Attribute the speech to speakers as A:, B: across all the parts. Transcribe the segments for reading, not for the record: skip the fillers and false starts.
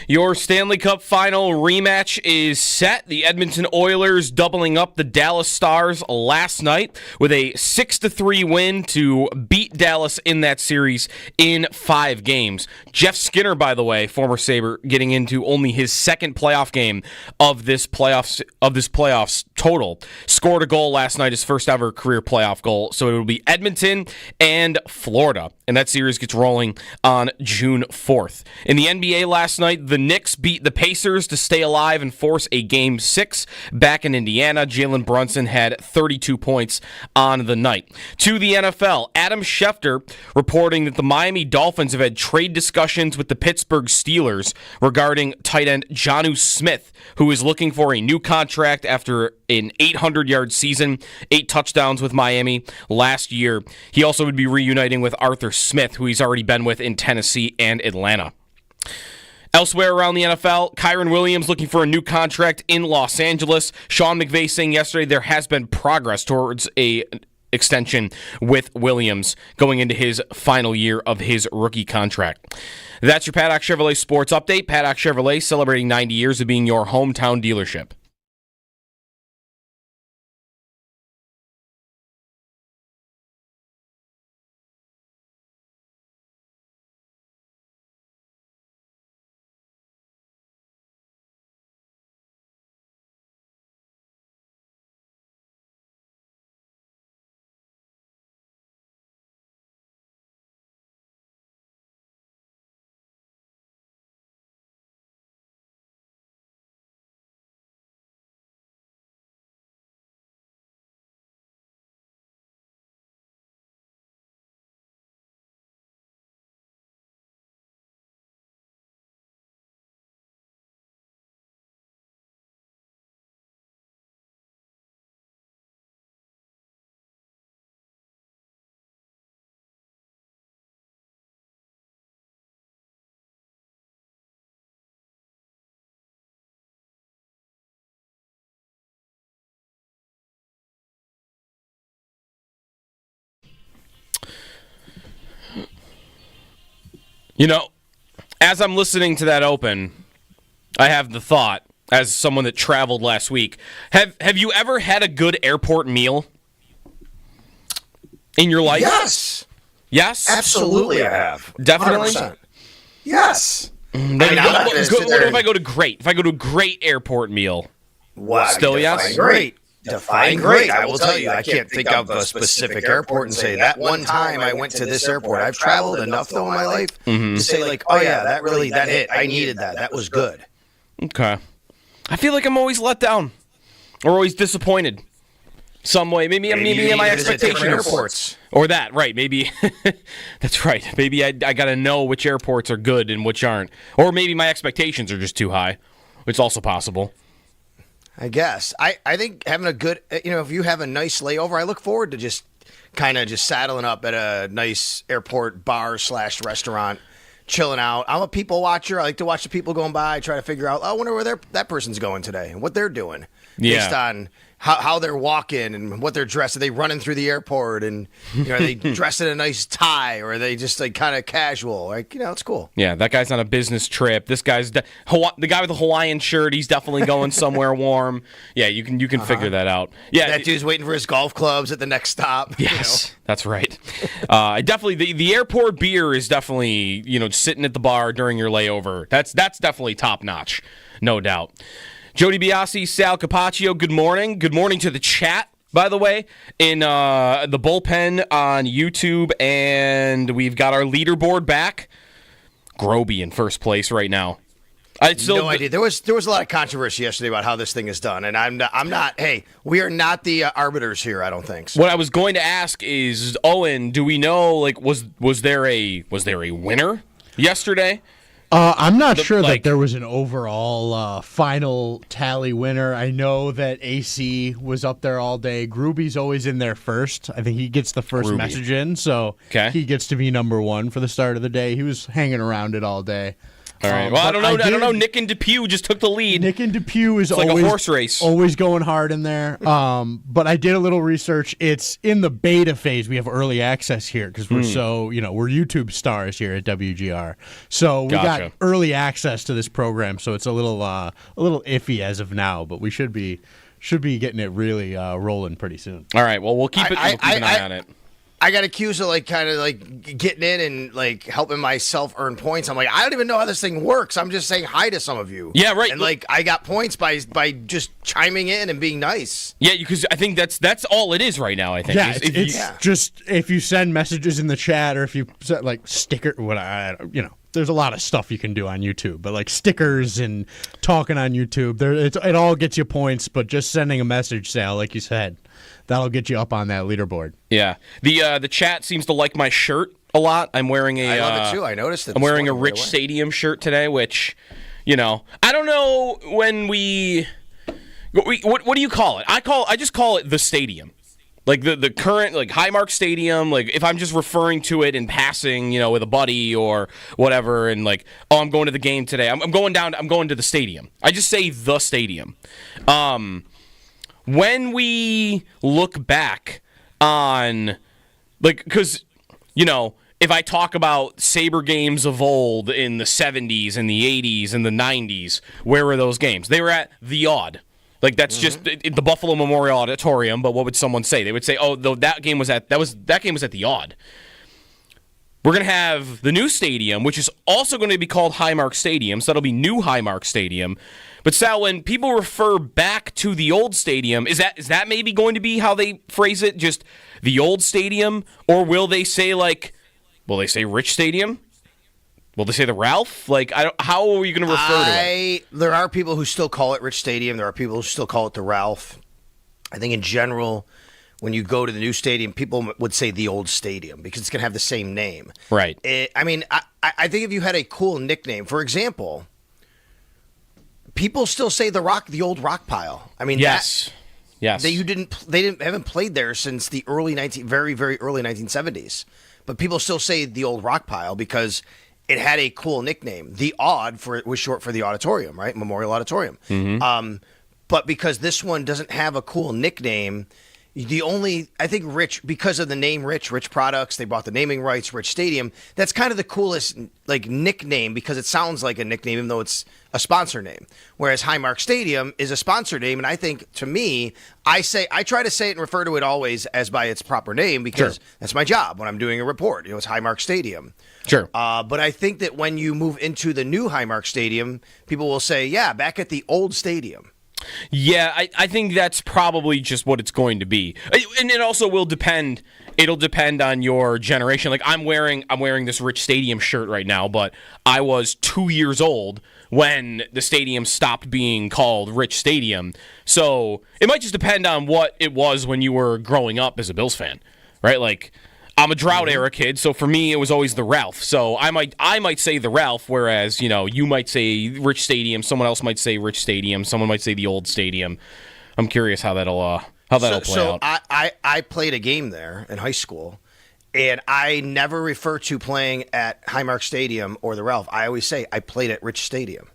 A: Your Stanley Cup final rematch is set. The Edmonton Oilers doubling up the Dallas Stars last night with a 6-3 win to beat Dallas in that series in 5 games. Jeff Skinner, by the way, former Sabre, getting into only his second playoff game of this playoffs total. Scored a goal last night, his first ever career playoff goal. So it will be Edmonton and Florida, and that series gets rolling on June 4th. In the NBA last night, the Knicks beat the Pacers to stay alive and force a Game 6 back in Indiana. Jalen Brunson had 32 points on the night. To the NFL, Adam Schefter reporting that the Miami Dolphins have had trade discussions with the Pittsburgh Steelers regarding tight end Jonnu Smith, who is looking for a new contract after an 800-yard season, 8 touchdowns with Miami last year. He also would be reuniting with Arthur Smith, who he's already been with in Tennessee and Atlanta. Elsewhere around the NFL, Kyron Williams looking for a new contract in Los Angeles. Sean McVay saying yesterday there has been progress towards a extension with Williams going into his final year of his rookie contract. That's your Paddock Chevrolet Sports Update. Paddock Chevrolet celebrating 90 years of being your hometown dealership. You know, as I'm listening to that open, I have the thought, as someone that traveled last week, have you ever had a good airport meal in your life?
B: Yes.
A: Yes?
B: Absolutely I have.
A: Definitely?
B: 100%. Yes.
A: What if I go to great? If I go to a great airport meal, still yes?
B: Great. Define great. I will tell you, I can't think of a specific airport and say that one time I went to this airport. I've traveled enough though in my life to say like, oh yeah, that hit. I needed that. That was good.
A: Okay. I feel like I'm always let down or always disappointed some way. Maybe my expectations.
B: Airports.
A: Or that, right. Maybe that's right. Maybe I got to know which airports are good and which aren't. Or maybe my expectations are just too high. It's also possible.
B: I guess. I think having a good, if you have a nice layover, I look forward to just kind of just saddling up at a nice airport bar / restaurant, chilling out. I'm a people watcher. I like to watch the people going by, try to figure out, I wonder where that person's going today and what they're doing based on how they're walking and what they're dressed. Are they running through the airport and are they dressed in a nice tie or are they just like kind of casual? Like, it's cool.
A: Yeah, that guy's on a business trip. This guy's the guy with the Hawaiian shirt. He's definitely going somewhere warm. Yeah, you can figure that out. Yeah,
B: that dude's waiting for his golf clubs at the next stop.
A: Yes, that's right. Definitely the airport beer is definitely sitting at the bar during your layover. That's definitely top notch, no doubt. Jody Biasi, Sal Capaccio, good morning. Good morning to the chat, by the way, in the bullpen on YouTube, and we've got our leaderboard back. Groby in first place right now.
B: No idea. There was a lot of controversy yesterday about how this thing is done, and I'm not. Hey, we are not the arbiters here. I don't think so.
A: What I was going to ask is, Owen, do we know? Like, was there a winner yesterday?
C: I'm not sure that there was an overall final tally winner. I know that AC was up there all day. Gruby's always in there first. I think he gets the first message in, so he gets to be number one for the start of the day. He was hanging around it all day.
A: All right. Well, I don't know. Nick and Depew just took the lead.
C: Nick and Depew is
A: like a horse race.
C: Always going hard in there. But I did a little research. It's in the beta phase. We have early access here because we're we're YouTube stars here at WGR. So we got early access to this program. So it's a little iffy as of now, but we should be getting it really rolling pretty soon.
A: All right. Well, we'll keep an eye on it.
B: I got accused of kind of getting in and helping myself earn points. I'm like, I don't even know how this thing works. I'm just saying hi to some of you.
A: Yeah, right.
B: And I got points by just chiming in and being nice.
A: Yeah, because I think that's all it is right now. I think.
C: Yeah, it's just if you send messages in the chat or if you set sticker, there's a lot of stuff you can do on YouTube, but stickers and talking on YouTube, it all gets you points. But just sending a message, Sal, like you said, that'll get you up on that leaderboard.
A: Yeah, the chat seems to like my shirt a lot. I'm wearing I
B: love it too. I noticed it.
A: I'm wearing a Rich Stadium shirt today, which, I don't know when what do you call it? I just call it the stadium. The current Highmark Stadium, if I'm just referring to it in passing, with a buddy or whatever, and I'm going to the game today. I'm going to the stadium. I just say the stadium. When we look back on, because, if I talk about Sabre games of old in the 70s and the 80s and the 90s, where were those games? They were at the Odd. That's just the Buffalo Memorial Auditorium, but what would someone say? They would say, "Oh, that game was at the Odd." We're going to have the new stadium, which is also going to be called Highmark Stadium, so that'll be New Highmark Stadium. But Sal, when people refer back to the old stadium, is that maybe going to be how they phrase it, just the old stadium, or will they say will they say Rich Stadium? Will they say the Ralph? How are you going to refer to it?
B: There are people who still call it Rich Stadium. There are people who still call it the Ralph. I think in general, when you go to the new stadium, people would say the old stadium because it's going to have the same name.
A: Right.
B: I think if you had a cool nickname, for example, people still say the old rock pile.
A: Yes. Yes.
B: They haven't played there since the very, very early 1970s. But people still say the old rock pile because it had a cool nickname. The Odd was short for the auditorium, right? Memorial Auditorium.
A: Mm-hmm.
B: But because this one doesn't have a cool nickname, I think Rich, because of the name Rich Products, they bought the naming rights, Rich Stadium. That's kind of the coolest nickname because it sounds like a nickname even though it's a sponsor name. Whereas Highmark Stadium is a sponsor name, and I think, to me, I try to say it and refer to it always as by its proper name because that's my job when I'm doing a report. It's Highmark Stadium.
A: Sure.
B: But I think that when you move into the new Highmark Stadium, people will say, yeah, back at the old stadium.
A: Yeah, I think that's probably just what it's going to be. And it also will depend. It'll depend on your generation. I'm wearing this Rich Stadium shirt right now, but I was 2 years old when the stadium stopped being called Rich Stadium. So it might just depend on what it was when you were growing up as a Bills fan, right? I'm a drought era kid, so for me it was always the Ralph. So I might say the Ralph, whereas you might say Rich Stadium, someone else might say Rich Stadium, someone might say the old stadium. I'm curious how that'll play out.
B: So I played a game there in high school, and I never refer to playing at Highmark Stadium or the Ralph. I always say I played at Rich Stadium.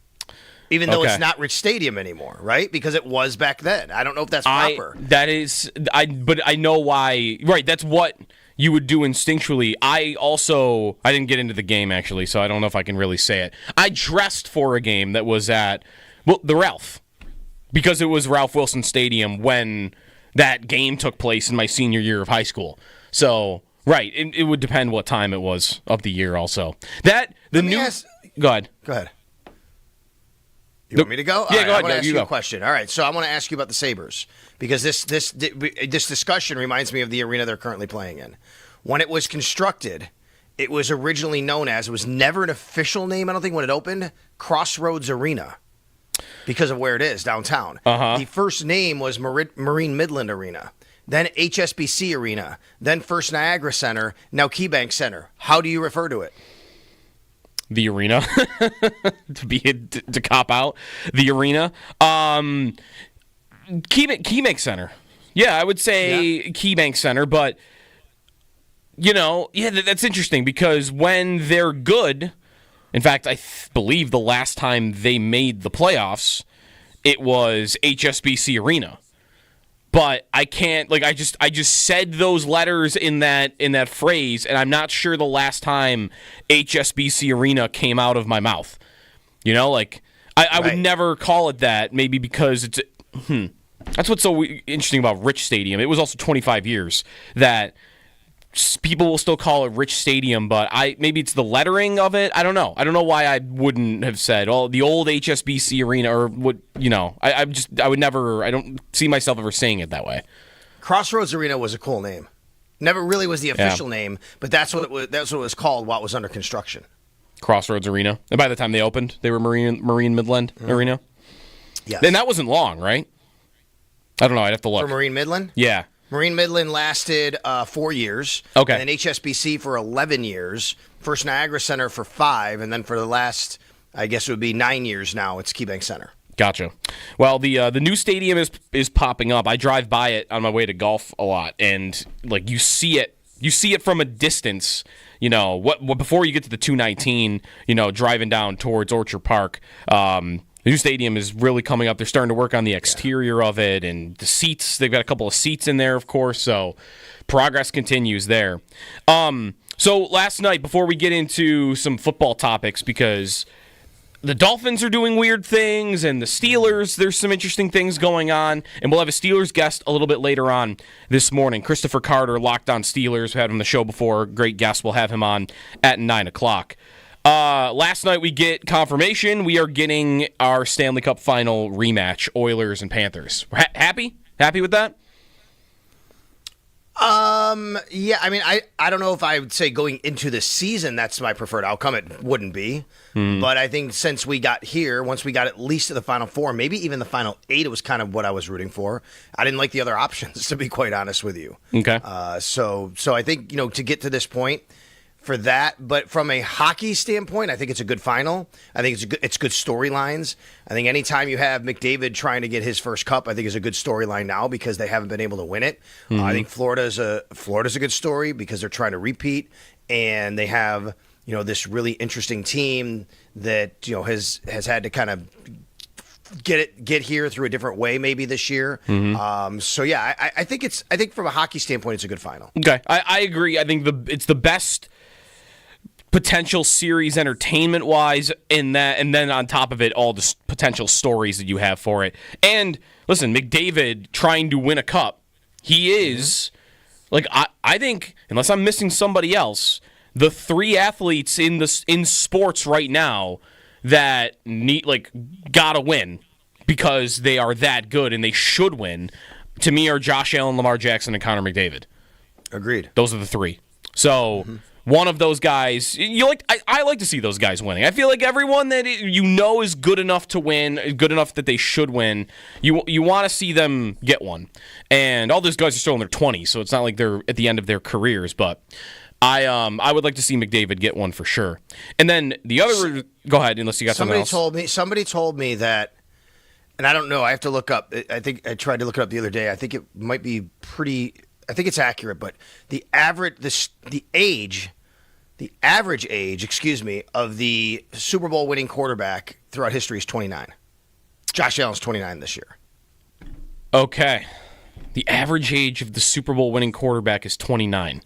B: Even though it's not Rich Stadium anymore, right? Because it was back then. I don't know if that's proper.
A: But I know why. Right, that's what you would do instinctually. I didn't get into the game, actually, so I don't know if I can really say it. I dressed for a game that was at, the Ralph, because it was Ralph Wilson Stadium when that game took place in my senior year of high school. So, right, it would depend what time it was of the year also. Go ahead.
B: Go ahead. You want me to go?
A: Yeah, go ahead.
B: I want to ask you a question. All right, so I want to ask you about the Sabres because this discussion reminds me of the arena they're currently playing in. When it was constructed, it was originally known as, it was never an official name, I don't think, when it opened, Crossroads Arena because of where it is downtown.
A: Uh-huh.
B: The first name was Marine Midland Arena, then HSBC Arena, then First Niagara Center, now KeyBank Center. How do you refer to it?
A: The arena, to cop out the arena. KeyBank Center. Yeah, I would say KeyBank Center, but that's interesting because when they're good, In fact, I believe the last time they made the playoffs, it was HSBC Arena. But I can't, like, I just said those letters in that phrase, and I'm not sure the last time HSBC Arena came out of my mouth. You know, like, I would never call it that, maybe because it's, that's what's so interesting about Rich Stadium. It was also 25 years that people will still call it Rich Stadium, but maybe it's the lettering of it. I don't know. I don't know why I wouldn't have said, the old HSBC Arena, or what, you know. I would never, I don't see myself ever saying it that way.
B: Crossroads Arena was a cool name. Never really was the official name, but that's what it was called while it was under construction.
A: Crossroads Arena. And by the time they opened, they were Marine Midland Arena.
B: Yes.
A: Then that wasn't long, right? I don't know. I'd have to look.
B: For Marine Midland?
A: Yeah.
B: Marine Midland lasted 4 years.
A: Okay.
B: And then HSBC for 11 years. First Niagara Center for 5. And then for the last, I guess it would be 9 years now, it's KeyBank Center.
A: Gotcha. Well, the new stadium is popping up. I drive by it on my way to golf a lot, and like you see it from a distance. You know what before you get to the 219. You know, driving down towards Orchard Park. The new stadium is really coming up. They're starting to work on the exterior of it and the seats. They've got a couple of seats in there, of course, so progress continues there. So last night, before we get into some football topics, because the Dolphins are doing weird things, and the Steelers, there's some interesting things going on, and we'll have a Steelers guest a little bit later on this morning. Christopher Carter, Locked On Steelers, we had him on the show before. Great guest. We'll have him on at 9 o'clock. Last night we get confirmation. We are getting our Stanley Cup final rematch, Oilers and Panthers. Happy? Happy with that?
B: Yeah, I mean, I don't know if I would say going into the season that's my preferred outcome. It wouldn't be. But I think since we got here, once we got at least to the Final Four, maybe even the Final 8, it was kind of what I was rooting for. I didn't like the other options, to be quite honest with you.
A: Okay.
B: So I think, to get to this point, for that, but from a hockey standpoint, I think it's a good final. I think it's good storylines. I think anytime you have McDavid trying to get his first cup, I think is a good storyline now because they haven't been able to win it. I think Florida's a good story because they're trying to repeat, and they have this really interesting team that has had to kind of get here through a different way maybe this year. So yeah, I think from a hockey standpoint, it's a good final.
A: Okay, I agree. I think it's the best potential series entertainment-wise in that, and then on top of it, all the potential stories that you have for it. And listen, McDavid trying to win a cup, he is, like, I think, unless I'm missing somebody else, the 3 athletes in sports right now that gotta win because they are that good and they should win, to me, are Josh Allen, Lamar Jackson, and Connor McDavid.
B: Agreed.
A: Those are the 3. So one of those guys, I like to see those guys winning. I feel like everyone that is good enough to win, good enough that they should win, you want to see them get one. And all those guys are still in their 20s, so it's not like they're at the end of their careers. But I would like to see McDavid get one for sure. And then the other, go ahead, unless you got something else.
B: Somebody told me that, and I don't know, I have to look up. I think I tried to look it up the other day. I think it might be pretty. I think it's accurate, but the average age, of the Super Bowl winning quarterback throughout history is 29. Josh Allen's 29 this year.
A: Okay. The average age of the Super Bowl winning quarterback is 29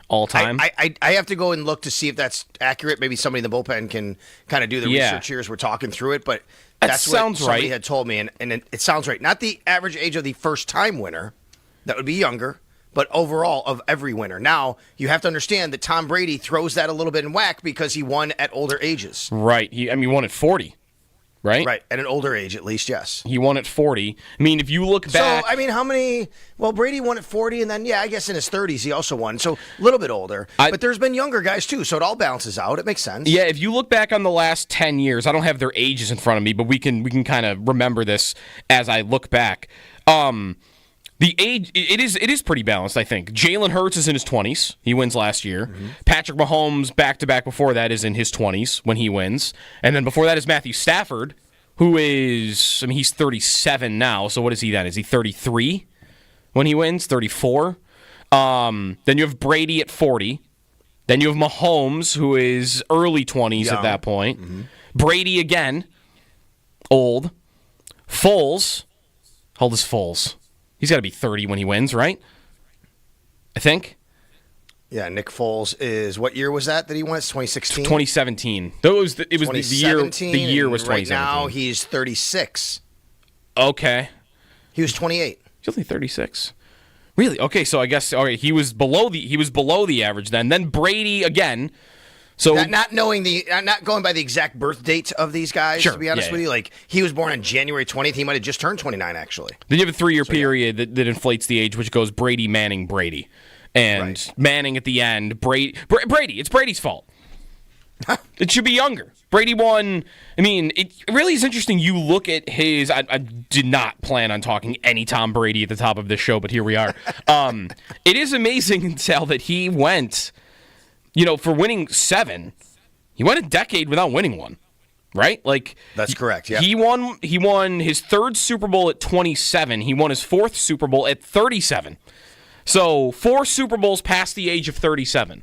A: all time.
B: I have to go and look to see if that's accurate. Maybe somebody in the bullpen can kind of do the research here as we're talking through it, but that's what somebody had told me, and it sounds right. Not the average age of the first-time winner. That would be younger. But overall, of every winner. Now, you have to understand that Tom Brady throws that a little bit in whack because he won at older ages.
A: Right. He won at 40, right?
B: Right. At an older age, at least, yes.
A: He won at 40. I mean, if you look back...
B: So, I mean, how many... Well, Brady won at 40, and then, I guess in his 30s he also won. So, a little bit older. But there's been younger guys, too, so it all balances out. It makes sense.
A: Yeah, if you look back on the last 10 years, I don't have their ages in front of me, but we can kind of remember this as I look back. The age, it is pretty balanced, I think. Jalen Hurts is in his 20s. He wins last year. Patrick Mahomes, back-to-back before that, is in his 20s when he wins. And then before that is Matthew Stafford, who is, he's 37 now. So what is he then? Is he 33 when he wins? 34? Then you have Brady at 40. Then you have Mahomes, who is early 20s at that point. Mm-hmm. Brady again, old. Foles, how old is Foles? He's got to be 30 when he wins, right? I think.
B: Yeah, Nick Foles is, what year was that he won? It's 2016?
A: 2017. It was the year was 2017.
B: Right now he's 36.
A: Okay.
B: He was 28.
A: He's only 36. Really? Okay, so I guess he was below the average then. Then Brady again. So
B: not going by the exact birth date of these guys,
A: sure,
B: to be honest with you. Like, he was born on January 20th. He might have just turned 29, actually.
A: Then you have a 3-year period that inflates the age, which goes Brady, Manning, Brady. And Manning at the end, Brady. It's Brady's fault. It should be younger. Brady won. I mean, it really is interesting. You look at his. I did not plan on talking any Tom Brady at the top of this show, but here we are. It is amazing, Sal, that he went, for winning 7, he went a decade without winning one, right? Like,
B: that's correct. Yeah,
A: he won his 3rd Super Bowl at 27. He won his 4th Super Bowl at 37. So 4 Super Bowls past the age of 37.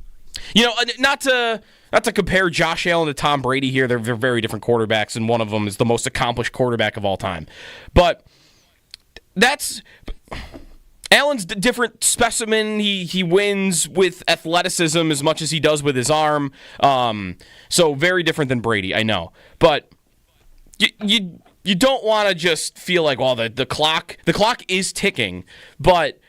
A: Not to compare Josh Allen to Tom Brady here. They're very different quarterbacks, and one of them is the most accomplished quarterback of all time. But Allen's a different specimen. He wins with athleticism as much as he does with his arm. So very different than Brady, I know. But you don't want to just feel like, well, the clock is ticking, but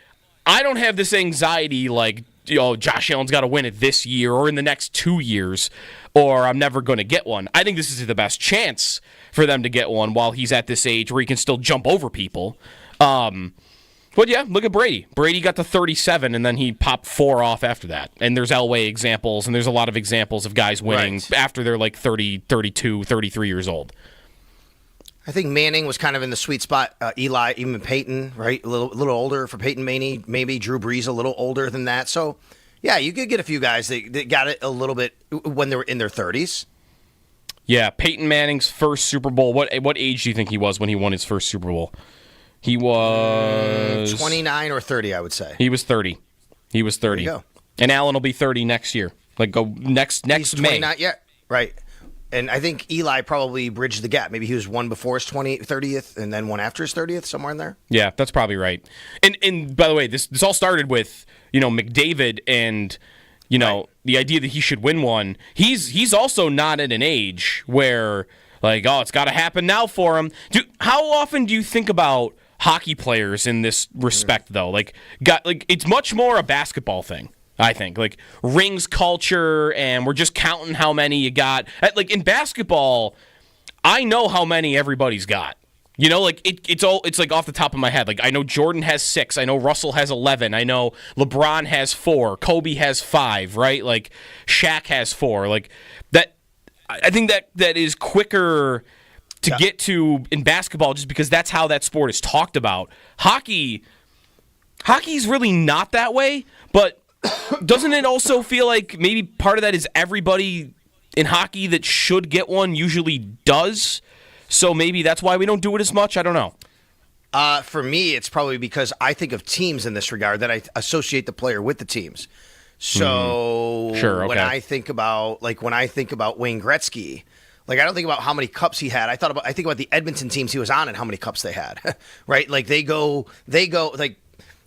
A: I don't have this anxiety like, Josh Allen's got to win it this year or in the next 2 years, or I'm never going to get one. I think this is the best chance for them to get one while he's at this age where he can still jump over people. But yeah, look at Brady. Brady got to 37, and then he popped 4 off after that. And there's Elway examples, and there's a lot of examples of guys winning after they're like 30, 32, 33 years old.
B: I think Manning was kind of in the sweet spot. Eli, even Peyton, right? A little older for Peyton Manning. Maybe Drew Brees a little older than that. So, yeah, you could get a few guys that got it a little bit when they were in their 30s.
A: Yeah, Peyton Manning's first Super Bowl. What age do you think he was when he won his first Super Bowl? He was
B: 29 or 30, I would say.
A: He was 30. He was 30.
B: There you go.
A: And Allen will be 30 next year. Like go next
B: He's
A: May.
B: Not yet. Right. And I think Eli probably bridged the gap. Maybe he was one before his 30th and then one after his 30th, somewhere in there.
A: Yeah, that's probably right. And by the way, this all started with, McDavid and, the idea that he should win one. He's also not at an age where, like, it's got to happen now for him. How often do you think about hockey players in this respect, though? Like, it's much more a basketball thing. I think, like, rings culture, and we're just counting how many you got. Like, in basketball, I know how many everybody's got. It's like off the top of my head. Like, I know Jordan has 6. I know Russell has 11. I know LeBron has 4. Kobe has 5, right? Like, Shaq has 4. Like, that, I think that is quicker to get to in basketball just because that's how that sport is talked about. Hockey's really not that way, but doesn't it also feel like maybe part of that is everybody in hockey that should get one usually does? So maybe that's why we don't do it as much? I don't know.
B: For me, it's probably because I think of teams in this regard that I associate the player with the teams. So
A: Sure, okay.
B: when I think about Wayne Gretzky, like, I don't think about how many cups he had. I think about the Edmonton teams he was on and how many cups they had. Right? Like, they go like,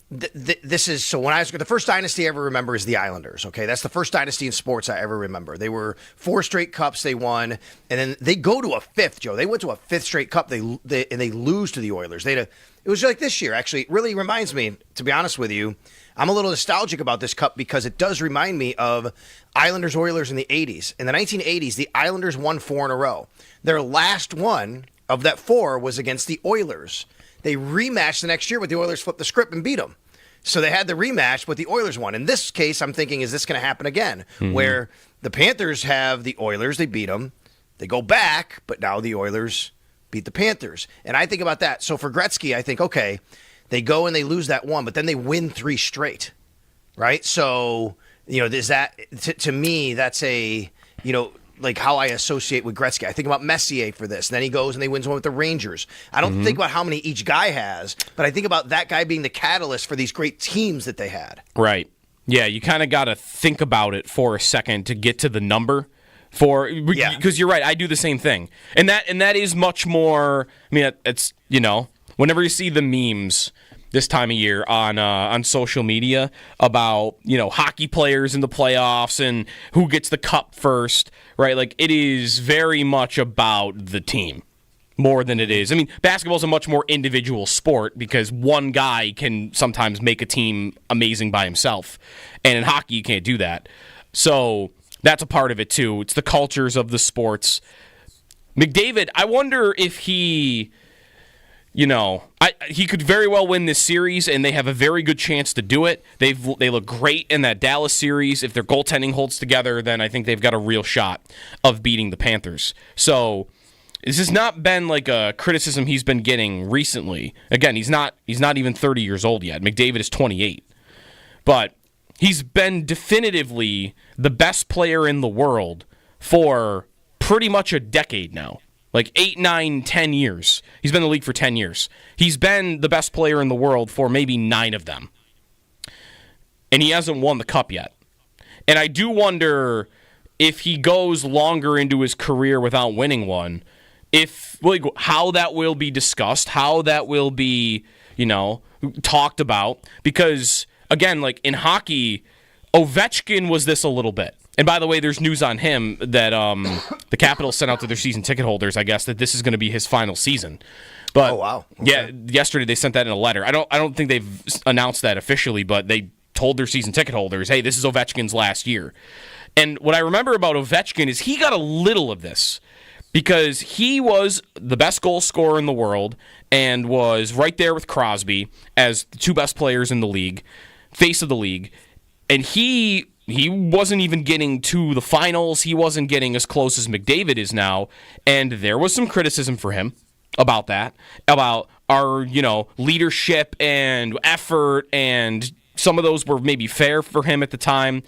B: this is so when the first dynasty I ever remember is the Islanders. Okay, that's the first dynasty in sports I ever remember. They were 4 straight cups they won, and then they go to a 5th. Joe, they went to a 5th straight cup. They lose to the Oilers. It was like this year. Actually, it really reminds me. To be honest with you, I'm a little nostalgic about this cup because it does remind me of Islanders Oilers in the 80s. In the 1980s, the Islanders won 4 in a row. Their last one of that 4 was against the Oilers. They rematched the next year, but the Oilers flipped the script and beat them. So they had the rematch, but the Oilers won. In this case, I'm thinking, is this going to happen again? Mm-hmm. Where the Panthers have the Oilers, they beat them. They go back, but now the Oilers beat the Panthers. And I think about that. So for Gretzky, I think, okay, they go and they lose that one, but then they win 3 straight, right? So, is that, to me, that's a, like how I associate with Gretzky. I think about Messier for this. And then he goes and they wins one with the Rangers. I don't think about how many each guy has, but I think about that guy being the catalyst for these great teams that they had.
A: Right. Yeah, you kind of got to think about it for a second to get to the number. Because you're right, I do the same thing, and that is much more. I mean, it's whenever you see the memes this time of year on social media about hockey players in the playoffs and who gets the cup first, right? Like, it is very much about the team more than it is. I mean, basketball is a much more individual sport because one guy can sometimes make a team amazing by himself, and in hockey you can't do that. So that's a part of it too. It's the cultures of the sports. McDavid, I wonder if he, he could very well win this series, and they have a very good chance to do it. They look great in that Dallas series. If their goaltending holds together, then I think they've got a real shot of beating the Panthers. So this has not been like a criticism he's been getting recently. Again, he's not even 30 years old yet. McDavid is 28. But he's been definitively the best player in the world for pretty much a decade now. Like 8, 9, 10 years. He's been in the league for 10 years. He's been the best player in the world for maybe 9 of them. And he hasn't won the cup yet. And I do wonder if he goes longer into his career without winning one, how that will be discussed, how that will be, talked about. Because, again, like in hockey, Ovechkin was this a little bit. And by the way, there's news on him that the Capitals sent out to their season ticket holders, I guess, that this is going to be his final season. But,
B: oh, wow. Okay.
A: Yeah, yesterday they sent that in a letter. I don't think they've announced that officially, but they told their season ticket holders, hey, this is Ovechkin's last year. And what I remember about Ovechkin is he got a little of this because he was the best goal scorer in the world and was right there with Crosby as the 2 best players in the league, face of the league. And he wasn't even getting to the finals. He wasn't getting as close as McDavid is now. And there was some criticism for him about that, about our, leadership and effort, and some of those were maybe fair for him at the time.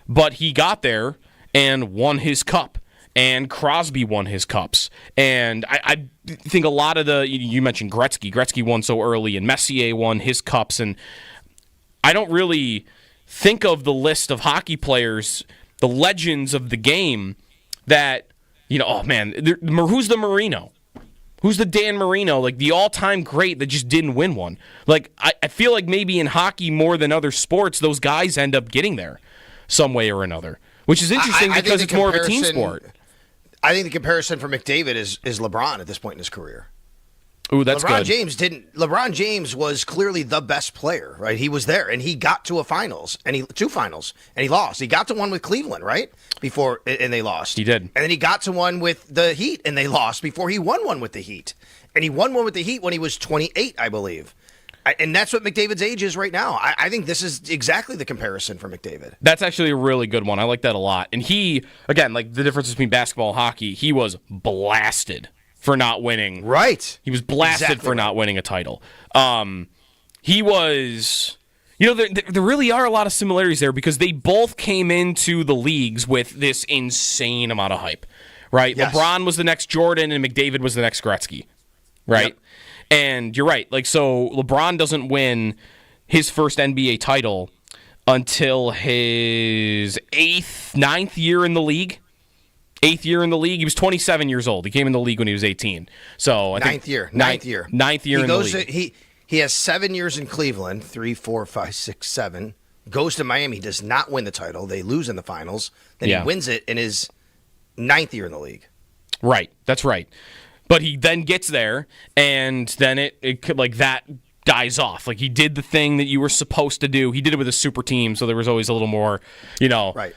A: But he got there and won his cup. And Crosby won his cups. And I think a lot of you mentioned Gretzky. Gretzky won so early, and Messier won his cups. And I don't really think of the list of hockey players, the legends of the game, that, oh man, who's the Marino? Who's the Dan Marino, like the all-time great that just didn't win one? Like, I feel like maybe in hockey more than other sports, those guys end up getting there some way or another, which is interesting because it's more of a team sport.
B: I think the comparison for McDavid is LeBron at this point in his career.
A: Ooh, that's
B: LeBron
A: good.
B: LeBron James was clearly the best player, right? He was there, and he got to two finals, and he lost. He got to one with Cleveland, right? And they lost.
A: He did.
B: And then he got to one with the Heat, and they lost before he won one with the Heat. And he won one with the Heat when he was 28, I believe. And that's what McDavid's age is right now. I think this is exactly the comparison for McDavid.
A: That's actually a really good one. I like that a lot. And he, again, like the difference between basketball and hockey, he was blasted for not winning.
B: Right.
A: He was blasted for not winning a title. He was, there really are a lot of similarities there because they both came into the leagues with this insane amount of hype, right? Yes. LeBron was the next Jordan and McDavid was the next Gretzky, right? Yep. And you're right. Like, so LeBron doesn't win his first NBA title until his 9th year in the league. 8th year in the league. He was 27 years old. He came in the league when he was 18. So I think 9th year in the league.
B: He has 7 years in Cleveland. 3, 4, 5, 6, 7. Goes to Miami. He does not win the title. They lose in the finals. Then he wins it in his 9th year in the league.
A: Right. That's right. But he then gets there, and then it could, like, that dies off. Like, he did the thing that you were supposed to do. He did it with a super team, so there was always a little more,
B: right,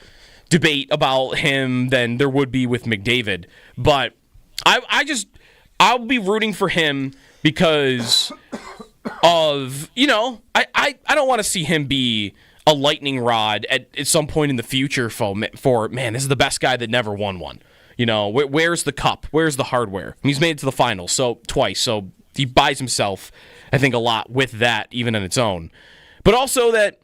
A: debate about him than there would be with McDavid. But I'll be rooting for him because of, I don't want to see him be a lightning rod at some point in the future for, man, this is the best guy that never won one. Where's the cup? Where's the hardware? He's made it to the finals twice, so he buys himself, I think, a lot with that, even on its own. But also that,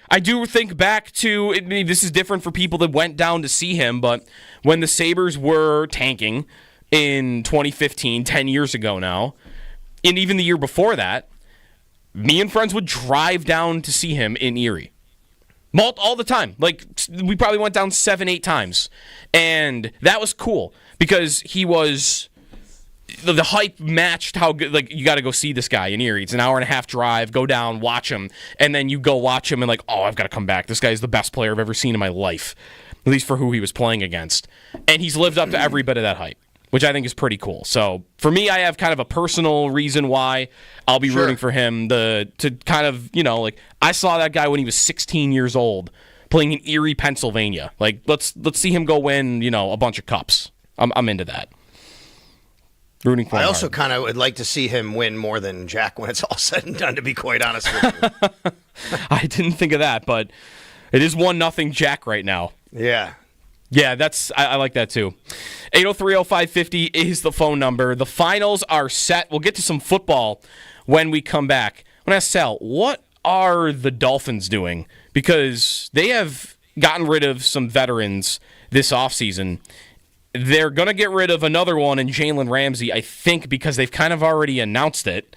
A: I do think back to, this is different for people that went down to see him, but when the Sabres were tanking in 2015, 10 years ago now, and even the year before that, me and friends would drive down to see him in Erie. All the time. Like, we probably went down 7-8 times. And that was cool because he was... The hype matched how good. Like, you got to go see this guy in Erie. It's an hour and a half drive. Go down, watch him, and then you go watch him and like, oh, I've got to come back. This guy's the best player I've ever seen in my life, at least for who he was playing against. And he's lived up to every bit of that hype, which I think is pretty cool. So for me, I have kind of a personal reason why I'll be rooting for him. To kind of, like, I saw that guy when he was 16 years old playing in Erie, Pennsylvania. Like, let's see him go win, a bunch of cups. I'm into that. Rooting for him.
B: I also kind of would like to see him win more than Jack when it's all said and done, to be quite honest with you.
A: I didn't think of that, but it is 1-0 Jack right now.
B: Yeah.
A: Yeah, I like that too. 803-0550 is the phone number. The finals are set. We'll get to some football when we come back. I want to ask Sal, what are the Dolphins doing? Because they have gotten rid of some veterans this offseason. They're going to get rid of another one in Jalen Ramsey, I think, because they've kind of already announced it.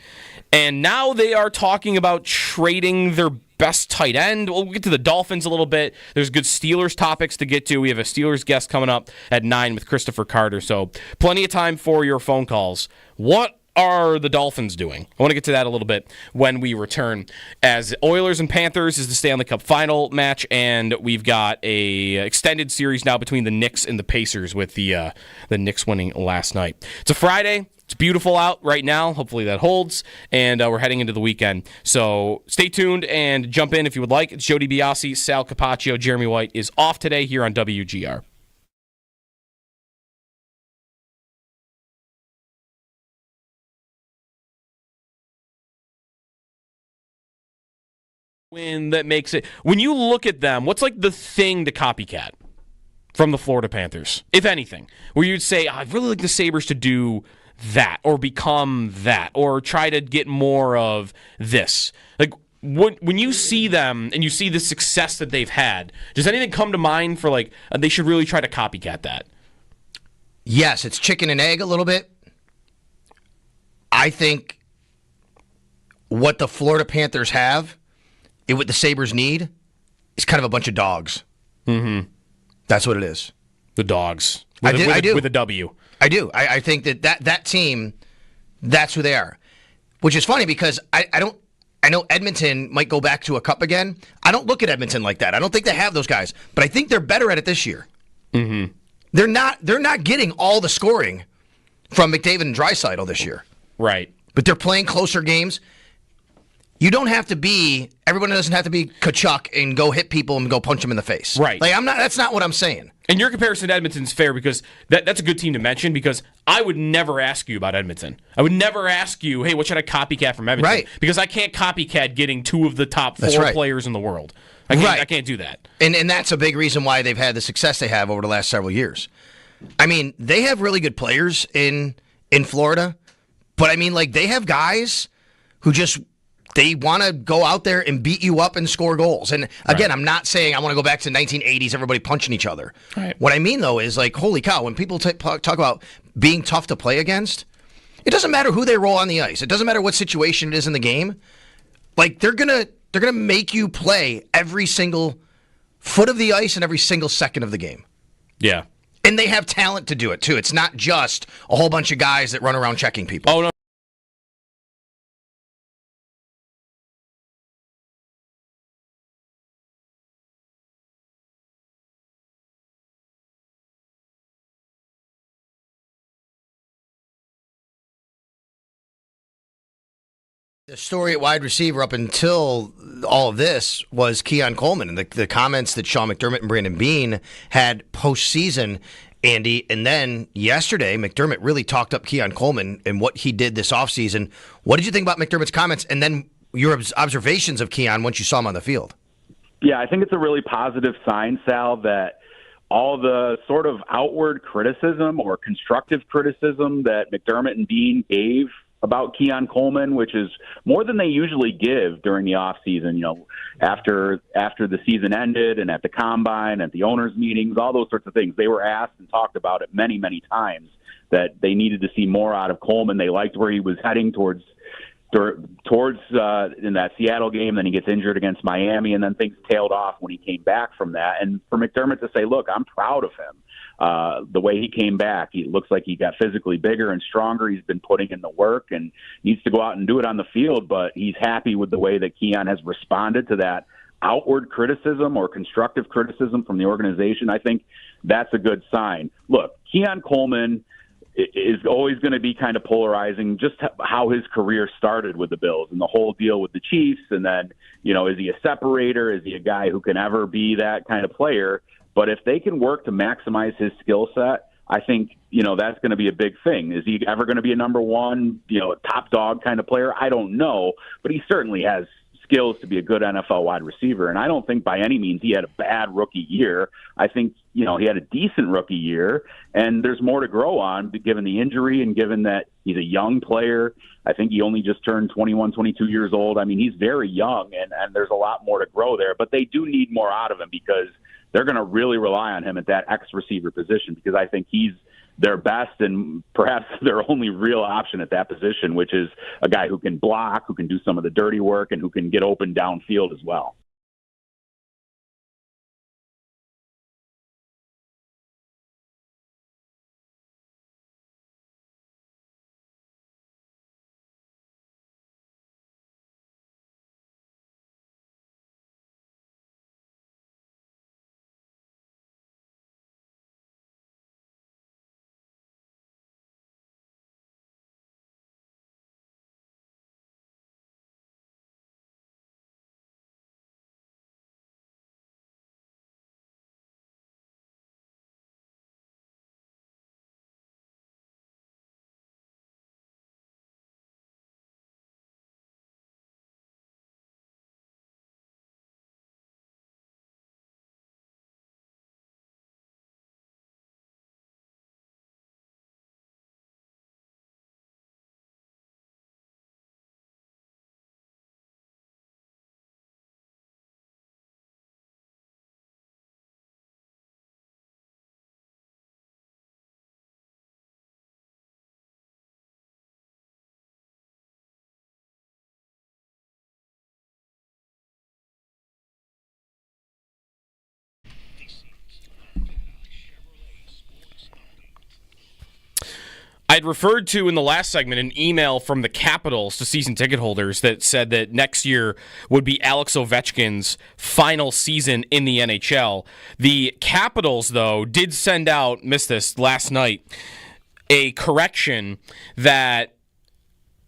A: And now they are talking about trading their best tight end. We'll get to the Dolphins a little bit. There's good Steelers topics to get to. We have a Steelers guest coming up at 9 with Christopher Carter. So plenty of time for your phone calls. What are the Dolphins doing? I want to get to that a little bit when we return, as Oilers and Panthers is the Stanley Cup final match, and we've got a extended series now between the Knicks and the Pacers, with the Knicks winning last night. It's a Friday. It's beautiful out right now. Hopefully that holds, and we're heading into the weekend. So stay tuned and jump in if you would like. It's Jody Biasi, Sal Capaccio. Jeremy White is off today here on WGR. That makes it. When you look at them, what's like the thing to copycat from the Florida Panthers, if anything, where you'd say, I'd really like the Sabres to do that or become that or try to get more of this? Like, when you see them and you see the success that they've had, does anything come to mind for like they should really try to copycat that?
B: Yes, it's chicken and egg a little bit. I think what the Florida Panthers have, what the Sabres need, is kind of a bunch of dogs.
A: Mm-hmm.
B: That's what it is.
A: The dogs.
B: I do.
A: With a W.
B: I do. I think that team, that's who they are. Which is funny because I know Edmonton might go back to a cup again. I don't look at Edmonton like that. I don't think they have those guys. But I think they're better at it this year.
A: Mm-hmm.
B: They're not getting all the scoring from McDavid and Draisaitl this year.
A: Right.
B: But they're playing closer games. You don't have to be. Everyone doesn't have to be Kachuk and go hit people and go punch them in the face.
A: Right.
B: Like that's not what I'm saying.
A: And your comparison to Edmonton's fair because that's a good team to mention, because I would never ask you about Edmonton. I would never ask you, hey, what should I copycat from Edmonton?
B: Right.
A: Because I can't copycat getting two of the top four players in the world. I can't do that.
B: And that's a big reason why they've had the success they have over the last several years. I mean, they have really good players in Florida, but I mean, like, they have guys who just. They want to go out there and beat you up and score goals. And again, I'm not saying I want to go back to 1980s, everybody punching each other.
A: Right.
B: What I mean, though, is like, holy cow, when people talk about being tough to play against, it doesn't matter who they roll on the ice. It doesn't matter what situation it is in the game. Like, they're gonna make you play every single foot of the ice and every single second of the game.
A: Yeah.
B: And they have talent to do it, too. It's not just a whole bunch of guys that run around checking people.
A: Oh, no.
B: The story at wide receiver up until all of this was Keon Coleman and the comments that Sean McDermott and Brandon Beane had postseason, Andy. And then yesterday, McDermott really talked up Keon Coleman and what he did this offseason. What did you think about McDermott's comments and then your observations of Keon once you saw him on the field?
D: Yeah, I think it's a really positive sign, Sal, that all the sort of outward criticism or constructive criticism that McDermott and Beane gave about Keon Coleman, which is more than they usually give during the offseason, after the season ended and at the combine, at the owners' meetings, all those sorts of things. They were asked and talked about it many, many times that they needed to see more out of Coleman. They liked where he was heading towards towards in that Seattle game, then he gets injured against Miami, and then things tailed off when he came back from that. And for McDermott to say, look, I'm proud of him. The way he came back, he looks like he got physically bigger and stronger. He's been putting in the work and needs to go out and do it on the field, but he's happy with the way that Keon has responded to that outward criticism or constructive criticism from the organization. I think that's a good sign. Look, Keon Coleman is always going to be kind of polarizing, just how his career started with the Bills and the whole deal with the Chiefs. And then, is he a separator? Is he a guy who can ever be that kind of player? But if they can work to maximize his skill set, I think, that's going to be a big thing. Is he ever going to be a number one, top dog kind of player? I don't know, but he certainly has skills to be a good NFL wide receiver. And I don't think by any means he had a bad rookie year. I think, he had a decent rookie year, and there's more to grow on given the injury and given that he's a young player. I think he only just turned 21, 22 years old. I mean, he's very young, and there's a lot more to grow there, but they do need more out of him because they're going to really rely on him at that X receiver position, because I think he's their best and perhaps their only real option at that position, which is a guy who can block, who can do some of the dirty work, and who can get open downfield as well.
A: I'd referred to in the last segment an email from the Capitals to season ticket holders that said that next year would be Alex Ovechkin's final season in the NHL. The Capitals, though, did send out, missed this last night, a correction that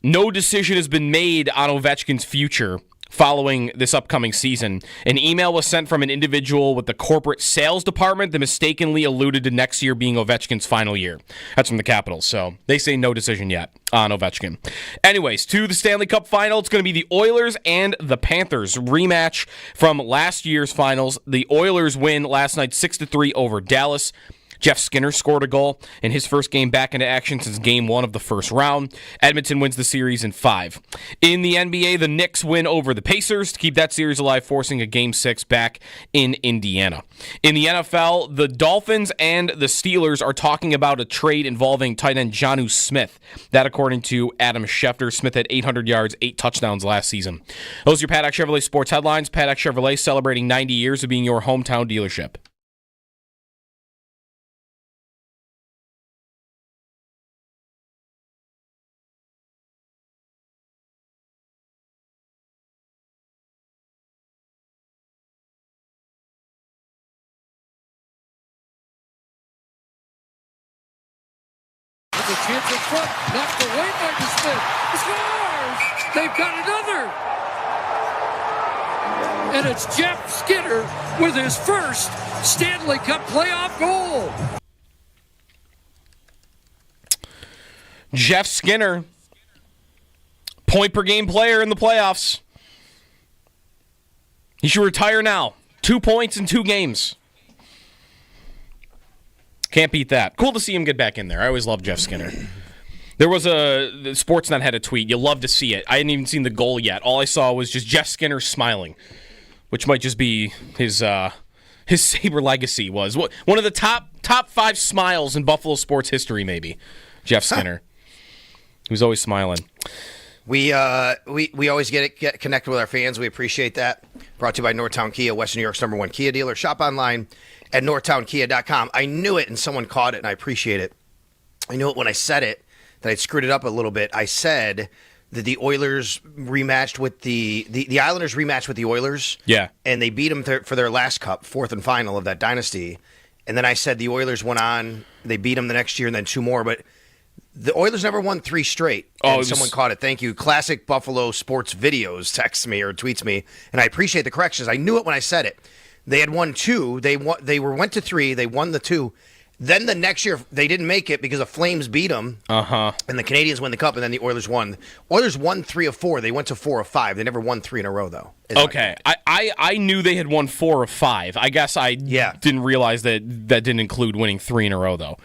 A: no decision has been made on Ovechkin's future following this upcoming season. An email was sent from an individual with the corporate sales department that mistakenly alluded to next year being Ovechkin's final year. That's from the Capitals, so they say no decision yet on Ovechkin. Anyways, to the Stanley Cup final, it's going to be the Oilers and the Panthers rematch from last year's finals. The Oilers win last night 6-3 over Dallas. Jeff Skinner scored a goal in his first game back into action since game 1 of the first round. Edmonton wins the series in 5. In the NBA, the Knicks win over the Pacers to keep that series alive, forcing a game 6 back in Indiana. In the NFL, the Dolphins and the Steelers are talking about a trade involving tight end Jonnu Smith. That according to Adam Schefter. Smith had 800 yards, 8 touchdowns last season. Those are your Paddock Chevrolet sports headlines. Paddock Chevrolet celebrating 90 years of being your hometown dealership.
E: A chance in front, knocked away by the Smith. Scores! They've got another! And it's Jeff Skinner with his first Stanley Cup playoff goal.
A: Jeff Skinner, point per game player in the playoffs. He should retire now. 2 points in 2 games. Can't beat that. Cool to see him get back in there. I always loved Jeff Skinner. There was the Sportsnet had a tweet. You love to see it. I hadn't even seen the goal yet. All I saw was just Jeff Skinner smiling, which might just be his Sabre legacy. Was one of the top 5 smiles in Buffalo sports history. Maybe Jeff Skinner. He was always smiling.
B: We always get connected with our fans. We appreciate that. Brought to you by Northtown Kia, Western New York's #1 Kia dealer. Shop online at northtownkia.com. I knew it, and someone caught it, and I appreciate it. I knew it when I said it, that I'd screwed it up a little bit. I said that the Oilers rematched with the Islanders rematched with the Oilers.
A: Yeah.
B: And they beat them for their last cup, fourth and final of that dynasty. And then I said the Oilers went on. They beat them the next year and then 2 more. But the Oilers never won 3 straight. And someone caught it. Thank you. Classic Buffalo Sports Videos texts me or tweets me. And I appreciate the corrections. I knew it when I said it. They had won 2. They went to 3. They won the 2. Then the next year, they didn't make it because the Flames beat them. And the Canadians win the Cup, and then the Oilers won. Oilers won 3 of 4. They went to 4 of 5. They never won 3 in a row, though.
A: Okay. I knew they had won 4 of 5. I guess I didn't realize that didn't include winning 3 in a row, though.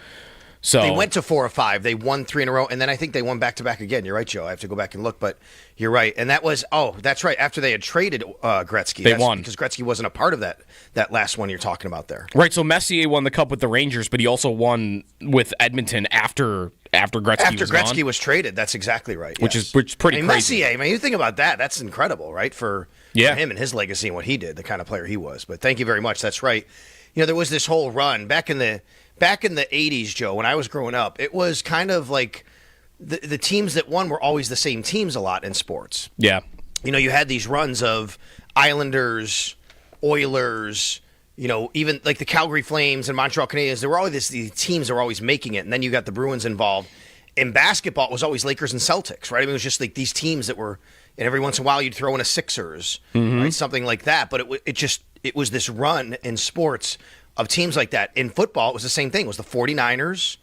A: So
B: they went to 4 of 5. They won 3 in a row, and then I think they won back-to-back again. You're right, Joe. I have to go back and look, but you're right. And that was, that's right, after they had traded Gretzky.
A: They won.
B: Because Gretzky wasn't a part of that last one you're talking about there.
A: Right, so Messier won the Cup with the Rangers, but he also won with Edmonton after Gretzky
B: was traded. That's exactly right.
A: Which is pretty crazy.
B: Messier, you think about that. That's incredible, right, for him and his legacy and what he did, the kind of player he was. But thank you very much. That's right. There was this whole run back in the 80s, Joe, when I was growing up. It was kind of like the teams that won were always the same teams a lot in sports.
A: Yeah.
B: You had these runs of Islanders, Oilers, even like the Calgary Flames and Montreal Canadiens. There were always these teams that were always making it, and then you got the Bruins involved. In basketball, it was always Lakers and Celtics, right? It was just like these teams that were, and every once in a while you'd throw in a Sixers, right? Something like that. But it was this run in sports of teams like that. In football, it was the same thing. It was the 49ers,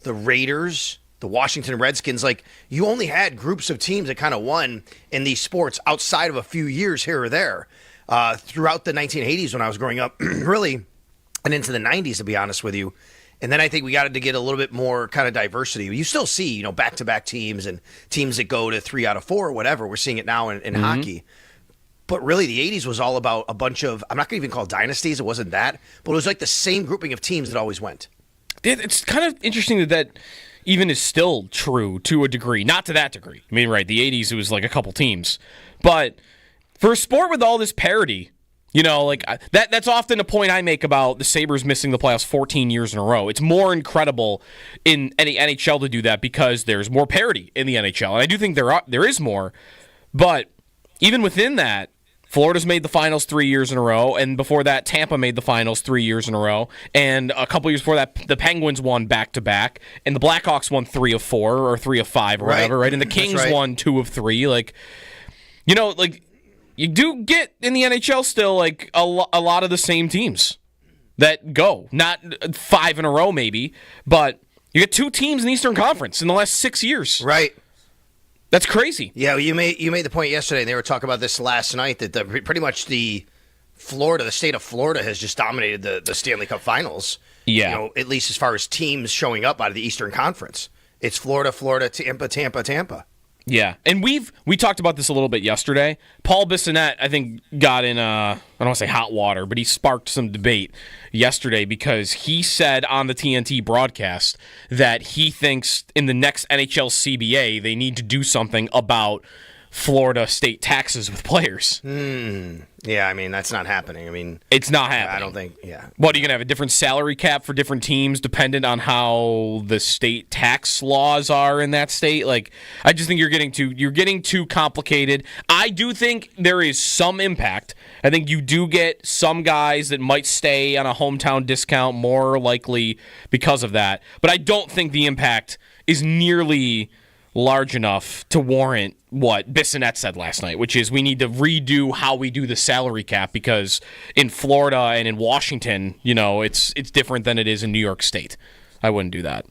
B: the Raiders, the Washington Redskins. Like, you only had groups of teams that kind of won in these sports outside of a few years here or there. Throughout the 1980s when I was growing up, really, and into the 90s, to be honest with you. And then I think we got to get a little bit more kind of diversity. You still see, back-to-back teams and teams that go to 3 out of 4 or whatever. We're seeing it now in hockey. But really, the 80s was all about a bunch of, I'm not going to even call it dynasties. It wasn't that. But it was like the same grouping of teams that always went.
A: It's kind of interesting that even is still true to a degree. Not to that degree. Right, the 80s, it was like a couple teams. But for a sport with all this parity, that's often a point I make about the Sabres missing the playoffs 14 years in a row. It's more incredible in any NHL to do that because there's more parity in the NHL. And I do think there is more. But even within that, Florida's made the finals 3 years in a row, and before that, Tampa made the finals 3 years in a row, and a couple years before that, the Penguins won back-to-back, and the Blackhawks won 3 of 4 or 3 of 5 or whatever, right? And the Kings won 2 of 3. You do get in the NHL still a lot of the same teams that go. Not 5 in a row maybe, but you get 2 teams in the Eastern Conference in the last 6 years.
B: Right.
A: That's crazy.
B: Yeah, you made the point yesterday, and they were talking about this last night, that pretty much the state of Florida has just dominated the Stanley Cup Finals.
A: Yeah.
B: At least as far as teams showing up out of the Eastern Conference. It's Florida, Tampa.
A: Yeah, and we talked about this a little bit yesterday. Paul Bissonnette, I think, got in, I don't want to say hot water, but he sparked some debate yesterday because he said on the TNT broadcast that he thinks in the next NHL CBA they need to do something about Florida state taxes with players.
B: Yeah, that's not happening.
A: It's not happening.
B: I don't think, yeah.
A: What, are you going to have a different salary cap for different teams dependent on how the state tax laws are in that state? I just think you're getting too complicated. I do think there is some impact. I think you do get some guys that might stay on a hometown discount more likely because of that. But I don't think the impact is nearly large enough to warrant what Bissonnette said last night, which is we need to redo how we do the salary cap because in Florida and in Washington, it's different than it is in New York State. I wouldn't do that.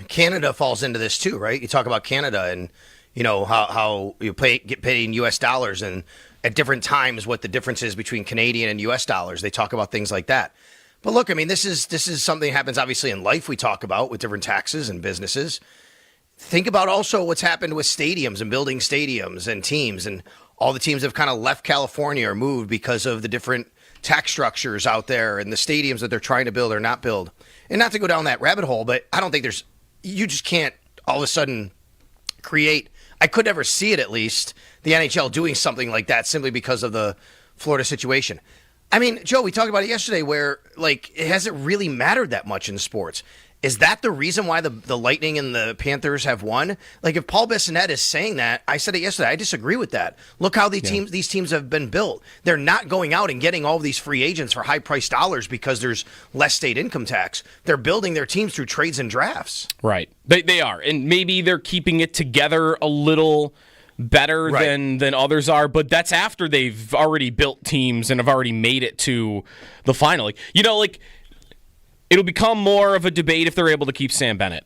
B: Canada falls into this too, right? You talk about Canada and how you get paid in U.S. dollars and at different times what the difference is between Canadian and U.S. dollars. They talk about things like that. But look, this is something that happens obviously in life. We talk about with different taxes and businesses. Think about also what's happened with stadiums and building stadiums and teams, and all the teams have kind of left California or moved because of the different tax structures out there and the stadiums that they're trying to build or not build. And not to go down that rabbit hole, but I don't think you just can't all of a sudden create I could never see it, at least, the NHL doing something like that simply because of the Florida situation. I mean, Joe, we talked about it yesterday where, like, it hasn't really mattered that much in sports. Is that the reason why the Lightning and the Panthers have won? Like, if Paul Bissonnette is saying that, I said it yesterday, I disagree with that. Look how these teams have been built. They're not going out and getting all of these free agents for high-priced dollars because there's less state income tax. They're building their teams through trades and drafts.
A: Right. They are. And maybe they're keeping it together a little better than others are, but that's after they've already built teams and have already made it to the final. It'll become more of a debate if they're able to keep Sam Bennett.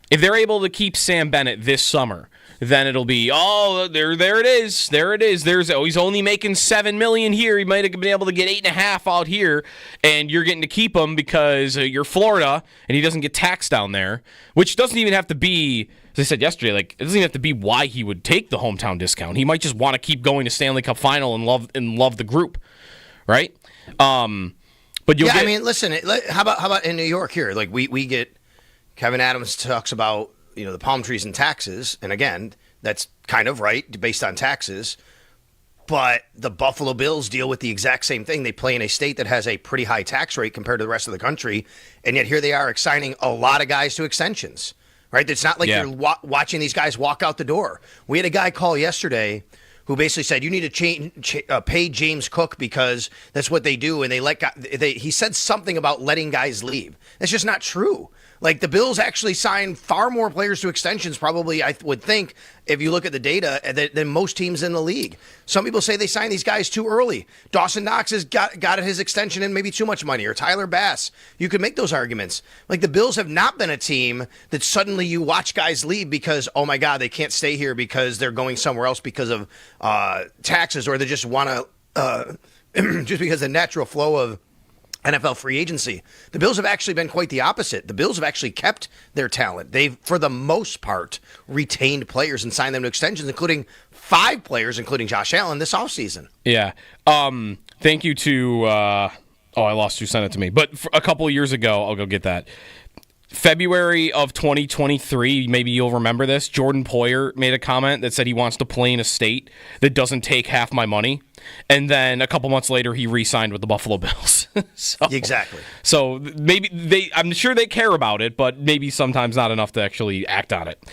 A: If they're able to keep Sam Bennett this summer, then it'll be, there it is. There it is. He's only making $7 million here. He might have been able to get $8.5 out here, and you're getting to keep him because you're Florida, and he doesn't get taxed down there, which doesn't even have to be, as I said yesterday, it doesn't even have to be why he would take the hometown discount. He might just want to keep going to Stanley Cup final and love the group, right? But
B: listen. How about in New York here? Like we get Kevin Adams talks about the palm trees and taxes, and again, that's kind of right based on taxes. But the Buffalo Bills deal with the exact same thing. They play in a state that has a pretty high tax rate compared to the rest of the country, and yet here they are signing a lot of guys to extensions. Right? It's not like you're watching these guys walk out the door. We had a guy call yesterday who basically said, you need to pay James Cook because that's what they do, and he said something about letting guys leave. That's just not true. Like, the Bills actually signed far more players to extensions, probably, I would think, if you look at the data, than most teams in the league. Some people say they signed these guys too early. Dawson Knox has got his extension and maybe too much money, or Tyler Bass. You could make those arguments. Like, the Bills have not been a team that suddenly you watch guys leave because, oh my God, they can't stay here because they're going somewhere else because of taxes, or they just want to, just because the natural flow of NFL free agency. The Bills have actually been quite the opposite. The Bills have actually kept their talent. They've, for the most part, retained players and signed them to extensions, including 5 players, including Josh Allen, this offseason.
A: Yeah. Thank you to, I lost who sent it to me. But a couple of years ago, I'll go get that. February of 2023, maybe you'll remember this, Jordan Poyer made a comment that said he wants to play in a state that doesn't take half my money. And then a couple months later, he re-signed with the Buffalo Bills.
B: Exactly.
A: So maybe I'm sure they care about it, but maybe sometimes not enough to actually act on it.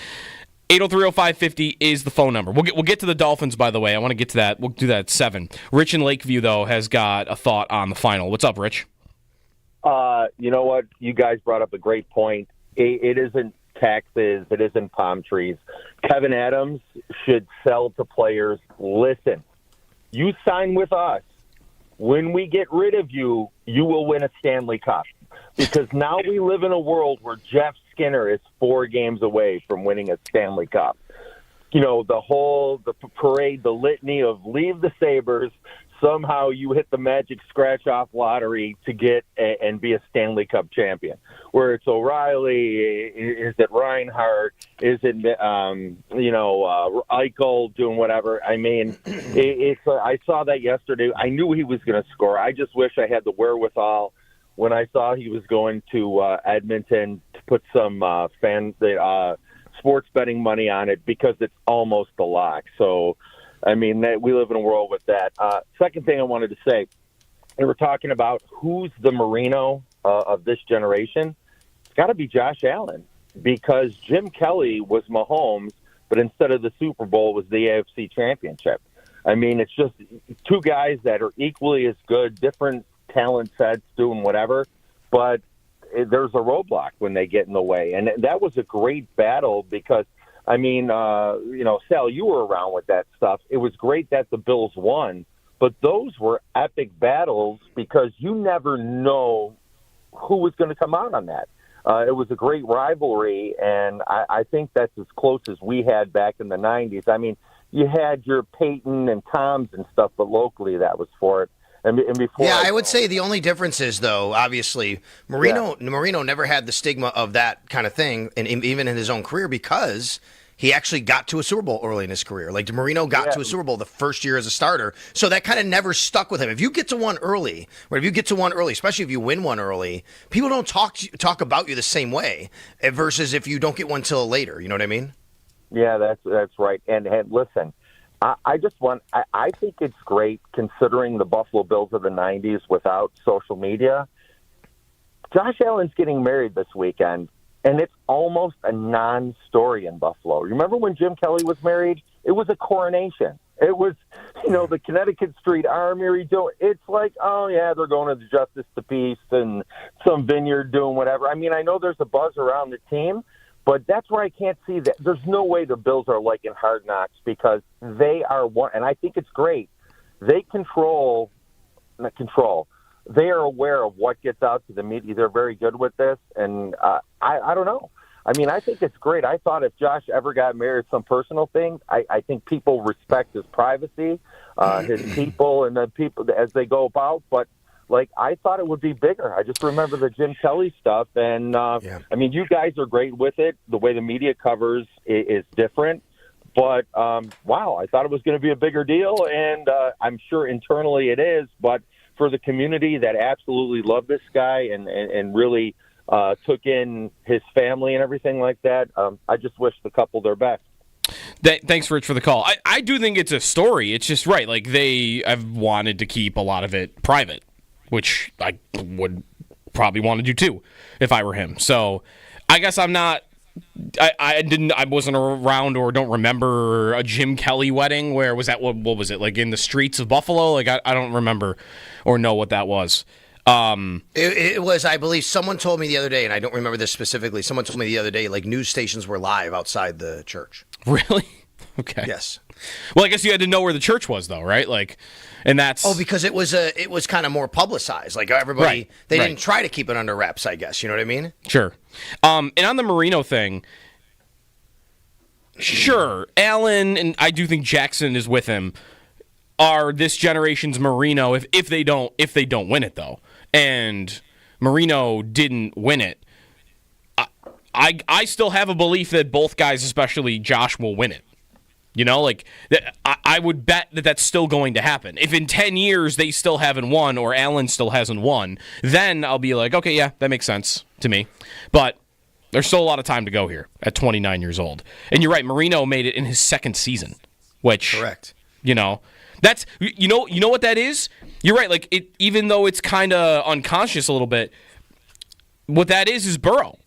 A: 803-0550 is the phone number. We'll get to the Dolphins, by the way. I want to get to that. We'll do that at 7. Rich in Lakeview, though, has got a thought on the final. What's up, Rich?
F: You know what? You guys brought up a great point. It isn't taxes. It isn't palm trees. Kevin Adams should sell to players. Listen, you sign with us. When we get rid of you, you will win a Stanley Cup. Because now we live in a world where Jeff Skinner is 4 games away from winning a Stanley Cup. The parade, the litany of leave the Sabres. Somehow you hit the magic scratch-off lottery to get and be a Stanley Cup champion. Where it's O'Reilly, is it Reinhart, is it Eichel doing whatever? I mean, I saw that yesterday. I knew he was going to score. I just wish I had the wherewithal when I saw he was going to Edmonton to put some sports betting money on it because it's almost a lock. So. I mean, we live in a world with that. Second thing I wanted to say, we were talking about who's the Marino of this generation. It's got to be Josh Allen because Jim Kelly was Mahomes, but instead of the Super Bowl, it was the AFC Championship. I mean, it's just 2 guys that are equally as good, different talent sets, doing whatever, but there's a roadblock when they get in the way. And that was a great battle because I mean, Sal, you were around with that stuff. It was great that the Bills won, but those were epic battles because you never know who was going to come out on that. It was a great rivalry, and I think that's as close as we had back in the 90s. I mean, you had your Peyton and Toms and stuff, but locally that was for it. And before
B: I would say the only difference is, though, obviously, Marino never had the stigma of that kind of thing, and even in his own career, because he actually got to a Super Bowl early in his career. Like, Marino got to a Super Bowl the first year as a starter, so that kind of never stuck with him. If you get to one early, especially if you win one early, people don't talk about you the same way versus if you don't get one till later. You know what I mean?
F: Yeah, that's right. And listen, I think it's great considering the Buffalo Bills of the 90s without social media. Josh Allen's getting married this weekend, and it's almost a non-story in Buffalo. Remember when Jim Kelly was married? It was a coronation. It was, the Connecticut Street Armory. It's like, oh, yeah, they're going to the Justice of the Peace and some vineyard doing whatever. I mean, I know there's a buzz around the team, but that's where I can't see that. There's no way the Bills are like in Hard Knocks because they are one, and I think it's great. They They are aware of what gets out to the media. They're very good with this, and I don't know. I mean, I think it's great. I thought if Josh ever got married, some personal thing, I think people respect his privacy, his people, and the people as they go about. But, I thought it would be bigger. I just remember the Jim Kelly stuff. And, I mean, you guys are great with it. The way the media covers is different. But, wow, I thought it was going to be a bigger deal, and I'm sure internally it is. But for the community that absolutely loved this guy and really took in his family and everything like that, I just wish the couple their best.
A: Thanks, Rich, for the call. I do think it's a story. It's just right. I've wanted to keep a lot of it private, which I would probably want to do too if I were him. So I guess I'm not. I wasn't around or don't remember a Jim Kelly wedding. Where was that? What was it, in the streets of Buffalo? I don't remember or know what that was.
B: It was, I believe, someone told me the other day, and I don't remember this specifically. Someone told me the other day, news stations were live outside the church.
A: Really? Okay.
B: Yes.
A: Well, I guess you had to know where the church was, though, right? And that's
B: because it was kind of more publicized. Everybody, they didn't try to keep it under wraps. I guess you know what I mean.
A: Sure. And on the Marino thing, sure, Allen and I do think Jackson is with him. Are this generation's Marino if they don't win it though, and Marino didn't win it. I still have a belief that both guys, especially Josh, will win it. I would bet that that's still going to happen. If in 10 years they still haven't won or Allen still hasn't won, then I'll be like, okay, yeah, that makes sense to me. But there's still a lot of time to go here at 29 years old. And you're right, Marino made it in his second season, which
B: correct.
A: That's you know what that is? You're right, even though it's kind of unconscious a little bit, what that is Burrow.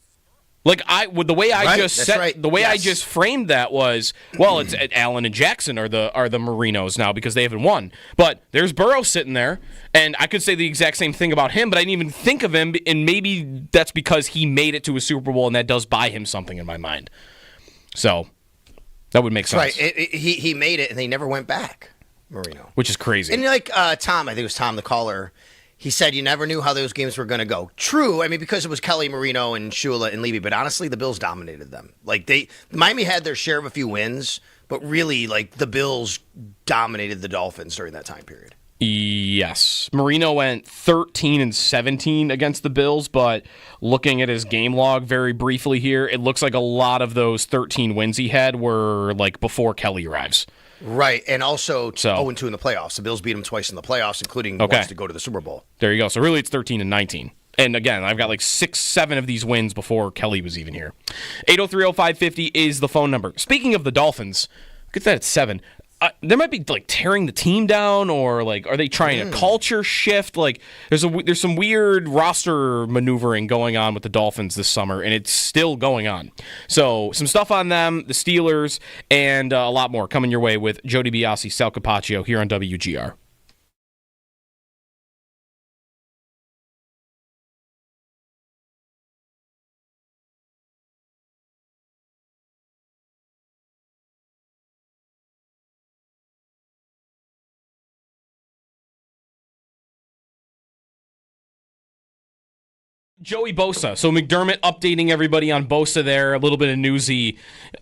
A: The way I just framed that was, well, it's Allen and Jackson are the Marinos now because they haven't won. But there's Burrow sitting there, and I could say the exact same thing about him, but I didn't even think of him, and maybe that's because he made it to a Super Bowl, and that does buy him something in my mind. So that would make sense.
B: Right, he made it, and they never went back, Marino,
A: which is crazy.
B: And Tom, I think it was Tom the caller. He said you never knew how those games were going to go. True, I mean, because it was Kelly, Marino, and Shula and Levy, but honestly, the Bills dominated them. Miami had their share of a few wins, but really, the Bills dominated the Dolphins during that time period.
A: Yes. Marino went 13-17 against the Bills, but looking at his game log very briefly here, it looks like a lot of those 13 wins he had were, before Kelly arrives.
B: Right, and also 0-2 in the playoffs. The Bills beat them twice in the playoffs, including once to go to the Super Bowl.
A: There you go. So really it's 13-19. And again, I've got 6-7 of these wins before Kelly was even here. 803-0550 is the phone number. Speaking of the Dolphins, get that at 7. There might be tearing the team down, or are they trying a culture shift? There's some weird roster maneuvering going on with the Dolphins this summer, and it's still going on. So some stuff on them, the Steelers, and a lot more coming your way with Joe DiBiase, Sal Capaccio here on WGR. Joey Bosa. So McDermott updating everybody on Bosa there. A little bit of newsy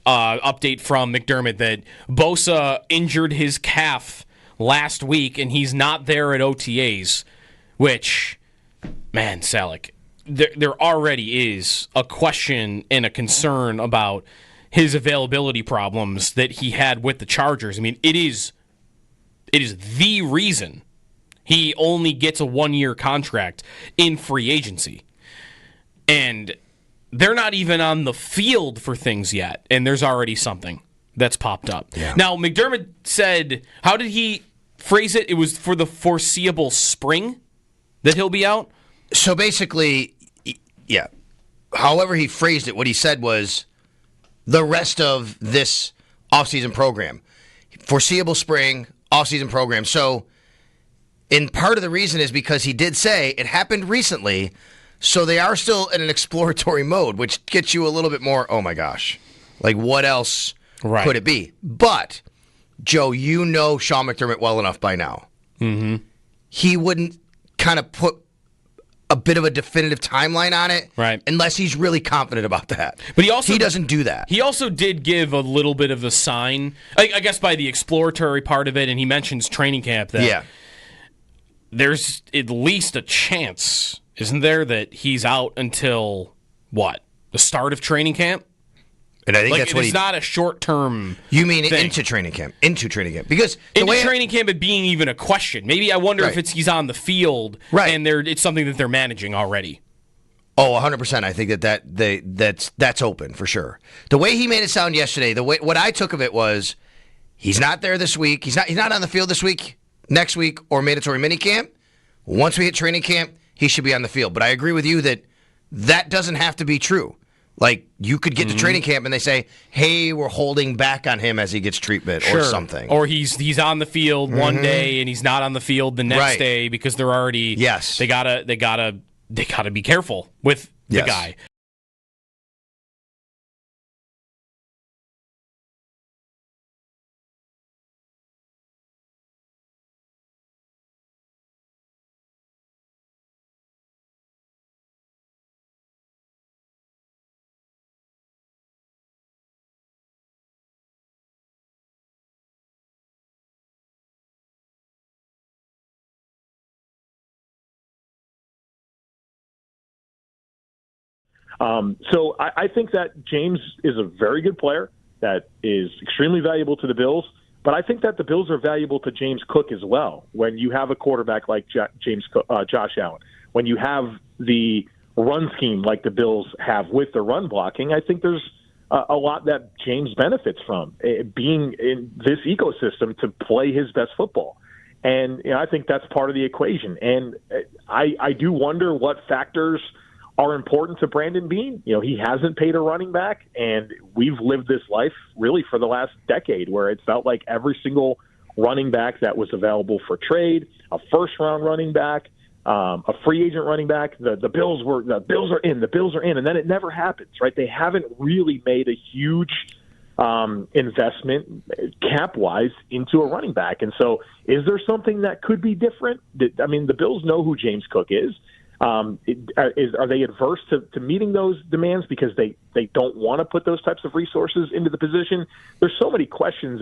A: update from McDermott that Bosa injured his calf last week, and he's not there at OTAs, which, man, Salick, there already is a question and a concern about his availability problems that he had with the Chargers. I mean, it is the reason he only gets a 1-year contract in free agency. And they're not even on the field for things yet, and there's already something. that's popped up.
B: Yeah.
A: Now, McDermott said, how did he phrase it? It was for the foreseeable spring that he'll be out?
B: So basically, yeah. However he phrased it, what he said was the rest of this offseason program. Foreseeable spring, offseason program. So, and part of the reason is because he did say it happened recently, so they are still in an exploratory mode, which gets you a little bit more, oh my gosh, like what else could it be? But, Joe, you know Sean McDermott well enough by now.
A: Mm-hmm.
B: He wouldn't kind of put a bit of a definitive timeline on it, unless he's really confident about that.
A: But he
B: doesn't do that.
A: He also did give a little bit of a sign, I guess by the exploratory part of it, and he mentions training camp that there's at least a chance, isn't there, that he's out until what? The start of training camp?
B: And I think that's what
A: it's not a short-term
B: You mean
A: thing.
B: into training camp. Into training camp. Because
A: training camp it being even a question. Maybe I wonder if he's on the field and it's something that they're managing already.
B: Oh, 100%. I think that's open for sure. The way he made it sound yesterday, what I took of it was he's not there this week. He's not on the field this week, next week, or mandatory minicamp. Once we hit training camp, he should be on the field. But I agree with you that doesn't have to be true. Like, you could get to training camp and they say, hey, we're holding back on him as he gets treatment or something.
A: Or he's on the field one day and he's not on the field the next day because they're already they gotta be careful with the guy.
G: So I think that James is a very good player that is extremely valuable to the Bills, but I think that the Bills are valuable to James Cook as well. When you have a quarterback like Josh Allen, when you have the run scheme like the Bills have with the run blocking, I think there's a lot that James benefits from being in this ecosystem to play his best football. And I think that's part of the equation. And I do wonder what factors are important to Brandon Beane. He hasn't paid a running back, and we've lived this life really for the last decade where it felt like every single running back that was available for trade, a first-round running back, a free agent running back, the Bills are in, and then it never happens, right? They haven't really made a huge investment cap-wise into a running back. And so is there something that could be different? I mean, the Bills know who James Cook is. Are they adverse to meeting those demands because they don't want to put those types of resources into the position? There's so many questions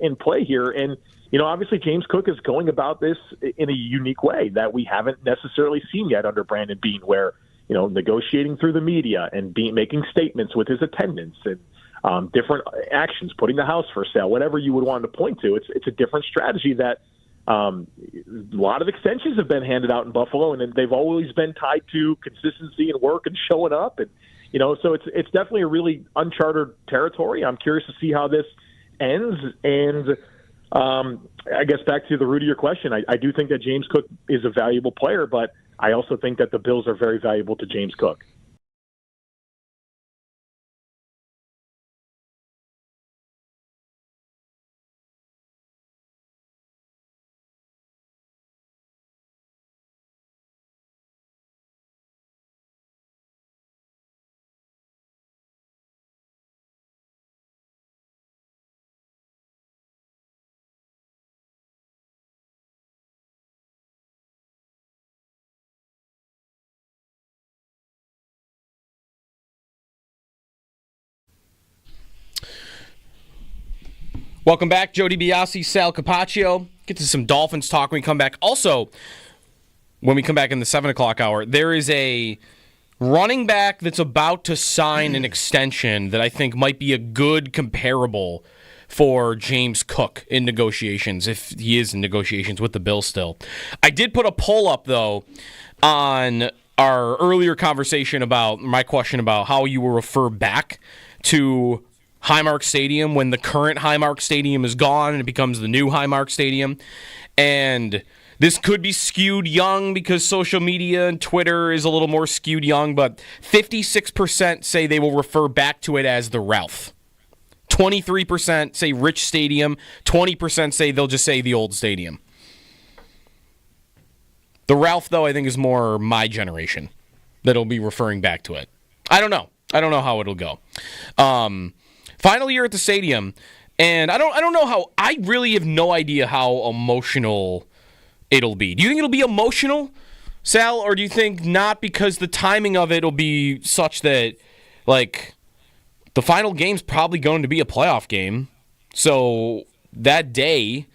G: in play here, and obviously James Cook is going about this in a unique way that we haven't necessarily seen yet under Brandon Beane, where negotiating through the media and making statements with his attendants and different actions, putting the house for sale, whatever you would want to point to. It's a different strategy that. A lot of extensions have been handed out in Buffalo, and they've always been tied to consistency and work and showing up. And, so it's definitely a really uncharted territory. I'm curious to see how this ends. And I guess back to the root of your question, I do think that James Cook is a valuable player, but I also think that the Bills are very valuable to James Cook.
A: Welcome back, Joe DiBiase, Sal Capaccio. Get to some Dolphins talk when we come back. Also, when we come back in the 7 o'clock hour, there is a running back that's about to sign an extension that I think might be a good comparable for James Cook in negotiations, if he is in negotiations with the Bills still. I did put a poll up, though, on our earlier conversation about my question about how you will refer back to Highmark Stadium when the current Highmark Stadium is gone and it becomes the new Highmark Stadium. And this could be skewed young because social media and Twitter is a little more skewed young, but 56% say they will refer back to it as the Ralph. 23% say Rich Stadium. 20% say they'll just say the old stadium. The Ralph, though, I think is more my generation that'll be referring back to it. I don't know. I don't know how it'll go. Final year at the stadium, and I don't know how. I really have no idea how emotional it'll be. Do you think it'll be emotional, Sal, or do you think not because the timing of it will be such that, like, the final game's probably going to be a playoff game, so that day,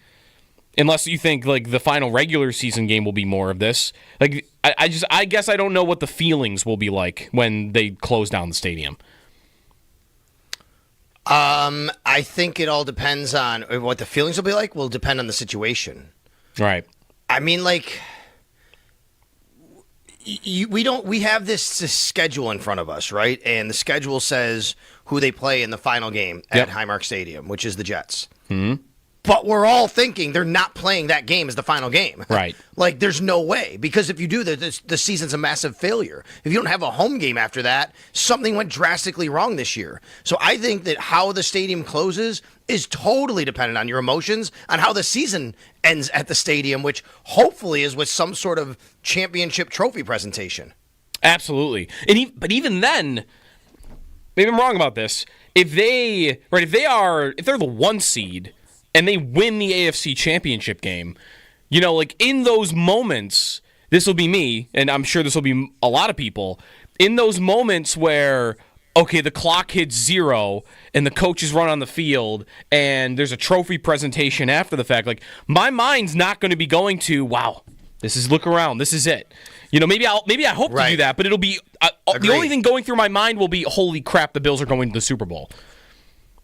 A: unless you think like the final regular season game will be more of this, like I guess I don't know what the feelings will be like when they close down the stadium.
B: I think it all depends on what the feelings will be like. Will depend on the situation.
A: Right.
B: I mean, like, we have this schedule in front of us, right? And the schedule says who they play in the final game at Highmark Stadium, which is the Jets. Mm-hmm. But we're all thinking they're not playing that game as the final game.
A: Right.
B: Like, there's no way. Because if you do, the season's a massive failure. If you don't have a home game after that, something went drastically wrong this year. So I think that how the stadium closes is totally dependent on your emotions, on how the season ends at the stadium, which hopefully is with some sort of championship trophy presentation.
A: Absolutely. But even then, maybe I'm wrong about this. If they're the 1 seed and they win the AFC Championship game, you know, like in those moments, this will be me, and I'm sure this will be a lot of people, in those moments where, okay, the clock hits 0 and the coaches run on the field and there's a trophy presentation after the fact, like my mind's not going to be going to, wow, look around, this is it. You know, maybe I hope to do that, but it'll be the only thing going through my mind will be, holy crap, the Bills are going to the Super Bowl.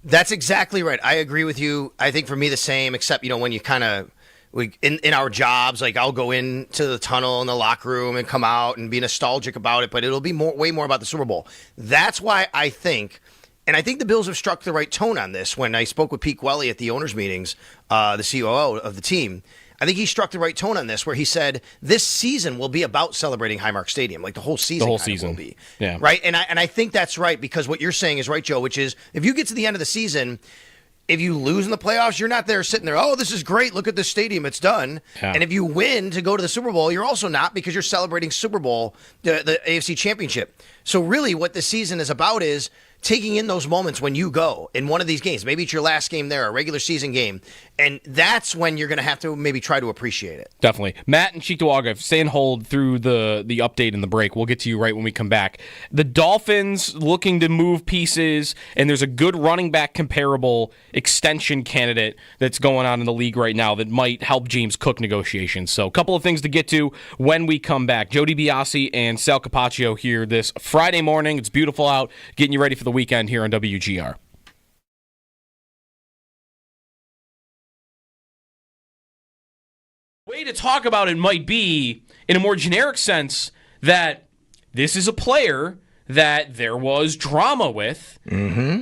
B: That's exactly right. I agree with you. I think for me the same, except, you know, when you kind of, in our jobs, like I'll go into the tunnel in the locker room and come out and be nostalgic about it, but it'll be way more about the Super Bowl. That's why I think, and I think the Bills have struck the right tone on this. When I spoke with Pete Gwelly at the owners' meetings, the COO of the team, I think he struck the right tone on this, where he said this season will be about celebrating Highmark Stadium, like the whole season. Will be,
A: yeah,
B: right. And I think that's right, because what you're saying is right, Joe. Which is, if you get to the end of the season, if you lose in the playoffs, you're not there sitting there, oh, this is great, look at this stadium, it's done. Yeah. And if you win to go to the Super Bowl, you're also not, because you're celebrating Super Bowl, the AFC Championship. So really, what this season is about is taking in those moments when you go in one of these games. Maybe it's your last game there, a regular season game. And that's when you're going to have to maybe try to appreciate it.
A: Definitely. Matt and Cheektowaga, stay and hold through the update and the break. We'll get to you right when we come back. The Dolphins looking to move pieces, and there's a good running back comparable extension candidate that's going on in the league right now that might help James Cook negotiations. So a couple of things to get to when we come back. Jody Biasi and Sal Capaccio here this Friday morning. It's beautiful out, getting you ready for the weekend here on WGR. Way to talk about it might be, in a more generic sense, that this is a player that there was drama with,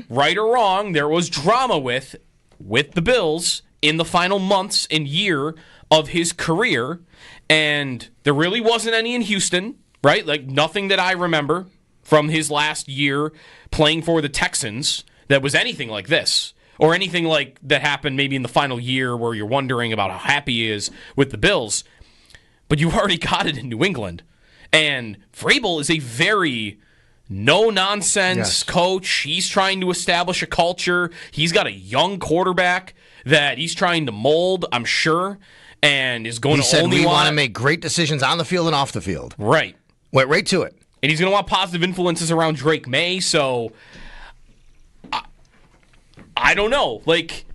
A: right or wrong, there was drama with the Bills in the final months and year of his career, and there really wasn't any in Houston, right? Like, nothing that I remember from his last year playing for the Texans that was anything like this, or anything like that happened maybe in the final year where you're wondering about how happy he is with the Bills. But you already got it in New England. And Vrabel is a very no-nonsense coach. He's trying to establish a culture. He's got a young quarterback that he's trying to mold, I'm sure, and is going to only
B: want to make great decisions on the field and off the field.
A: Right.
B: Went right to it.
A: And he's going to want positive influences around Drake May, so I don't know. Like,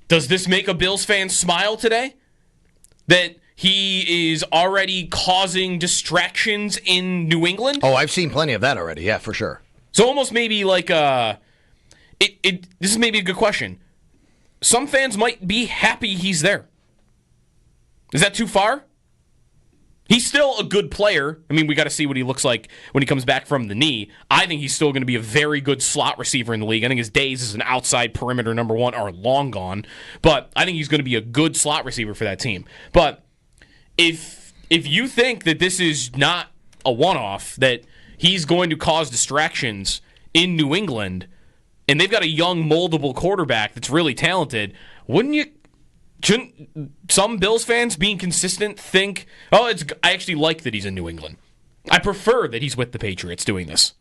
A: does this make a Bills fan smile today? That he is already causing distractions in New England?
B: Oh, I've seen plenty of that already, yeah, for sure.
A: So almost maybe like this is maybe a good question. Some fans might be happy he's there. Is that too far? He's still a good player. I mean, we got to see what he looks like when he comes back from the knee. I think he's still going to be a very good slot receiver in the league. I think his days as an outside perimeter number one are long gone. But I think he's going to be a good slot receiver for that team. But if you think that this is not a one-off, that he's going to cause distractions in New England, and they've got a young, moldable quarterback that's really talented, shouldn't some Bills fans, being consistent, think, I actually like that he's in New England. I prefer that he's with the Patriots doing this.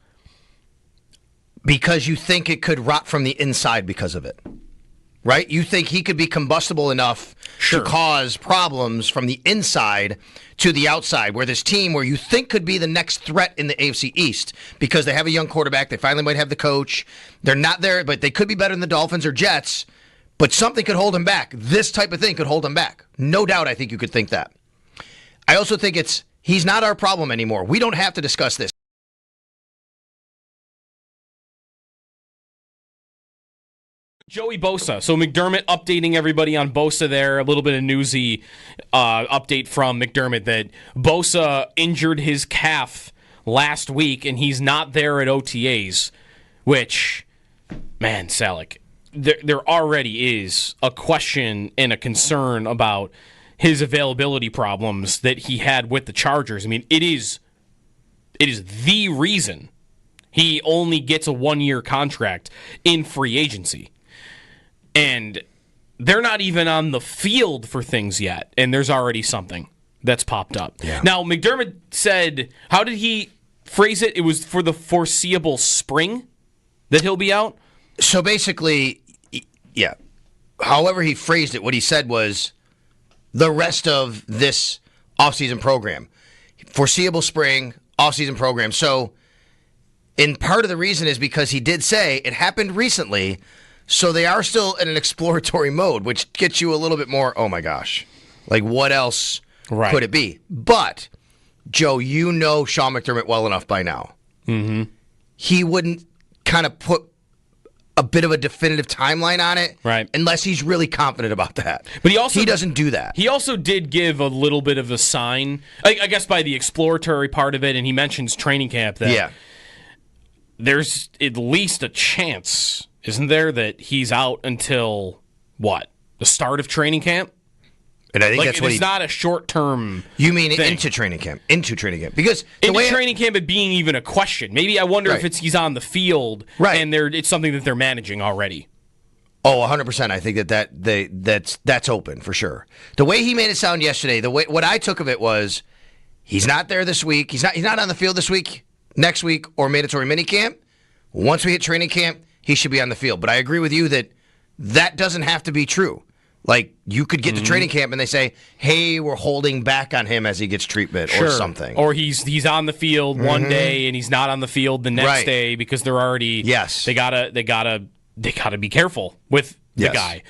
B: Because you think it could rot from the inside because of it, right? You think he could be combustible enough to cause problems from the inside to the outside, where this team, where you think could be the next threat in the AFC East, because they have a young quarterback, they finally might have the coach, they're not there, but they could be better than the Dolphins or Jets, but something could hold him back. This type of thing could hold him back. No doubt I think you could think that. I also think he's not our problem anymore. We don't have to discuss this.
A: Joey Bosa. So McDermott updating everybody on Bosa there. A little bit of newsy update from McDermott that Bosa injured his calf last week, and he's not there at OTAs, which, man, Salick, there already is a question and a concern about his availability problems that he had with the Chargers. I mean, it is the reason he only gets a one-year contract in free agency. And they're not even on the field for things yet, and there's already something that's popped up. Yeah. Now, McDermott said, how did he phrase it? It was for the foreseeable spring that he'll be out?
B: So basically, yeah. However he phrased it, what he said was the rest of this offseason program. Foreseeable spring, offseason program. So, and part of the reason is because he did say it happened recently, so they are still in an exploratory mode, which gets you a little bit more, oh my gosh, like what else could it be? But, Joe, you know Sean McDermott well enough by now. Mm-hmm. He wouldn't kind of put a bit of a definitive timeline on it,
A: right,
B: unless he's really confident about that.
A: But he
B: doesn't do that.
A: He also did give a little bit of a sign, I guess, by the exploratory part of it, and he mentions training camp that there's at least a chance, isn't there, that he's out until what? The start of training camp?
B: And I think that's what
A: it's not a short-term
B: You mean
A: thing.
B: Into training camp. Into training camp. Because
A: training camp it being even a question. Maybe I wonder if he's on the field and it's something that they're managing already.
B: Oh, 100%. I think that's open for sure. The way he made it sound yesterday, what I took of it was he's not there this week. He's not on the field this week, next week, or mandatory minicamp. Once we hit training camp, he should be on the field. But I agree with you that doesn't have to be true. Like, you could get to training camp and they say, hey, we're holding back on him as he gets treatment or something.
A: Or he's on the field one day and he's not on the field the next day because they're already they gotta be careful with the guy.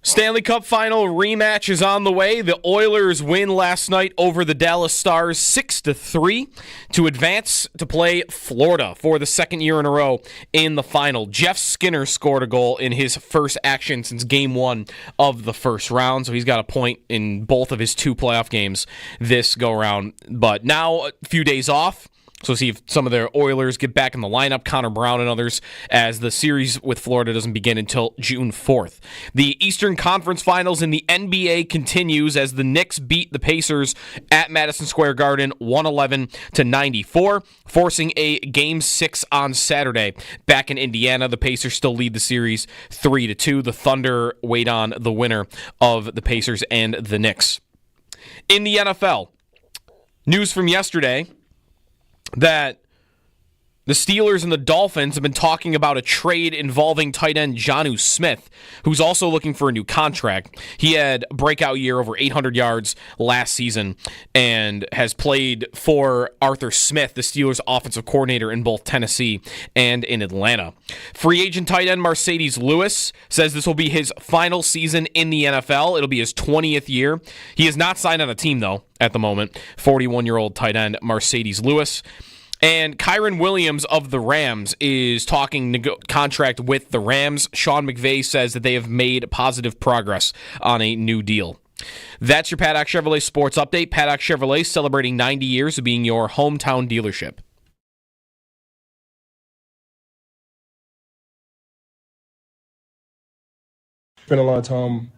A: Stanley Cup final rematch is on the way. The Oilers win last night over the Dallas Stars 6-3 to advance to play Florida for the second year in a row in the final. Jeff Skinner scored a goal in his first action since game one of the first round, so he's got a point in both of his two playoff games this go-around. But now a few days off, So see if some of their Oilers get back in the lineup, Connor Brown and others, as the series with Florida doesn't begin until June 4th. The Eastern Conference Finals in the NBA continues as the Knicks beat the Pacers at Madison Square Garden 111-94, forcing a Game 6 on Saturday. Back in Indiana, the Pacers still lead the series 3-2. The Thunder wait on the winner of the Pacers and the Knicks. In the NFL, news from yesterday that the Steelers and the Dolphins have been talking about a trade involving tight end Jonnu Smith, who's also looking for a new contract. He had a breakout year, over 800 yards last season, and has played for Arthur Smith, the Steelers' offensive coordinator in both Tennessee and in Atlanta. Free agent tight end Mercedes Lewis says this will be his final season in the NFL. It'll be his 20th year. He is not signed on a team, though, at the moment. 41-year-old tight end Mercedes Lewis. And Kyron Williams of the Rams is talking contract with the Rams. Sean McVay says that they have made positive progress on a new deal. That's your Paddock Chevrolet Sports Update. Paddock Chevrolet celebrating 90 years of being your hometown dealership.
H: Spent a lot of time,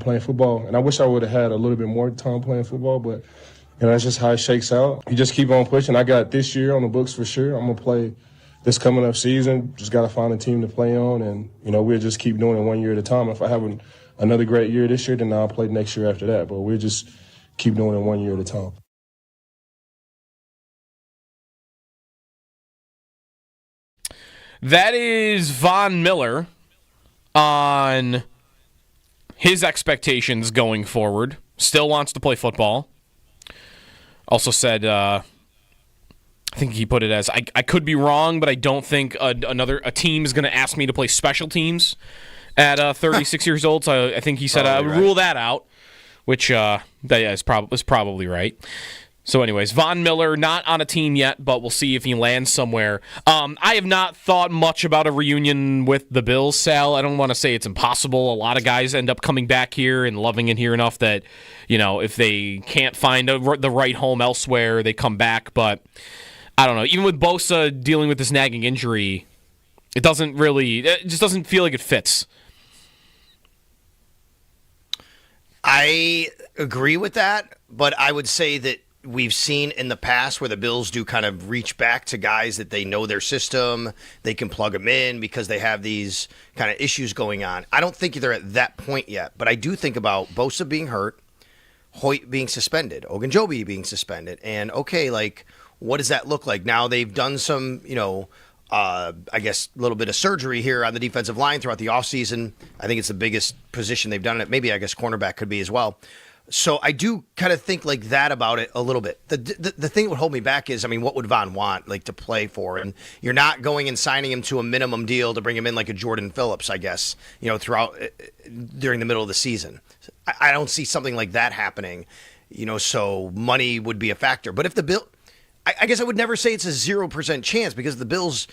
H: playing football, and I wish I would have had a little bit more time playing football, but that's just how it shakes out. You just keep on pushing. I got this year on the books for sure. I'm going to play this coming up season. Just got to find a team to play on, and, we'll just keep doing it 1 year at a time. If I have another great year this year, then I'll play next year after that. But we'll just keep doing it 1 year at a time.
A: That is Von Miller on his expectations going forward. Still wants to play football. Also said, I think he put it as, I could be wrong, but I don't think a team is going to ask me to play special teams at 36 years old. So I think he said, I would rule that out, which is probably right. So anyways, Von Miller not on a team yet, but we'll see if he lands somewhere. I have not thought much about a reunion with the Bills, Sal. I don't want to say it's impossible. A lot of guys end up coming back here and loving it here enough that, if they can't find the right home elsewhere, they come back. But I don't know. Even with Bosa dealing with this nagging injury, it just doesn't feel like it fits.
B: I agree with that, but I would say that we've seen in the past where the Bills do kind of reach back to guys that they know their system, they can plug them in because they have these kind of issues going on. I don't think they're at that point yet, but I do think about Bosa being hurt, Hoyt being suspended, Ogunjobi being suspended, and what does that look like? Now they've done some, I guess a little bit of surgery here on the defensive line throughout the offseason. I think it's the biggest position they've done it. Maybe I guess cornerback could be as well. So I do kind of think like that about it a little bit. The thing that would hold me back is, what would Von want to play for? And you're not going and signing him to a minimum deal to bring him in like a Jordan Phillips, I guess, throughout during the middle of the season. I don't see something like that happening, so money would be a factor. But if the Bill, I guess I would never say it's a 0% chance because the Bills,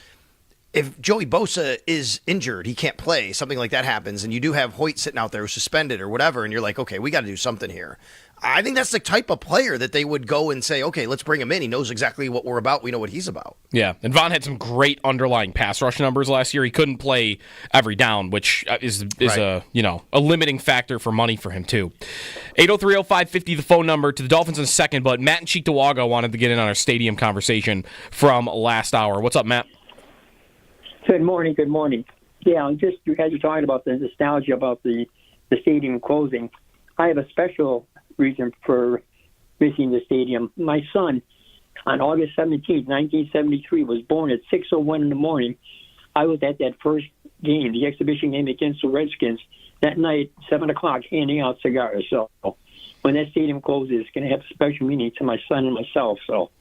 B: if Joey Bosa is injured, he can't play, something like that happens, and you do have Hoyt sitting out there who's suspended or whatever, and you're like, okay, we got to do something here. I think that's the type of player that they would go and say, okay, let's bring him in. He knows exactly what we're about. We know what he's about. Yeah, and Von had some great underlying pass rush numbers last year. He couldn't play every down, which is right. a limiting factor for money for him, too. 803-0550, the phone number to the Dolphins in a second, but Matt and Cheektowaga wanted to get in on our stadium conversation from last hour. What's up, Matt?
I: Good morning. Yeah, you guys are talking about the nostalgia about the stadium closing. I have a special reason for missing the stadium. My son, on August 17th, 1973, was born at 6:01 in the morning. I was at that first game, the exhibition game against the Redskins, that night, 7 o'clock, handing out cigars. So when that stadium closes, it's going to have a special meaning to my son and myself. So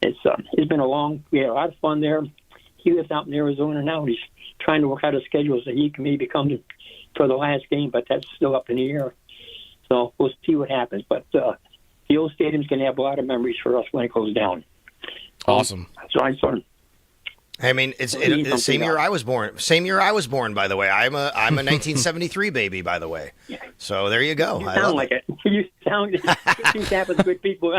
I: it's been we had a lot of fun there. He lives out in Arizona now. He's trying to work out a schedule so he can maybe come for the last game, but that's still up in the air. So we'll see what happens. But the old stadium's going to have a lot of memories for us when it goes down.
A: Awesome.
I: So I sort of.
B: It's the same year I was born. Same year I was born, by the way. I'm a 1973 baby, by the way. So there you go.
I: You sound like it. You sound. Things happen to good people.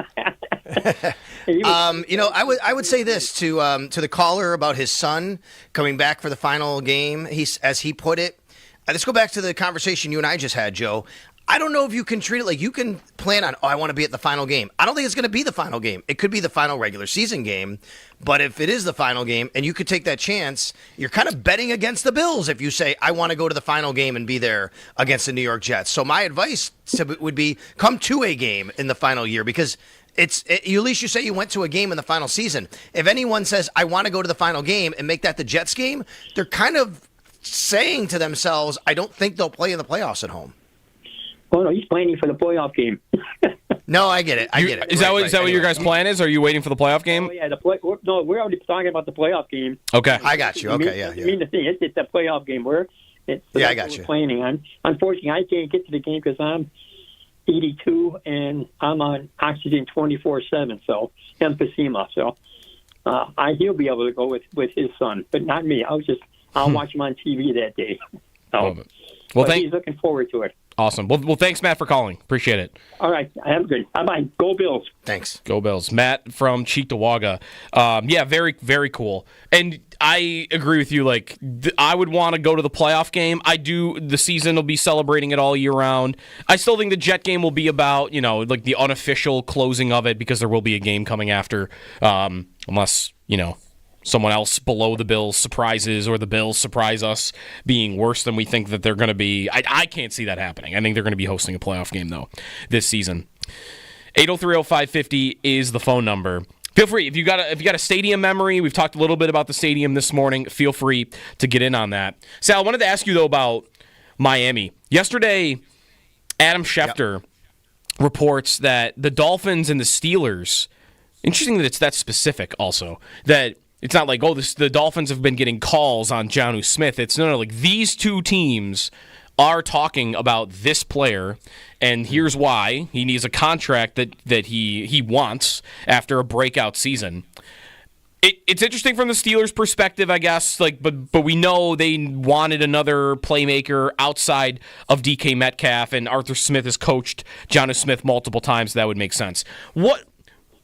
B: I would say this to the caller about his son coming back for the final game. As he put it, let's go back to the conversation you and I just had, Joe. I don't know if you can treat it like you can plan on, I want to be at the final game. I don't think it's going to be the final game. It could be the final regular season game. But if it is the final game and you could take that chance, you're kind of betting against the Bills if you say, I want to go to the final game and be there against the New York Jets. So my advice would be come to a game in the final year because at least you say you went to a game in the final season. If anyone says, I want to go to the final game and make that the Jets game, they're kind of saying to themselves, I don't think they'll play in the playoffs at home.
I: Oh, no, he's planning for the playoff game.
B: No, I get it.
A: Is that what your guys' plan is? Are you waiting for the playoff game?
I: Oh, yeah, we're already talking about the playoff game.
A: Okay.
B: I got you. Okay, yeah.
I: I mean, the thing is, it's the playoff game.
B: I got you.
I: Planning on. Unfortunately, I can't get to the game because I'm 82 and I'm on oxygen 24/7, so emphysema. So he'll be able to go with his son, but not me. I'll watch him on TV that day. So, he's looking forward to it.
A: Awesome. Well, thanks, Matt, for calling. Appreciate it.
I: All right. Have a good. Bye-bye. Go Bills.
B: Thanks.
A: Go Bills. Matt from Cheektowaga. Yeah, very, very cool. And I agree with you. Like, I would want to go to the playoff game. The season will be celebrating it all year round. I still think the Jet game will be about, like the unofficial closing of it because there will be a game coming after, unless, someone else below the Bills surprises or the Bills surprise us being worse than we think that they're going to be. I can't see that happening. I think they're going to be hosting a playoff game, though, this season. 803-0550 is the phone number. Feel free. If you got a stadium memory, we've talked a little bit about the stadium this morning. Feel free to get in on that. Sal, I wanted to ask you, though, about Miami. Yesterday, Adam Schefter reports that the Dolphins and the Steelers, interesting that it's that specific also, that it's not like, the Dolphins have been getting calls on Jonnu Smith. It's no, like these two teams are talking about this player, and here's why. He needs a contract that he wants after a breakout season. It's interesting from the Steelers' perspective, I guess. But we know they wanted another playmaker outside of DK Metcalf, and Arthur Smith has coached Jonnu Smith multiple times. That would make sense. What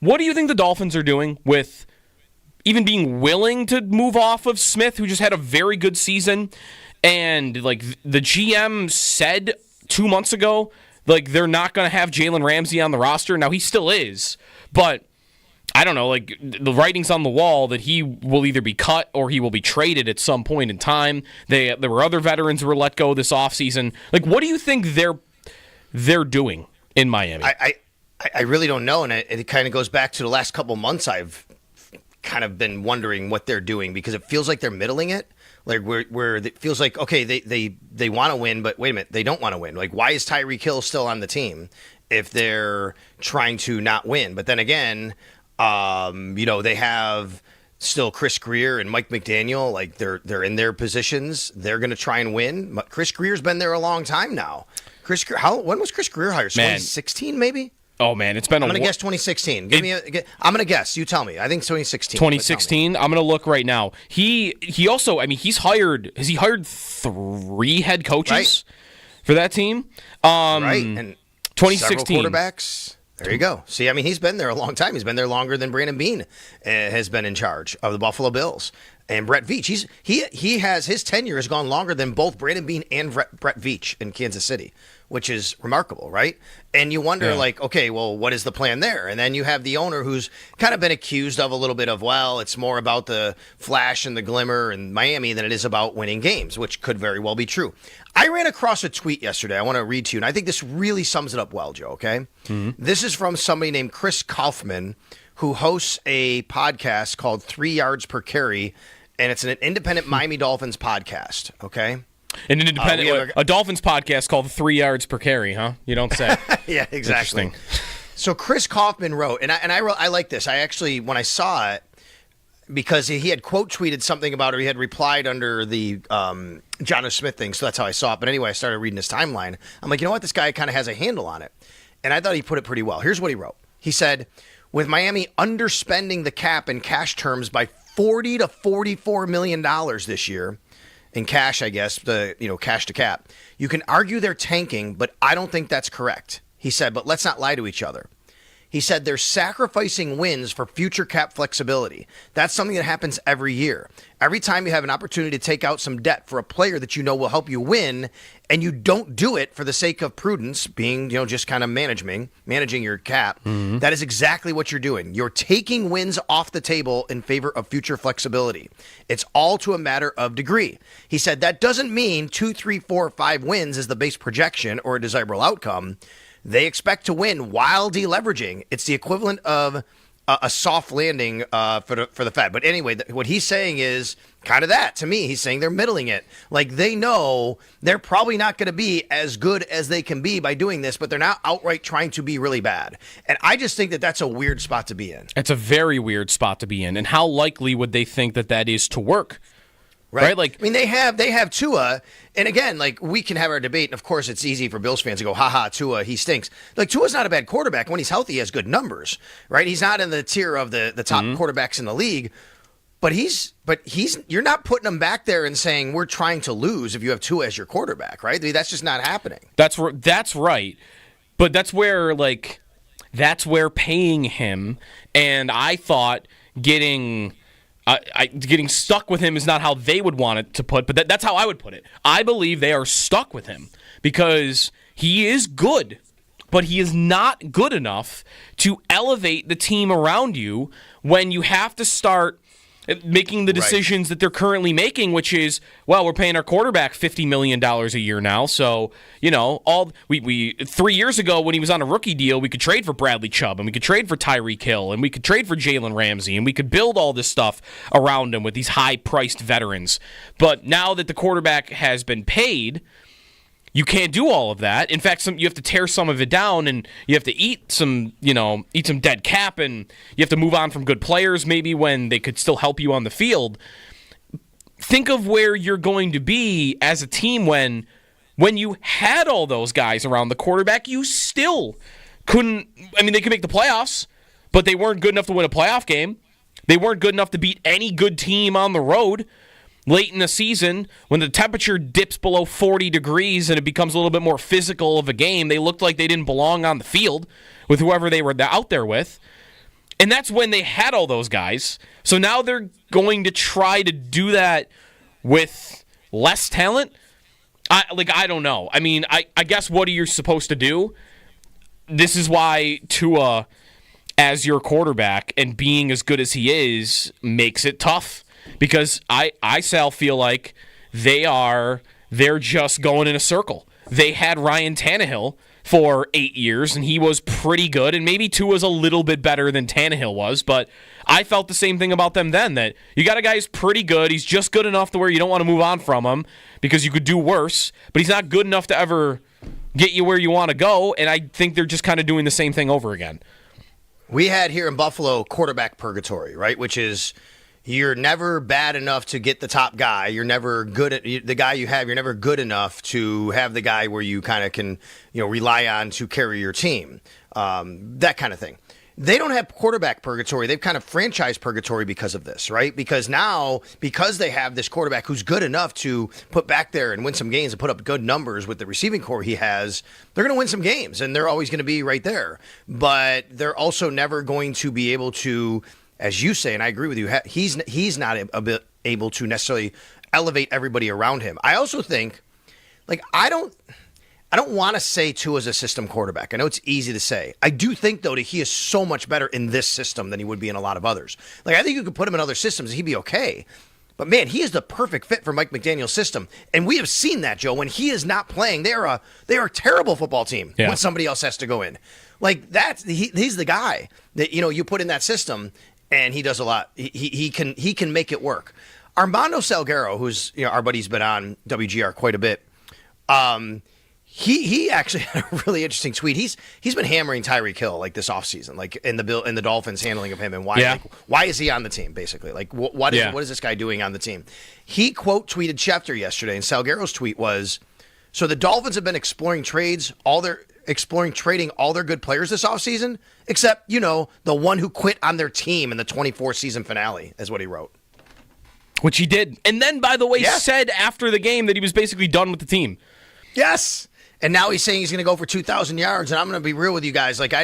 A: do you think the Dolphins are doing with even being willing to move off of Smith, who just had a very good season? And the GM said 2 months ago, they're not going to have Jalen Ramsey on the roster. Now he still is, but I don't know. The writing's on the wall that he will either be cut or he will be traded at some point in time. There were other veterans who were let go this offseason. What do you think they're doing in Miami?
B: I really don't know, and it kind of goes back to the last couple months. I've kind of been wondering what they're doing because it feels like they're middling it. Where it feels like, okay, they want to win, but wait a minute, they don't want to win. Why is Tyreek Hill still on the team if they're trying to not win? But then again, they have still Chris Greer and Mike McDaniel. They're in their positions. They're going to try and win. Chris Greer's been there a long time now. When was Chris Greer hired? 2016, maybe?
A: Oh, man, it's been
B: I'm going to guess 2016. I'm going to guess. You tell me. I think 2016.
A: 2016? I'm going to look right now. He also, has he hired 3 head coaches for that team?
B: Right. And
A: 2016.
B: Several quarterbacks. There you go. See, he's been there a long time. He's been there longer than Brandon Beane has been in charge of the Buffalo Bills. And Brett Veach, he has his tenure has gone longer than both Brandon Beane and Brett Veach in Kansas City, which is remarkable, right? And you wonder, okay, well, what is the plan there? And then you have the owner who's kind of been accused of a little bit of, it's more about the flash and the glimmer in Miami than it is about winning games, which could very well be true. I ran across a tweet yesterday I want to read to you, and I think this really sums it up well, Joe, okay? Mm-hmm. This is from somebody named Chris Kaufman, who hosts a podcast called 3 Yards Per Carry, and it's an independent Miami Dolphins podcast, okay?
A: An independent, a Dolphins podcast called 3 Yards Per Carry, huh? You don't say.
B: Yeah, exactly. So Chris Kaufman wrote, and I like this. I actually, when I saw it, because he had quote tweeted something about it, or he had replied under the Jonnu Smith thing, so that's how I saw it. But anyway, I started reading his timeline. I'm like, you know what? This guy kind of has a handle on it. And I thought he put it pretty well. Here's what he wrote. He said, with Miami underspending the cap in cash terms by $40 to $44 million this year, in cash, I guess, cash to cap, you can argue they're tanking, but I don't think that's correct. He said, but let's not lie to each other. He said they're sacrificing wins for future cap flexibility. That's something that happens every year. Every time you have an opportunity to take out some debt for a player that you know will help you win, and you don't do it for the sake of prudence, being, just kind of managing your cap, that is exactly what you're doing. You're taking wins off the table in favor of future flexibility. It's all to a matter of degree. He said that doesn't mean 2, 3, 4, 5 wins is the base projection or a desirable outcome. They expect to win while deleveraging. It's the equivalent of a soft landing for the Fed. But anyway, what he's saying is kind of that to me. He's saying they're middling it. Like they know they're probably not going to be as good as they can be by doing this, but they're not outright trying to be really bad. And I just think that that's a weird spot to be in.
A: It's a very weird spot to be in. And how likely would they think that is to work? Right? Like,
B: I mean, they have Tua, and again, like we can have our debate, and of course it's easy for Bills fans to go, haha, Tua, he stinks. Like Tua's not a bad quarterback. When he's healthy, he has good numbers, right? He's not in the tier of the top quarterbacks in the league, but you're not putting him back there and saying we're trying to lose if you have Tua as your quarterback, right? I mean, that's just not happening.
A: That's right. But that's where paying him, and I thought getting stuck with him is not how they would want it to put, but that's how I would put it. I believe they are stuck with him because he is good, but he is not good enough to elevate the team around you when you have to start making the decisions that they're currently making, which is, well, we're paying our quarterback $50 million a year now. So, we 3 years ago when he was on a rookie deal, we could trade for Bradley Chubb, and we could trade for Tyreek Hill, and we could trade for Jalen Ramsey, and we could build all this stuff around him with these high-priced veterans. But now that the quarterback has been paid, you can't do all of that. In fact, you have to tear some of it down, and you have to eat some dead cap, and you have to move on from good players maybe when they could still help you on the field. Think of where you're going to be as a team when you had all those guys around the quarterback. You still couldn't. I mean, they could make the playoffs, but they weren't good enough to win a playoff game. They weren't good enough to beat any good team on the road. Late in the season, when the temperature dips below 40 degrees and it becomes a little bit more physical of a game, they looked like they didn't belong on the field with whoever they were out there with. And that's when they had all those guys. So now they're going to try to do that with less talent? I don't know. I mean, I guess what are you supposed to do? This is why Tua, as your quarterback and being as good as he is, makes it tough. Because I feel like they're just going in a circle. They had Ryan Tannehill for 8 years, and he was pretty good, and maybe Tua's a little bit better than Tannehill was, but I felt the same thing about them then, that you got a guy who's pretty good. He's just good enough to where you don't want to move on from him because you could do worse, but he's not good enough to ever get you where you want to go, and I think they're just kind of doing the same thing over again.
B: We had here in Buffalo quarterback purgatory, right, which is you're never bad enough to get the top guy. You're never good at the guy you have. You're never good enough to have the guy where you kind of can, rely on to carry your team. That kind of thing. They don't have quarterback purgatory. They've kind of franchise purgatory because of this, right? Because they have this quarterback who's good enough to put back there and win some games and put up good numbers with the receiving core he has, they're going to win some games, and they're always going to be right there. But they're also never going to be able to, as you say, and I agree with you, he's not able to necessarily elevate everybody around him. I also think, I don't want to say Tua's a system quarterback. I know it's easy to say. I do think, though, that he is so much better in this system than he would be in a lot of others. I think you could put him in other systems and he'd be okay. But, man, he is the perfect fit for Mike McDaniel's system. And we have seen that, Joe. When he is not playing, they are a terrible football team when somebody else has to go in. He's the guy that, you put in that system, and he does a lot. He can make it work. Armando Salguero, who's our buddy's been on WGR quite a bit, he actually had a really interesting tweet. He's been hammering Tyreek Hill this offseason, in the Dolphins handling of him, and why why is he on the team basically? What is this guy doing on the team? He quote tweeted Schefter yesterday, and Salguero's tweet was, so the Dolphins have been exploring trading all their good players this offseason, except, the one who quit on their team in the 24 season finale, is what he wrote.
A: Which he did. And then, by the way, said after the game that he was basically done with the team.
B: Yes. And now he's saying he's going to go for 2,000 yards. And I'm going to be real with you guys. Like I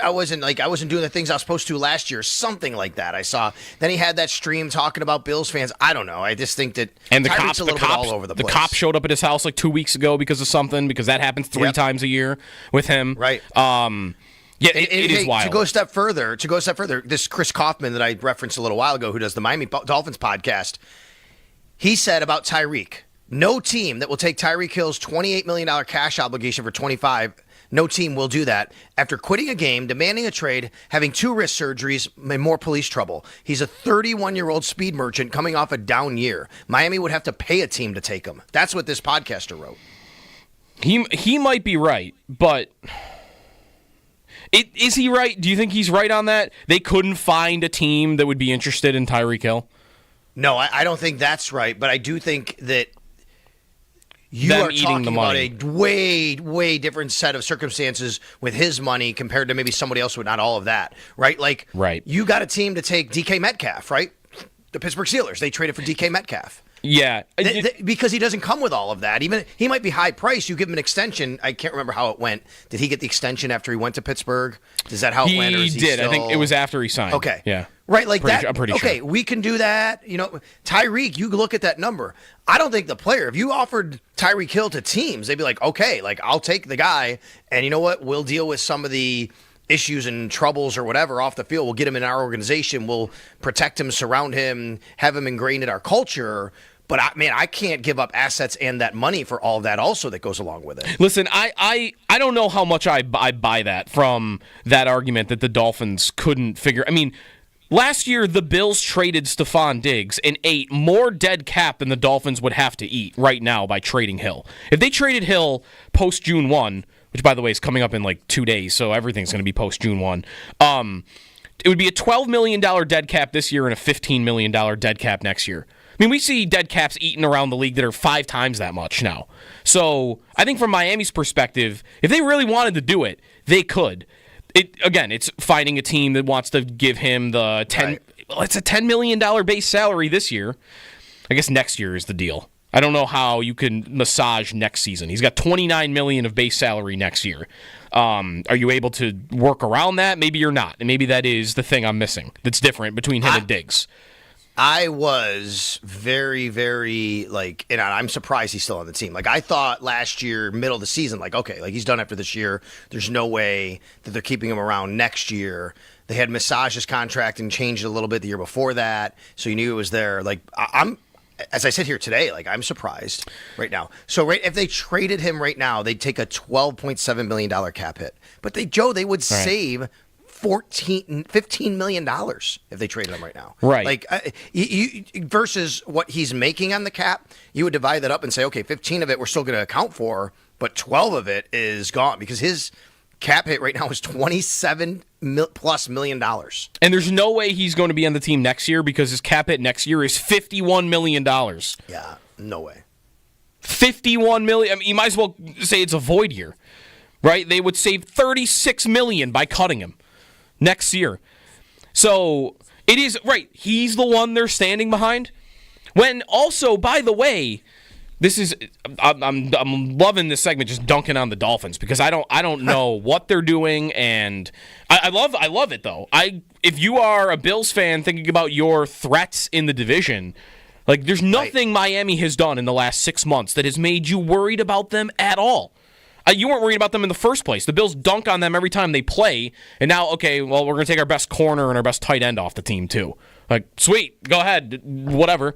B: wasn't doing the things I was supposed to last year. Something like that I saw. Then he had that stream talking about Bills fans. I don't know. I just think that
A: and the
B: Tyreek's
A: cops,
B: all over the place.
A: The cop showed up at his house like 2 weeks ago because of something. Because that happens three times a year with him.
B: Right.
A: Yeah, it is wild.
B: To go a step further, this Chris Kaufman that I referenced a little while ago, who does the Miami Dolphins podcast, he said about Tyreek. No team that will take Tyreek Hill's $28 million cash obligation for 25, no team will do that. After quitting a game, demanding a trade, having 2 wrist surgeries, and more police trouble. He's a 31-year-old speed merchant coming off a down year. Miami would have to pay a team to take him. That's what this podcaster wrote.
A: He might be right, but is he right? Do you think he's right on that? They couldn't find a team that would be interested in Tyreek Hill?
B: No, I don't think that's right, but I do think that you are talking about a way, way different set of circumstances with his money compared to maybe somebody else with not all of that, right? Like, you got a team to take DK Metcalf, right? The Pittsburgh Steelers, they traded for DK Metcalf.
A: Yeah.
B: Because he doesn't come with all of that. Even he might be high priced. You give him an extension. I can't remember how it went. Did he get the extension after he went to Pittsburgh? Is that how it went? Or is he
A: did.
B: Still...
A: I think it was after he signed.
B: Okay.
A: Yeah.
B: Right, like that.
A: I'm pretty sure.
B: Okay, we can do that. You know, Tyreek, you look at that number. I don't think the player, if you offered Tyreek Hill to teams, they'd be like, okay, like I'll take the guy, and you know what? We'll deal with some of the issues and troubles or whatever off the field. We'll get him in our organization. We'll protect him, surround him, have him ingrained in our culture. But, I can't give up assets and that money for all of that also that goes along with it.
A: Listen, I don't know how much I buy that from that argument that the Dolphins couldn't figure. I mean, last year the Bills traded Stephon Diggs and ate more dead cap than the Dolphins would have to eat right now by trading Hill. If they traded Hill post June 1, which, by the way, is coming up in like 2 days, so everything's going to be post June 1, it would be a $12 million dead cap this year and a $15 million dead cap next year. I mean, we see dead caps eaten around the league that are 5 times that much now. So I think from Miami's perspective, if they really wanted to do it, they could. It's finding a team that wants to give him the it's a $10 million base salary this year. I guess next year is the deal. I don't know how you can massage next season. He's got $29 million of base salary next year. Are you able to work around that? Maybe you're not. And maybe that is the thing I'm missing that's different between him and Diggs.
B: I was very, very, and I'm surprised he's still on the team. Like, I thought last year, middle of the season, okay, he's done after this year. There's no way that they're keeping him around next year. They had massaged his contract and changed it a little bit the year before that, so you knew it was there. I'm, as I sit here today, I'm surprised right now. So, if they traded him right now, they'd take a $12.7 million cap hit. But they would save $15 million if they traded him right now.
A: Right.
B: Versus what he's making on the cap, you would divide that up and say, okay, 15 of it we're still going to account for, but 12 of it is gone because his cap hit right now is $27+ million.
A: And there's no way he's going to be on the team next year because his cap hit next year is $51 million.
B: Yeah, no way.
A: $51 million. I mean, you might as well say it's a void year, right? They would save $36 million by cutting him next year. So it is right. He's the one they're standing behind. When also, by the way, this is I'm loving this segment, just dunking on the Dolphins because I don't know what they're doing, and I love it though. If you are a Bills fan thinking about your threats in the division, there's nothing Miami has done in the last 6 months that has made you worried about them at all. You weren't worried about them in the first place. The Bills dunk on them every time they play, and now, okay, well, we're going to take our best corner and our best tight end off the team, too. Sweet, go ahead, whatever.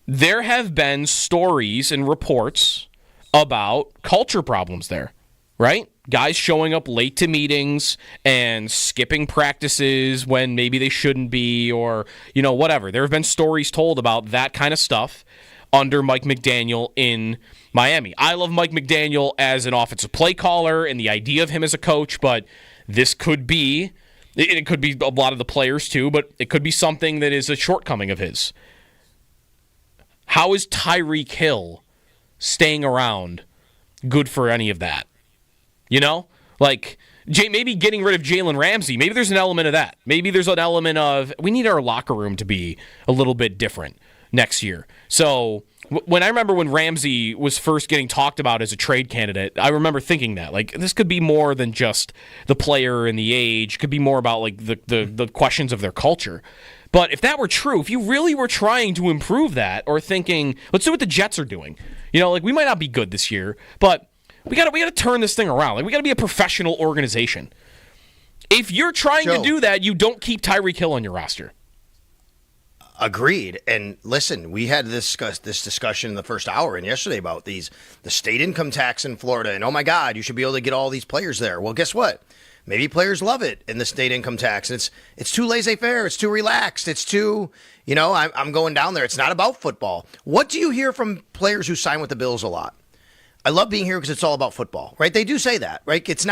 A: There have been stories and reports about culture problems there, right? Guys showing up late to meetings and skipping practices when maybe they shouldn't be or, whatever. There have been stories told about that kind of stuff under Mike McDaniel in Miami. I love Mike McDaniel as an offensive play caller and the idea of him as a coach, but this could be, it could be a lot of the players too, but it could be something that is a shortcoming of his. How is Tyreek Hill staying around good for any of that? Maybe getting rid of Jalen Ramsey, maybe there's an element of that. Maybe there's an element of, we need our locker room to be a little bit different next year. So When I remember when Ramsey was first getting talked about as a trade candidate, I remember thinking that like this could be more than just the player and the age. It could be more about like the questions of their culture. But if that were true, if you really were trying to improve that, or thinking, let's do what the Jets are doing. Like we might not be good this year, but we gotta turn this thing around. Like we gotta be a professional organization. If you're trying to do that, you don't keep Tyreek Hill on your roster.
B: Agreed. And listen, we had this discussion in the first hour and yesterday about the state income tax in Florida. And, oh, my God, you should be able to get all these players there. Well, guess what? Maybe players love it in the state income tax. It's too laissez-faire. It's too relaxed. It's too, I'm going down there. It's not about football. What do you hear from players who sign with the Bills a lot? I love being here because it's all about football, right? They do say that, right? It's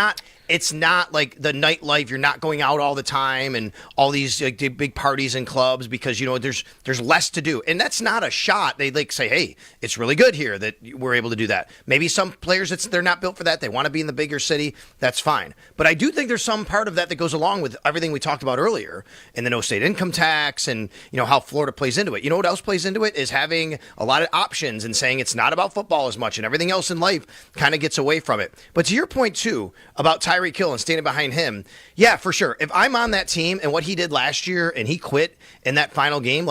B: not like the nightlife. You're not going out all the time and all these big parties and clubs because, there's less to do. And that's not a shot. They say, hey, it's really good here that we're able to do that. Maybe some players, they're not built for that. They want to be in the bigger city. That's fine. But I do think there's some part of that goes along with everything we talked about earlier and the no state income tax and, how Florida plays into it. You know what else plays into it is having a lot of options and saying it's not about football as much and everything else in life kind of gets away from it. But to your point, too, about Tyreek Hill and standing behind him, yeah, for sure. If I'm on that team and what he did last year and he quit in that final game,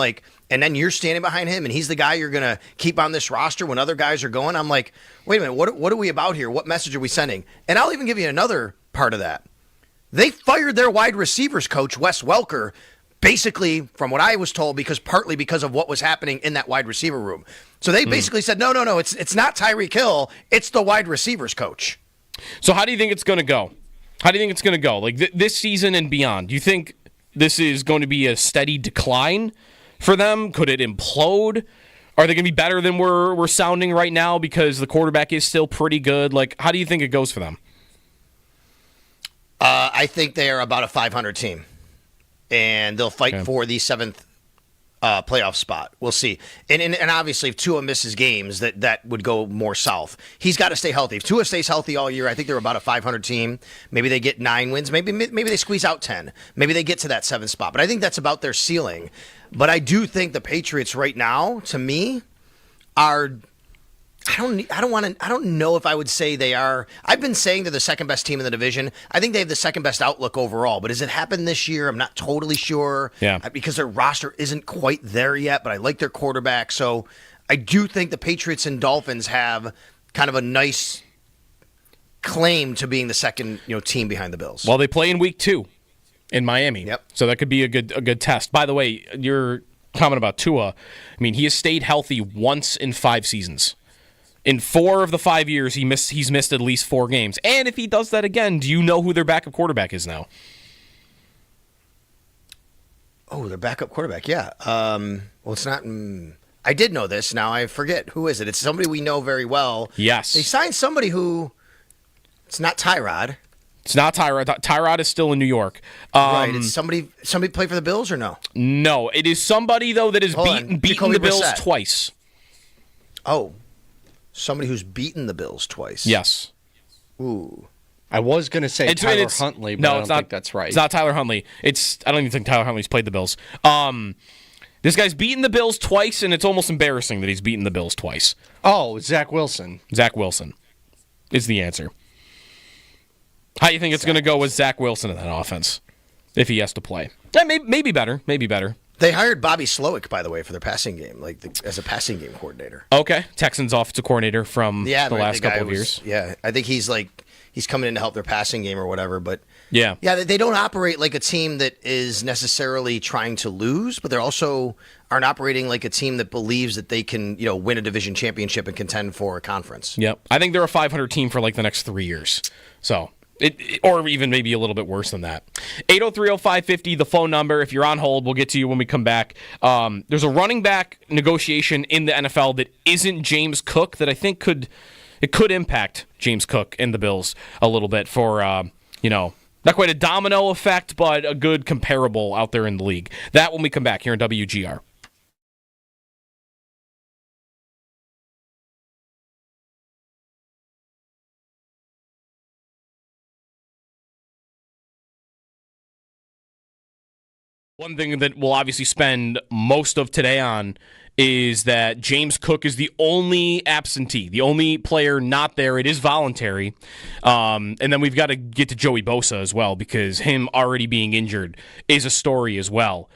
B: and then you're standing behind him and he's the guy you're going to keep on this roster when other guys are going, I'm like, wait a minute, what are we about here? What message are we sending? And I'll even give you another part of that. They fired their wide receivers coach, Wes Welker, basically, from what I was told, partly because of what was happening in that wide receiver room. So they basically said, no, it's not Tyreek Hill, it's the wide receivers coach.
A: So how do you think it's going to go? How do you think it's going to go? Like this season and beyond, do you think this is going to be a steady decline for them? Could it implode? Are they going to be better than we're sounding right now because the quarterback is still pretty good? Like, how do you think it goes for them?
B: I think they are about a 500 team. And they'll fight for the seventh playoff spot. We'll see. And obviously, if Tua misses games, that would go more south. He's got to stay healthy. If Tua stays healthy all year, I think they're about a 500 team. Maybe they get 9 wins. Maybe they squeeze out 10. Maybe they get to that 7th spot. But I think that's about their ceiling. But I do think the Patriots right now, to me, are. I don't know if I would say they are. I've been saying they're the second best team in the division. I think they have the second best outlook overall. But has it happened this year? I'm not totally sure.
A: Yeah.
B: Because their roster isn't quite there yet, but I like their quarterback. So I do think the Patriots and Dolphins have kind of a nice claim to being the second team behind the Bills.
A: Well, they play in week 2 in Miami.
B: Yep.
A: So that could be a good test. By the way, your comment about Tua, he has stayed healthy once in 5 seasons. In 4 of the 5 years, he's missed at least 4 games. And if he does that again, do you know who their backup quarterback is now?
B: Oh, their backup quarterback, yeah. Well, it's not. I did know this. Now I forget. Who is it? It's somebody we know very well.
A: Yes.
B: They signed somebody who. It's not Tyrod.
A: It's not Tyrod. Tyrod is still in New York.
B: Right. It's somebody play for the Bills or no?
A: No. It is somebody, though, that has beaten the Bills twice.
B: Oh. Somebody who's beaten the Bills twice.
A: Yes.
B: Ooh.
J: I was going to say Tyler Huntley, but I don't think that's right.
A: It's not Tyler Huntley. I don't even think Tyler Huntley's played the Bills. This guy's beaten the Bills twice, and it's almost embarrassing that he's beaten the Bills twice.
J: Oh, Zach Wilson.
A: Zach Wilson is the answer. How do you think it's going to go with Zach Wilson in that offense if he has to play? Yeah, maybe better. Maybe better.
B: They hired Bobby Slowick, by the way, for their passing game, as a passing game coordinator.
A: Okay, Texans offensive coordinator from the last couple of years.
B: Yeah, I think he's coming in to help their passing game or whatever. But
A: yeah,
B: they don't operate like a team that is necessarily trying to lose, but they're also aren't operating like a team that believes that they can win a division championship and contend for a conference.
A: Yep, I think they're a 500 team for the next 3 years. So. Or even maybe a little bit worse than that. 803-0550, the phone number. If you're on hold, we'll get to you when we come back. There's a running back negotiation in the NFL that isn't James Cook that I think could impact James Cook and the Bills a little bit for, not quite a domino effect, but a good comparable out there in the league. That when we come back here in WGR. One thing that we'll obviously spend most of today on is that James Cook is the only absentee, the only player not there. It is voluntary. And then we've got to get to Joey Bosa as well, because him already being injured is a story as well.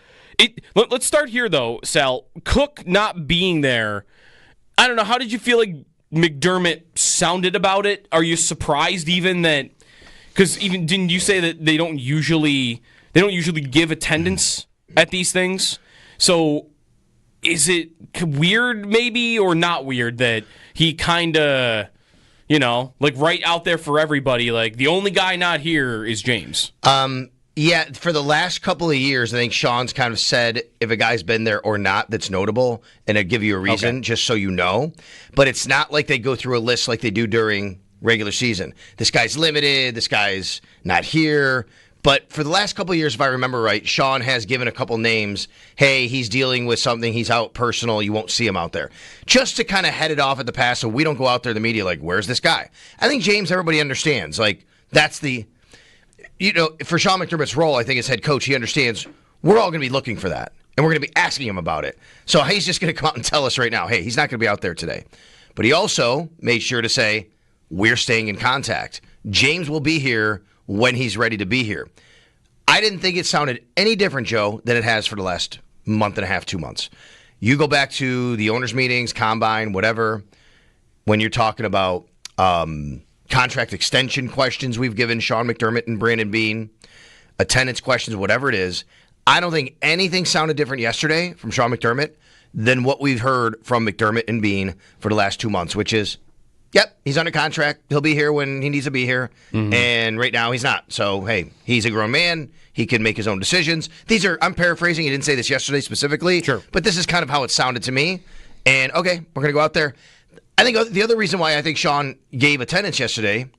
A: Let's start here, though, Sal. Cook not being there, I don't know, how did you feel like McDermott sounded about it? Are you surprised even that, because even didn't you say that they don't usually give attendance at these things? So is it weird maybe or not weird that he kind of, like right out there for everybody, like the only guy not here is James?
B: Yeah, for the last couple of years, I think Sean's kind of said if a guy's been there or not that's notable, and I'd give you a reason just so you know. But it's not like they go through a list like they do during regular season. This guy's limited, this guy's not here. But for the last couple of years, if I remember right, Sean has given a couple names. Hey, he's dealing with something. He's out personal. You won't see him out there. Just to kind of head it off at the pass so we don't go out there in the media like, where's this guy? I think James, everybody understands. Like, that's the... for Sean McDermott's role, I think as head coach, he understands we're all going to be looking for that, and we're going to be asking him about it. So he's just going to come out and tell us right now, hey, he's not going to be out there today. But he also made sure to say, we're staying in contact. James will be here when he's ready to be here. I didn't think it sounded any different, Joe, than it has for the last month and a half, 2 months. You go back to the owners' meetings, combine, whatever, when you're talking about contract extension questions we've given Sean McDermott and Brandon Beane, attendance questions, whatever it is. I don't think anything sounded different yesterday from Sean McDermott than what we've heard from McDermott and Beane for the last 2 months, which is, yep, he's under contract. He'll be here when he needs to be here. Mm-hmm. And right now he's not. So, hey, he's a grown man. He can make his own decisions. These are, I'm paraphrasing. He didn't say this yesterday specifically.
A: Sure.
B: But this is kind of how it sounded to me. And, okay, we're going to go out there. I think the other reason why I think Sean gave attendance yesterday,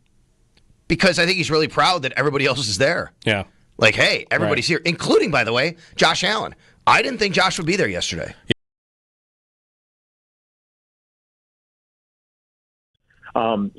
B: because I think he's really proud that everybody else is there.
A: Yeah.
B: Like, hey, everybody's here, including, by the way, Josh Allen. I didn't think Josh would be there yesterday.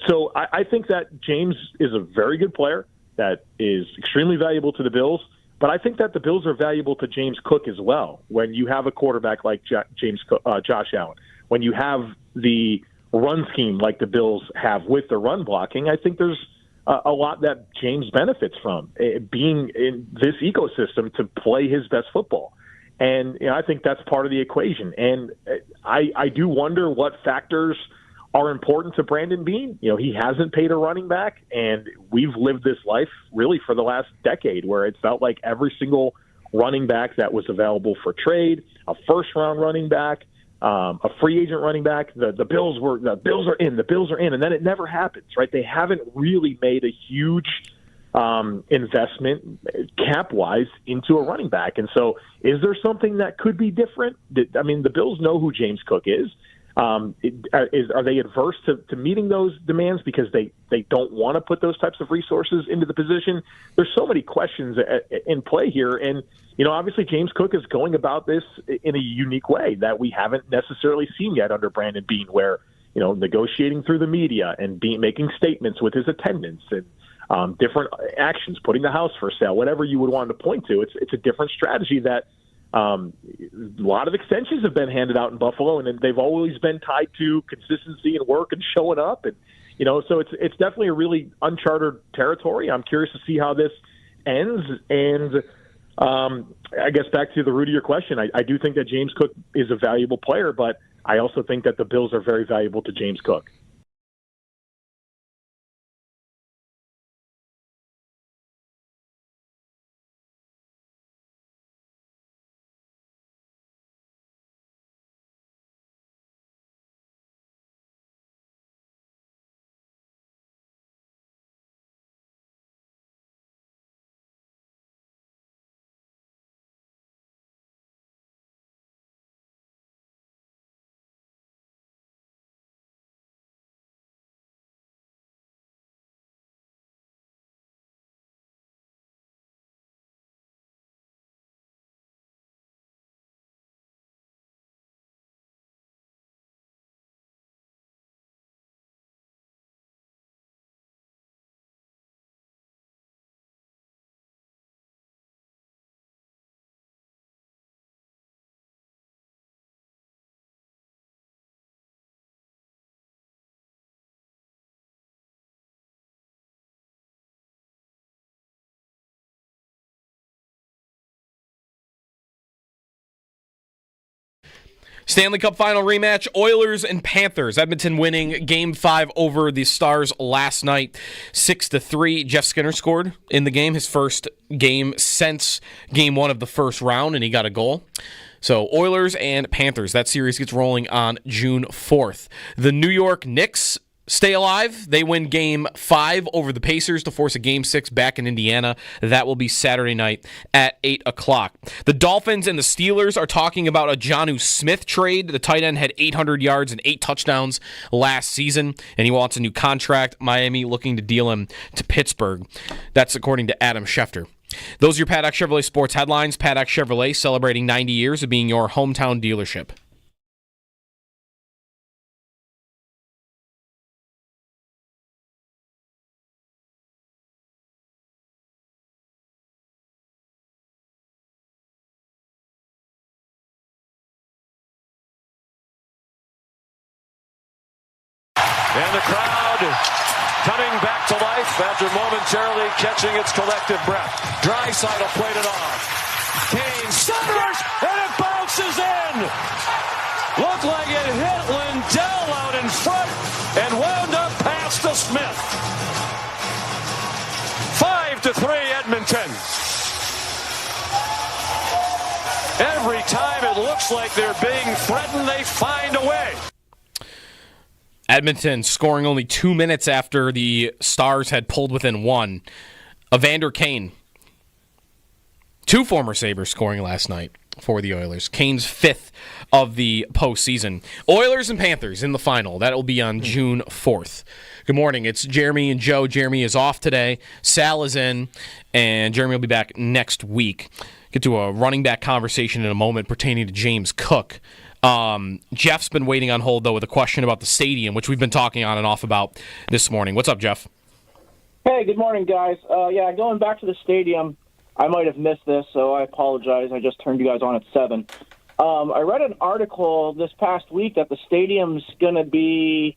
G: So I think that James is a very good player that is extremely valuable to the Bills, but I think that the Bills are valuable to James Cook as well. When you have a quarterback like Josh Allen, when you have the run scheme like the Bills have with the run blocking, I think there's a lot that James benefits from, being in this ecosystem to play his best football. And I think that's part of the equation. And I do wonder what factors are important to Brandon Beane. He hasn't paid a running back, and we've lived this life really for the last decade where it felt like every single running back that was available for trade, a first-round running back, a free agent running back, the Bills are in, and then it never happens, right? They haven't really made a huge investment cap-wise into a running back. And so is there something that could be different? I mean, the Bills know who James Cook is. Are they adverse to meeting those demands because they don't want to put those types of resources into the position? There's so many questions in play here, and obviously James Cook is going about this in a unique way that we haven't necessarily seen yet under Brandon Beane, where negotiating through the media and making statements with his attendance and different actions, putting the house for sale, whatever you would want to point to. It's a different strategy that. A lot of extensions have been handed out in Buffalo, and they've always been tied to consistency and work and showing up. And, so it's definitely a really uncharted territory. I'm curious to see how this ends. And I guess back to the root of your question, I do think that James Cook is a valuable player, but I also think that the Bills are very valuable to James Cook.
A: Stanley Cup final rematch, Oilers and Panthers. Edmonton winning Game 5 over the Stars last night, 6-3. Jeff Skinner scored in the game, his first game since Game 1 of the first round, and he got a goal. So Oilers and Panthers, that series gets rolling on June 4th. The New York Knicks stay alive. They win Game 5 over the Pacers to force a Game 6 back in Indiana. That will be Saturday night at 8 o'clock. The Dolphins and the Steelers are talking about a Jonnu Smith trade. The tight end had 800 yards and 8 touchdowns last season, and he wants a new contract. Miami looking to deal him to Pittsburgh. That's according to Adam Schefter. Those are your Paddock Chevrolet sports headlines. Paddock Chevrolet celebrating 90 years of being your hometown dealership.
K: And the crowd coming back to life after momentarily catching its collective breath. Draisaitl played it off. Kane centers, and it bounces in. Looked like it hit Lindell out in front and wound up past the Smith. 5-3 Edmonton. Every time it looks like they're being threatened, they find a way.
A: Edmonton scoring only 2 minutes after the Stars had pulled within 1. Evander Kane. 2 former Sabres scoring last night for the Oilers. Kane's 5th of the postseason. Oilers and Panthers in the final. That will be on June 4th. Good morning. It's Jeremy and Joe. Jeremy is off today. Sal is in, and Jeremy will be back next week. Get to a running back conversation in a moment pertaining to James Cook. Jeff's been waiting on hold, though, with a question about the stadium, which we've been talking on and off about this morning. What's up, Jeff?
L: Hey, good morning, guys. Going back to the stadium, I might have missed this, so I apologize. I just turned you guys on at 7. I read an article this past week that the stadium's going to be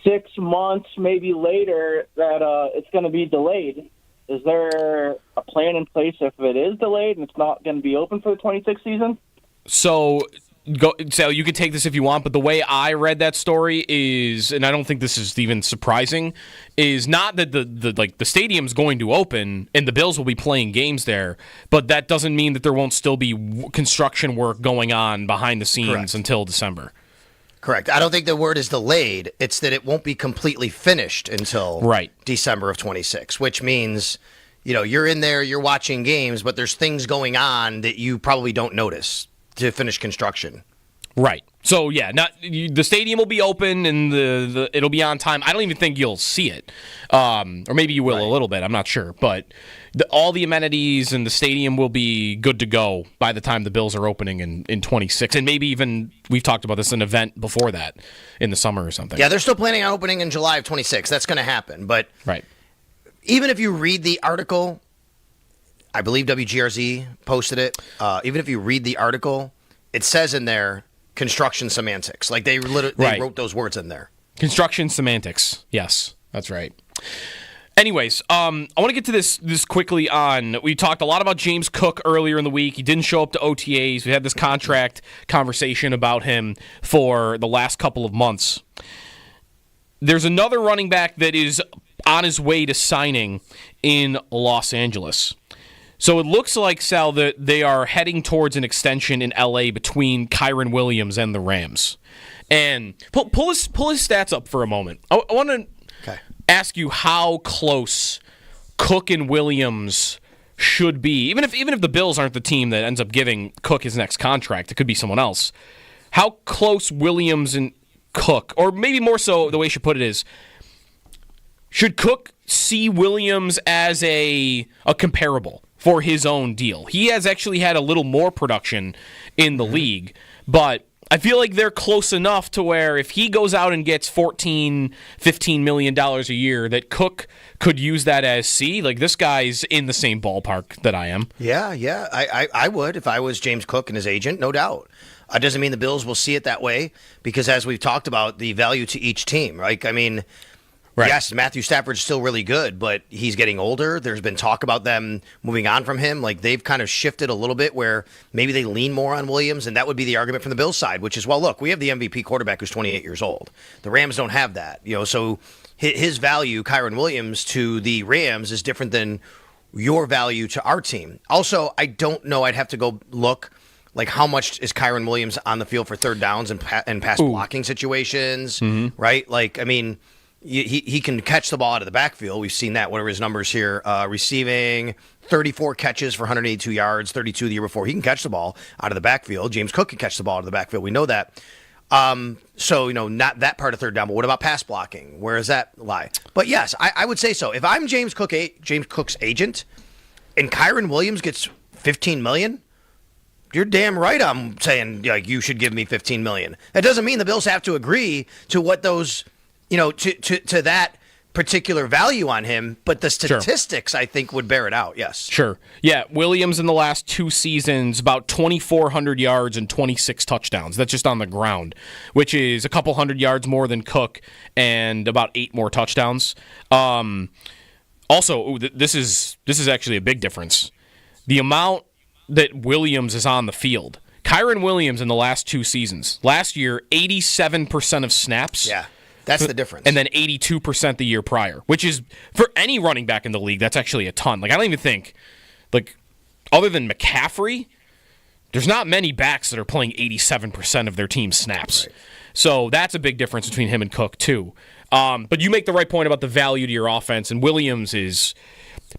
L: 6 months, maybe later, that it's going to be delayed. Is there a plan in place if it is delayed and it's not going to be open for the 26th season?
A: So you can take this if you want, but the way I read that story is, and I don't think this is even surprising, is not that the stadium's going to open and the Bills will be playing games there, but that doesn't mean that there won't still be construction work going on behind the scenes until December.
B: Correct. I don't think the word is delayed. It's that it won't be completely finished until December of 26, which means, you're in there, you're watching games, but there's things going on that you probably don't notice to finish construction.
A: Right. So, the stadium will be open and it'll be on time. I don't even think you'll see it. Or maybe you will a little bit. I'm not sure. But all the amenities and the stadium will be good to go by the time the Bills are opening in 26. And maybe even, we've talked about this, an event before that in the summer or something.
B: Yeah, they're still planning on opening in July of 26. That's going to happen. But even if you read the article, I believe WGRZ posted it. Even if you read the article, it says in there construction semantics. Like they wrote those words in there.
A: Construction semantics. Yes, that's right. Anyways, I want to get to this quickly on. We talked a lot about James Cook earlier in the week. He didn't show up to OTAs. We had this contract conversation about him for the last couple of months. There's another running back that is on his way to signing in Los Angeles. So it looks like, Sal, that they are heading towards an extension in L.A. between Kyren Williams and the Rams. And pull his stats up for a moment. I want to ask you how close Cook and Williams should be. Even if the Bills aren't the team that ends up giving Cook his next contract, it could be someone else. How close Williams and Cook, or maybe more so the way you should put it is, should Cook see Williams as a comparable for his own deal? He has actually had a little more production in the league, but I feel like they're close enough to where if he goes out and gets $14, $15 million a year, that Cook could use that as, this guy's in the same ballpark that I am.
B: Yeah. I would if I was James Cook and his agent, no doubt. It doesn't mean the Bills will see it that way because, as we've talked about, the value to each team, right? I mean,
A: Right.
B: Yes, Matthew Stafford's still really good, but he's getting older. There's been talk about them moving on from him. Like, they've kind of shifted a little bit where maybe they lean more on Williams, and that would be the argument from the Bills side, which is, well, look, we have the MVP quarterback who's 28 years old. The Rams don't have that. So his value, Kyron Williams, to the Rams is different than your value to our team. Also, I don't know. I'd have to go look. Like, how much is Kyron Williams on the field for third downs and pass blocking situations, right? Like, I mean, he can catch the ball out of the backfield. We've seen that. What are his numbers here? Receiving 34 catches for 182 yards, 32 the year before. He can catch the ball out of the backfield. James Cook can catch the ball out of the backfield. We know that. So, not that part of third down, but what about pass blocking? Where does that lie? But yes, I would say so. If I'm James Cook's agent and Kyron Williams gets $15 million, you're damn right I'm saying, like, you should give me $15 million. That doesn't mean the Bills have to agree to what those, to that particular value on him, but the statistics, I think, would bear it out, yes.
A: Sure. Yeah, Williams in the last 2 seasons, about 2,400 yards and 26 touchdowns. That's just on the ground, which is a couple hundred yards more than Cook and about 8 more touchdowns. Also, this is actually a big difference. The amount that Williams is on the field. Kyron Williams in the last 2 seasons. Last year, 87% of snaps.
B: Yeah, that's the difference.
A: And then 82% the year prior, which is, for any running back in the league, that's actually a ton. Like, I don't even think, like, other than McCaffrey, there's not many backs that are playing 87% of their team's snaps. Right. So that's a big difference between him and Cook, too. But you make the right point about the value to your offense, and Williams is...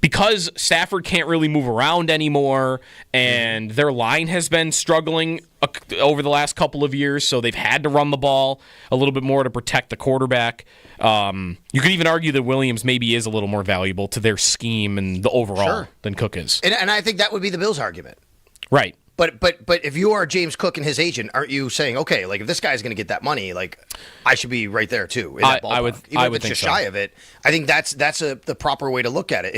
A: Because Stafford can't really move around anymore, and their line has been struggling over the last couple of years, so they've had to run the ball a little bit more to protect the quarterback. You could even argue that Williams maybe is a little more valuable to their scheme and the overall than Cook is.
B: And I think that would be the Bills' argument.
A: Right.
B: But if you are James Cook and his agent, aren't you saying, okay, like, if this guy's going to get that money, like, I should be right there too? In that ballpark.
A: I would
B: think
A: just
B: so. Shy of it. I think that's the proper way to look at it.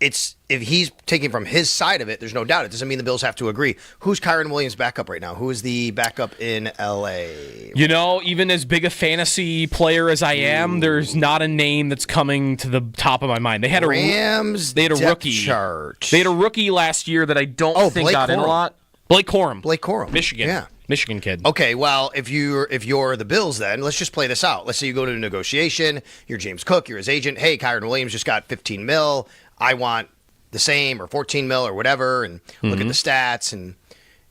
B: It's if he's taking from his side of it, there's no doubt. It doesn't mean the Bills have to agree. Who's Kyron Williams' backup right now? Who is the backup in L.A.?
A: Even as big a fantasy player as I am, there's not a name that's coming to the top of my mind. They had
B: Rams.
A: They had a rookie
B: chart.
A: They had a rookie last year that I don't think got in a lot. Blake Corum. Michigan.
B: Yeah.
A: Michigan kid.
B: Okay, well, if you're the Bills, then let's just play this out. Let's say you go to a negotiation. You're James Cook. You're his agent. Hey, Kyron Williams just got $15 million. I want the same, or $14 million or whatever, and look at the stats. And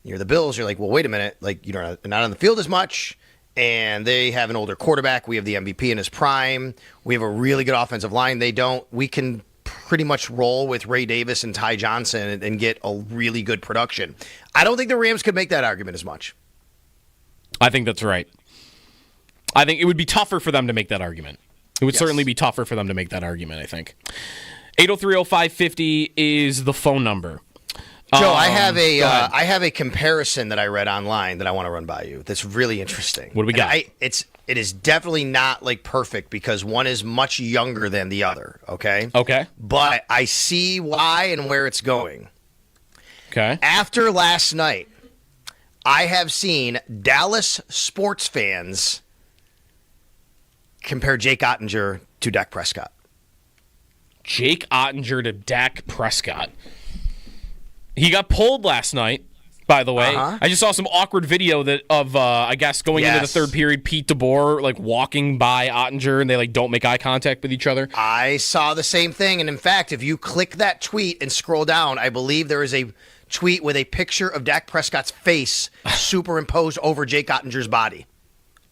B: you're the Bills. You're like, well, wait a minute. Like, you're not on the field as much, and they have an older quarterback. We have the MVP in his prime. We have a really good offensive line. They don't. We can pretty much roll with Ray Davis and Ty Johnson and get a really good production. I don't think the Rams could make that argument as much.
A: I think that's right. I think it would be tougher for them to make that argument. It would certainly be tougher for them to make that argument, I think. 803-0550 is the phone number.
B: Joe, I have a comparison that I read online that I want to run by you. That's really interesting.
A: What do we got?
B: It is definitely not like perfect because one is much younger than the other. Okay.
A: Okay.
B: But I see why and where it's going.
A: Okay.
B: After last night, I have seen Dallas sports fans compare Jake Ottinger to Dak Prescott.
A: Jake Ottinger to Dak Prescott. He got pulled last night, by the way. I just saw some awkward video of I guess, going into the third period, Pete DeBoer, like, walking by Ottinger, and they, like, don't make eye contact with each other.
B: I saw the same thing, and in fact, if you click that tweet and scroll down, I believe there is a tweet with a picture of Dak Prescott's face superimposed over Jake Ottinger's body.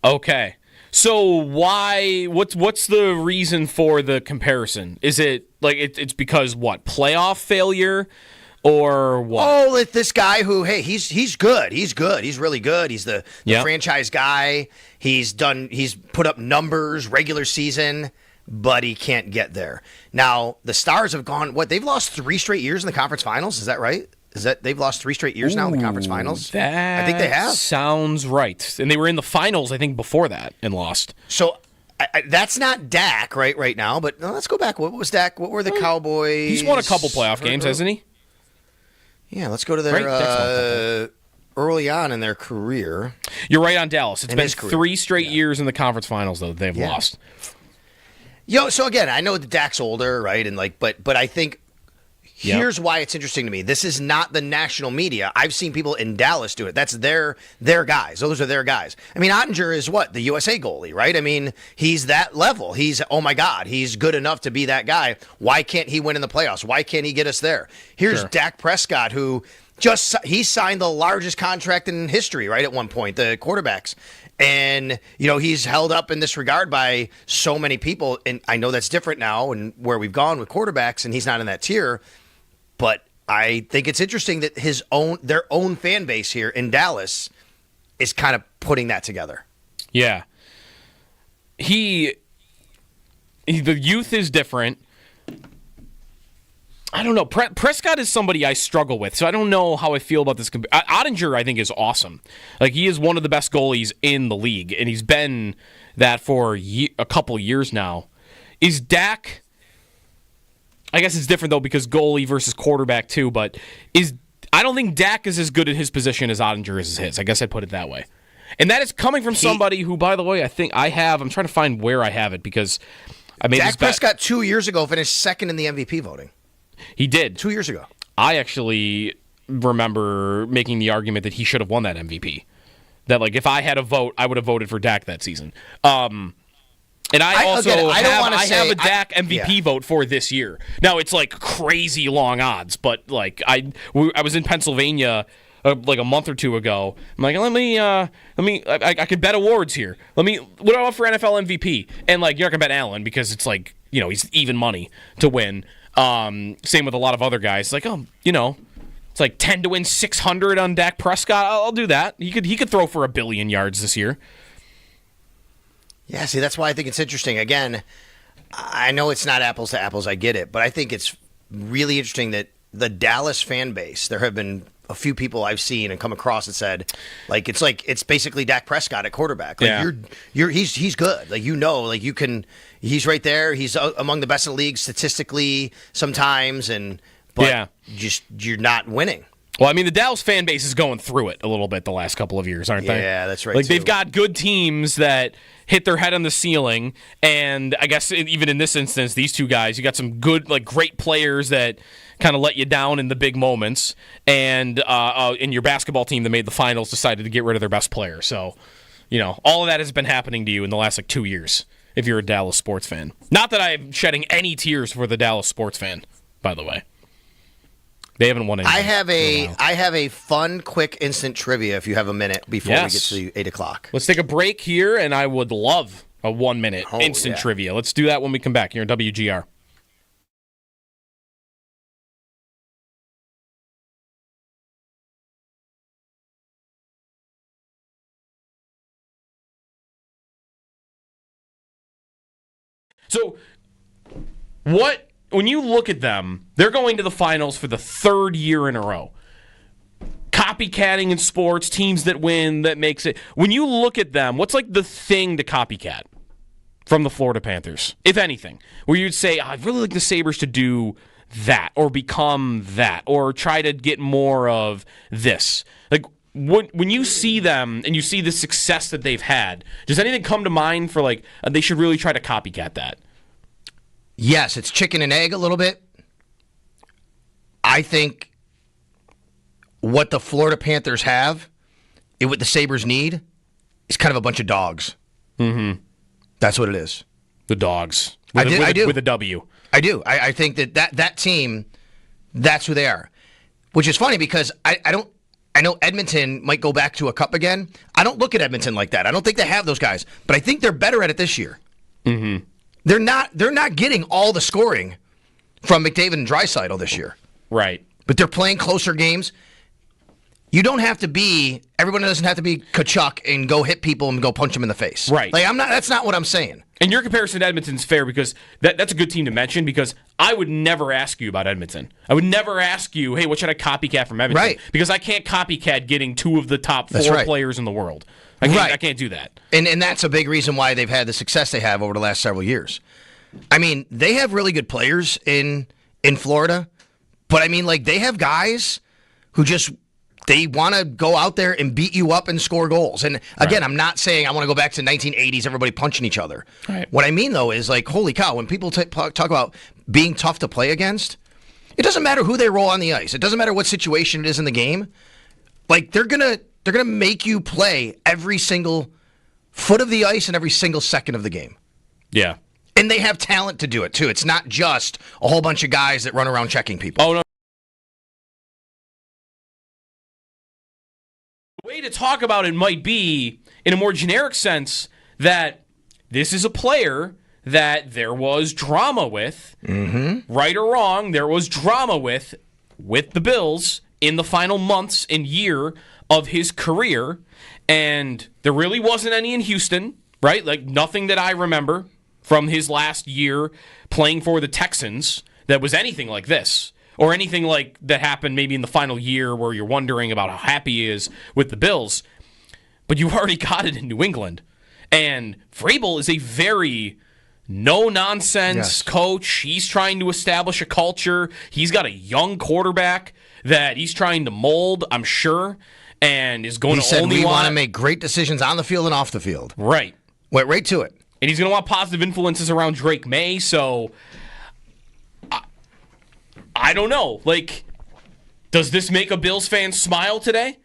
A: Okay. So why? What's the reason for the comparison? Is it like it's because what, playoff failure, or what?
B: Oh, this guy who, hey, he's good. He's good. He's really good. He's the franchise guy. He's put up numbers regular season, but he can't get there. Now the Stars have gone. What, they've lost 3 straight years in the conference finals? Is that right? Is that they've lost 3 straight years now in the conference finals? I think they have.
A: Sounds right. And they were in the finals, I think, before that and lost.
B: So that's not Dak right now. But let's go back. What was Dak? What were the Cowboys?
A: He's won a couple playoff games, hasn't he?
B: Yeah, let's go to their early on in their career.
A: You're right on Dallas. It's been 3 straight years in the conference finals, though, that they've lost.
B: So again, I know that Dak's older, right? And but I think here's why it's interesting to me. This is not the national media. I've seen people in Dallas do it. That's their guys. Those are their guys. I mean, Ottinger is what? The USA goalie, right? I mean, he's that level. He's, oh my God, he's good enough to be that guy. Why can't he win in the playoffs? Why can't he get us there? Here's Dak Prescott, who he signed the largest contract in history, right, at one point, the quarterbacks. And, he's held up in this regard by so many people. And I know that's different now and where we've gone with quarterbacks, and he's not in that tier. But I think it's interesting that their own fan base here in Dallas is kind of putting that together.
A: Yeah. The youth is different. I don't know. Prescott is somebody I struggle with, so I don't know how I feel about this. Ottinger, I think, is awesome. Like, he is one of the best goalies in the league, and he's been that for a couple years now. Is Dak... I guess it's different, though, because goalie versus quarterback, too, but I don't think Dak is as good at his position as Ottinger is his. I guess I'd put it that way. And that is coming from somebody who, by the way, I think I'm trying to find where I have it, because I made
B: Dak Prescott 2 years ago finished second in the MVP voting.
A: He did.
B: 2 years ago.
A: I actually remember making the argument that he should have won that MVP. That, like, if I had a vote, I would have voted for Dak that season. And I also have a Dak MVP vote for this year. Now, it's like crazy long odds, but like I was in Pennsylvania like a month or two ago. I'm like, I could bet awards here. What do I want for NFL MVP? And like, you're not gonna bet Allen because it's like, he's even money to win. Same with a lot of other guys. Like, it's like 10 to win 600 on Dak Prescott. I'll do that. He could throw for 1 billion yards this year.
B: Yeah, see, that's why I think it's interesting. Again, I know it's not apples to apples. I get it. But I think it's really interesting that the Dallas fan base, there have been a few people I've seen and come across that said, it's basically Dak Prescott at quarterback. Like, he's good. Like, he's right there. He's among the best in the league statistically sometimes, but you're not winning.
A: Well, I mean, the Dallas fan base is going through it a little bit the last couple of years, aren't they?
B: Yeah, that's right.
A: Like, they've got good teams that hit their head on the ceiling, and I guess even in this instance, these two guys, you got some good, like, great players that kind of let you down in the big moments, and in your basketball team that made the finals decided to get rid of their best player. So, all of that has been happening to you in the last, 2 years, if you're a Dallas sports fan. Not that I'm shedding any tears for the Dallas sports fan, by the way. They haven't won anything.
B: I have a fun, quick, instant trivia if you have a minute before we get to 8 o'clock.
A: Let's take a break here, and I would love a 1 minute instant trivia. Let's do that when we come back here on WGR. So, when you look at them, they're going to the finals for the third year in a row. Copycatting in sports, teams that win, that makes it. When you look at them, what's like the thing to copycat from the Florida Panthers, if anything? Where you'd say, I'd really like the Sabres to do that, or become that, or try to get more of this. Like, when you see them and you see the success that they've had, does anything come to mind for, like, they should really try to copycat that?
B: Yes, it's chicken and egg a little bit. I think what the Florida Panthers have, and what the Sabres need, is kind of a bunch of dogs.
A: Mm-hmm.
B: That's what it is.
A: The dogs.
B: I do.
A: With a W.
B: I do. I think that team, that's who they are. Which is funny because I know Edmonton might go back to a cup again. I don't look at Edmonton like that. I don't think they have those guys. But I think they're better at it this year.
A: Mm-hmm.
B: They're not getting all the scoring from McDavid and Draisaitl this year.
A: Right.
B: But they're playing closer games. You don't have to be, everyone doesn't have to be Kachuk and go hit people and go punch them in the face.
A: Right.
B: Like, that's not what I'm saying.
A: And your comparison to Edmonton's fair because that's a good team to mention because I would never ask you about Edmonton. I would never ask you, hey, what should I copycat from Edmonton?
B: Right.
A: Because I can't copycat getting two of the top four players in the world. I can't do that.
B: And that's a big reason why they've had the success they have over the last several years. I mean, they have really good players in Florida, but I mean, like, they have guys who just They want to go out there and beat you up and score goals. And again, I'm not saying I want to go back to 1980s, everybody punching each other.
A: Right.
B: What I mean, though, is like, holy cow, when people talk about being tough to play against, it doesn't matter who they roll on the ice. It doesn't matter what situation it is in the game. Like, they're gonna make you play every single foot of the ice and every single second of the game.
A: Yeah.
B: And they have talent to do it, too. It's not just a whole bunch of guys that run around checking people.
A: Oh, no. The way to talk about it might be, in a more generic sense, that this is a player that there was drama with, right or wrong, there was drama with the Bills in the final months and year of his career, and there really wasn't any in Houston, right? Like, nothing that I remember from his last year playing for the Texans that was anything like this. Or anything like that happened maybe in the final year where you're wondering about how happy he is with the Bills. But you've already got it in New England. And Vrabel is a very no-nonsense coach. He's trying to establish a culture. He's got a young quarterback that he's trying to mold, I'm sure, and is going to only
B: want to make great decisions on the field and off the field.
A: Right.
B: Went right to it.
A: And he's going to want positive influences around Drake May, so I don't know. Like, does this make a Bills fan smile today?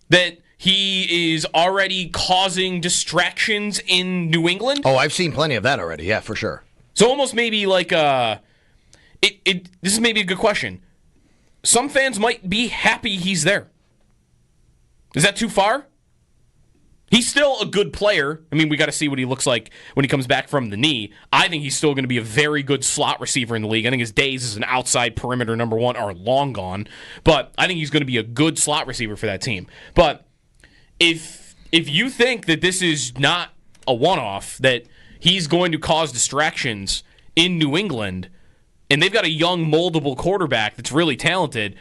A: That he is already causing distractions in New England?
B: Oh, I've seen plenty of that already. Yeah, for sure.
A: So almost maybe like this is maybe a good question. Some fans might be happy he's there. Is that too far? He's still a good player. I mean, we got to see what he looks like when he comes back from the knee. I think he's still going to be a very good slot receiver in the league. I think his days as an outside perimeter number one are long gone. But I think he's going to be a good slot receiver for that team. But if you think that this is not a one-off, that he's going to cause distractions in New England, and they've got a young, moldable quarterback that's really talented,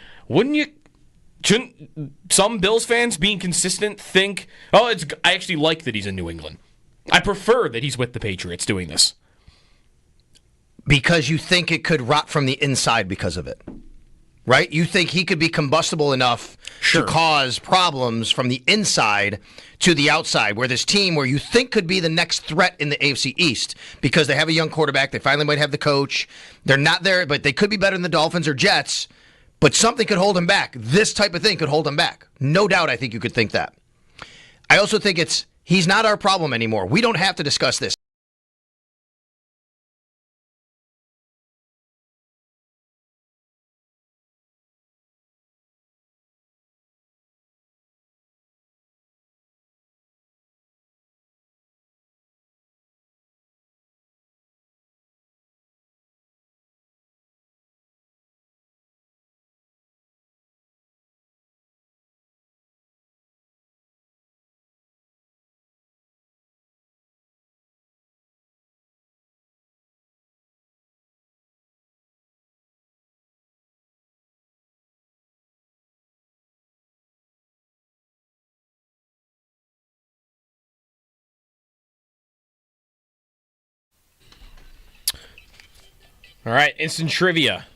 A: shouldn't some Bills fans, being consistent, think, I actually like that he's in New England. I prefer that he's with the Patriots doing this.
B: Because you think it could rot from the inside because of it, right? You think he could be combustible enough to cause problems from the inside to the outside, where this team, where you think could be the next threat in the AFC East, because they have a young quarterback, they finally might have the coach, they're not there, but they could be better than the Dolphins or Jets, but something could hold him back. This type of thing could hold him back. No doubt I think you could think that. I also think he's not our problem anymore. We don't have to discuss this.
A: All right, instant trivia.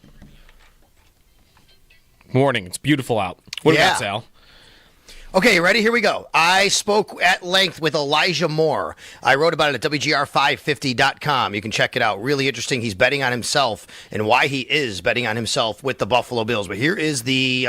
A: Morning. It's beautiful out. What do you got, Sal?
B: Okay, ready? Here we go. I spoke at length with Elijah Moore. I wrote about it at WGR550.com. You can check it out. Really interesting. He's betting on himself and why he is betting on himself with the Buffalo Bills. But here is the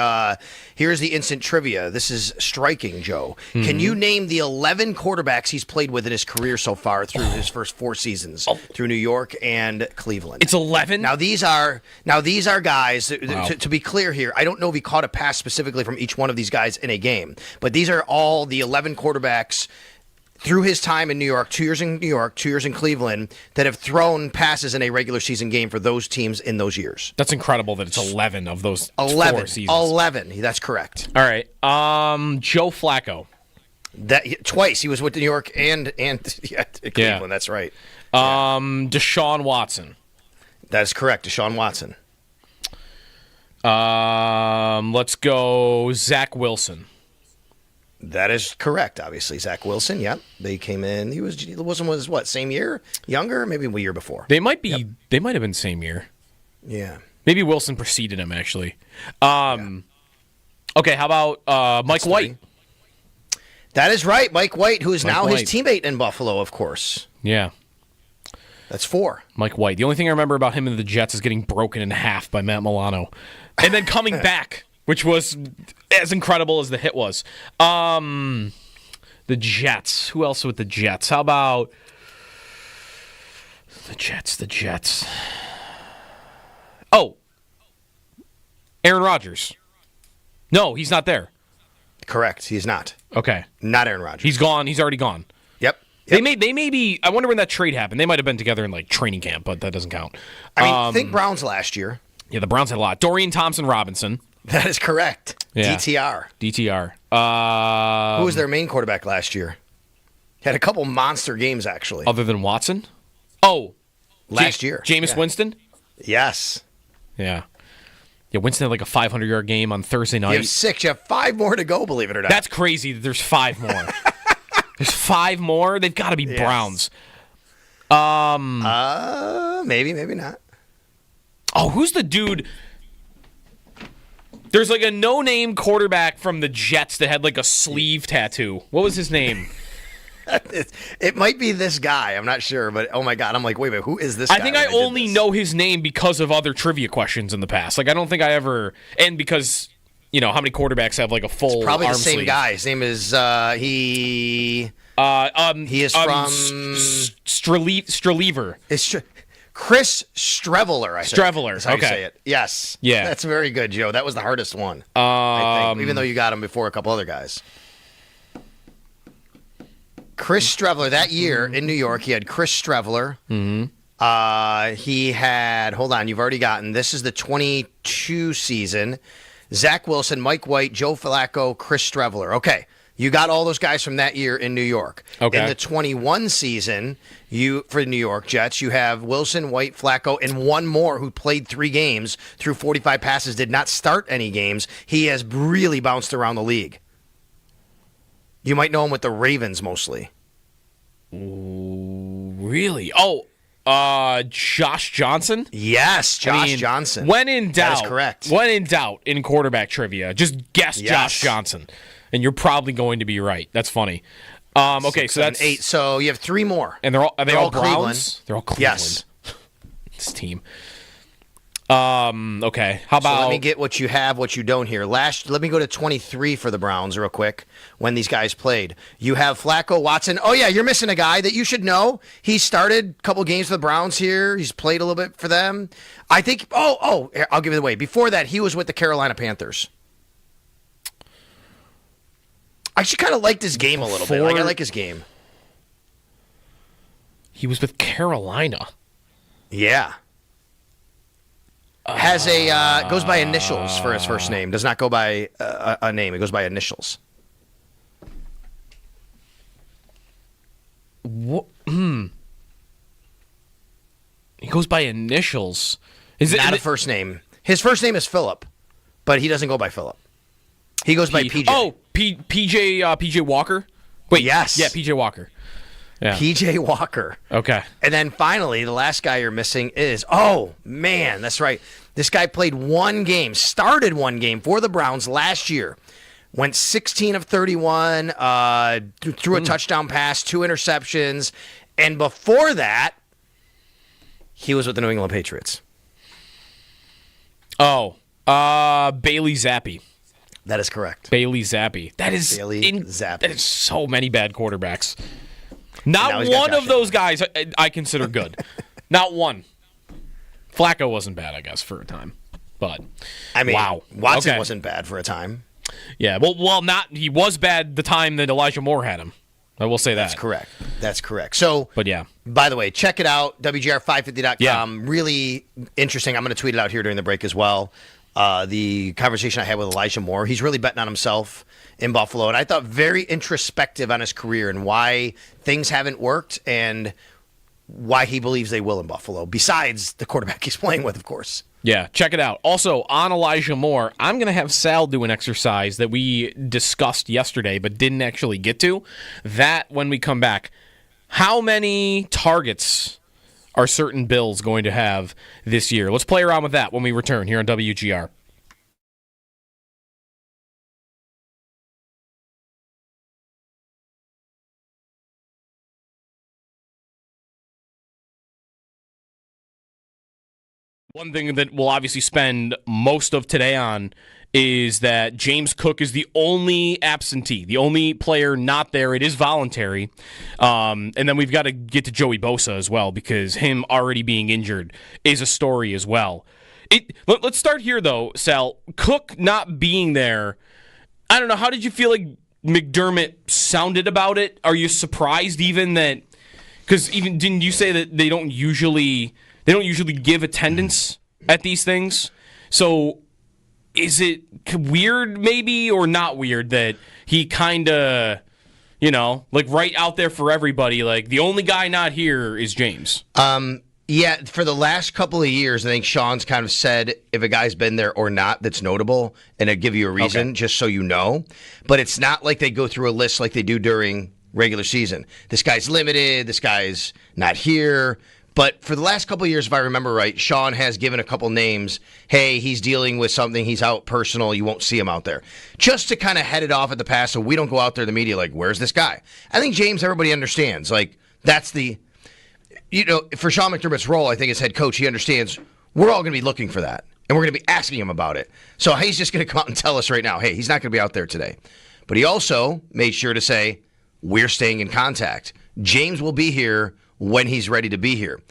B: instant trivia. This is striking, Joe. Mm-hmm. Can you name the 11 quarterbacks he's played with in his career so far through his first 4 seasons through New York and Cleveland?
A: It's 11?
B: Now these are guys, to be clear here, I don't know if he caught a pass specifically from each one of these guys in a game. But these are all the 11 quarterbacks through his time in New York, 2 years in New York, 2 years in Cleveland, that have thrown passes in a regular season game for those teams in those years.
A: That's incredible that it's 11 of those 4 seasons.
B: 11, that's correct.
A: All right. Joe Flacco.
B: Twice. He was with New York and Cleveland. Yeah. That's right.
A: Deshaun Watson.
B: That's correct. Deshaun Watson.
A: Let's go Zach Wilson.
B: That is correct, obviously. Zach Wilson, yep. They came in. Wilson was what, same year? Younger? Maybe a year before.
A: They might have been same year.
B: Yeah.
A: Maybe Wilson preceded him, actually. Okay, how about Mike White?
B: That is right. Mike White, who is now his teammate in Buffalo, of course.
A: Yeah.
B: That's 4.
A: Mike White. The only thing I remember about him and the Jets is getting broken in half by Matt Milano. And then coming back, which was as incredible as the hit was. The Jets. Who else with the Jets? How about the Jets? Oh. Aaron Rodgers. No, he's not there.
B: Correct. He's not.
A: Okay.
B: Not Aaron Rodgers.
A: He's gone. He's already gone.
B: Yep.
A: They may be. I wonder when that trade happened. They might have been together in like training camp, but that doesn't count.
B: I mean, think Browns last year.
A: Yeah, the Browns had a lot. Dorian Thompson-Robinson.
B: That is correct.
A: Yeah.
B: DTR. Who was their main quarterback last year? Had a couple monster games, actually.
A: Other than Watson? Oh.
B: Last year.
A: Jameis Winston?
B: Yes.
A: Yeah. Yeah, Winston had like a 500-yard game on Thursday night.
B: You have 6. You have 5 more to go, believe it or not.
A: That's crazy that there's 5 more. There's 5 more? They've got to be Browns.
B: Maybe, maybe not.
A: Oh, who's the dude? There's like a no-name quarterback from the Jets that had like a sleeve tattoo. What was his name?
B: It might be this guy. I'm not sure, but oh my God, I'm like, wait, who is this guy?
A: I think I only know his name because of other trivia questions in the past. Like, I don't think I ever, and because, you know, how many quarterbacks have like a full
B: probably
A: arm
B: the same
A: sleeve.
B: guy. His name is, he is from
A: Streliever.
B: It's Chris Streveler, I think.
A: Streveler,
B: That's how
A: okay.
B: you say it. Yes.
A: Yeah.
B: That's very good, Joe. That was the hardest one, I think, even though you got him before a couple other guys. Chris Streveler, that year in New York, he had Chris Streveler.
A: Mm-hmm.
B: He had, hold on, you've already gotten, this is the 22 season. Zach Wilson, Mike White, Joe Flacco, Chris Streveler. Okay, you got all those guys from that year in New York.
A: Okay.
B: In the 21 season, for the New York Jets, you have Wilson, White, Flacco, and one more who played 3 games, threw 45 passes, did not start any games. He has really bounced around the league. You might know him with the Ravens mostly.
A: Ooh, really? Oh, Josh Johnson?
B: Yes, Josh Johnson.
A: When in doubt.
B: That is correct.
A: When in doubt in quarterback trivia, just guess Josh Johnson, and you're probably going to be right. That's funny. Okay,
B: 6,
A: so
B: 7,
A: that's
B: 8. So you have 3 more.
A: And are they all Browns?
B: Cleveland.
A: They're all Cleveland.
B: Yes.
A: This team. Okay. How about?
B: So let me get what you have, what you don't here. Let me go to 23 for the Browns real quick. When these guys played, you have Flacco, Watson. Oh yeah, you're missing a guy that you should know. He started a couple games for the Browns here. He's played a little bit for them. I think. Oh, I'll give it away. Before that, he was with the Carolina Panthers. I actually kind of liked his game a little bit. I like his game.
A: He was with Carolina.
B: Yeah. Has goes by initials for his first name. Does not go by a name. It goes by initials.
A: What? He goes by initials.
B: Is it not a first name? His first name is Philip, but he doesn't go by Philip. He goes by PJ.
A: Oh, PJ Walker. Wait,
B: yes,
A: yeah, PJ Walker. Yeah.
B: PJ Walker.
A: Okay.
B: And then finally, the last guy you're missing is, oh, man, that's right. This guy played 1 game, started 1 game for the Browns last year. Went 16 of 31, threw a touchdown pass, 2 interceptions. And before that, he was with the New England Patriots.
A: Oh, Bailey Zappi.
B: That is correct.
A: Bailey Zappi. That is
B: Zappi.
A: That is so many bad quarterbacks. Not one of those guys I consider good. Not one. Flacco wasn't bad, I guess, for a time. But
B: I mean,
A: wow.
B: Watson wasn't bad for a time.
A: Yeah, well, he was bad the time that Elijah Moore had him. I will say that.
B: That's correct. So,
A: but yeah.
B: By the way, check it out, WGR550.com. Yeah. Really interesting. I'm going to tweet it out here during the break as well. The conversation I had with Elijah Moore. He's really betting on himself in Buffalo, and I thought very introspective on his career and why things haven't worked and why he believes they will in Buffalo, besides the quarterback he's playing with, of course.
A: Yeah, check it out. Also, on Elijah Moore, I'm going to have Sal do an exercise that we discussed yesterday but didn't actually get to. That, when we come back, how many targets are certain Bills going to have this year? Let's play around with that when we return here on WGR. One thing that we'll obviously spend most of today on is that James Cook is the only absentee, the only player not there. It is voluntary. And then we've got to get to Joey Bosa as well, because him already being injured is a story as well. Let's start here, though, Sal. Cook not being there, I don't know, how did you feel like McDermott sounded about it? Are you surprised even that, because even didn't you say that they don't usually give attendance at these things? So is it weird maybe or not weird that he kind of, like right out there for everybody, like the only guy not here is James?
B: Yeah, for the last couple of years, I think Sean's kind of said if a guy's been there or not that's notable, and it'd give you a reason just so you know. But it's not like they go through a list like they do during regular season. This guy's limited, this guy's not here. But for the last couple of years, if I remember right, Sean has given a couple names. Hey, he's dealing with something. He's out personal. You won't see him out there. Just to kind of head it off at the pass so we don't go out there in the media like, where's this guy? I think James, everybody understands. Like, that's the, for Sean McDermott's role, I think as head coach, he understands we're all going to be looking for that. And we're going to be asking him about it. So he's just going to come out and tell us right now, hey, he's not going to be out there today. But he also made sure to say, we're staying in contact. James will be here when he's ready to be here.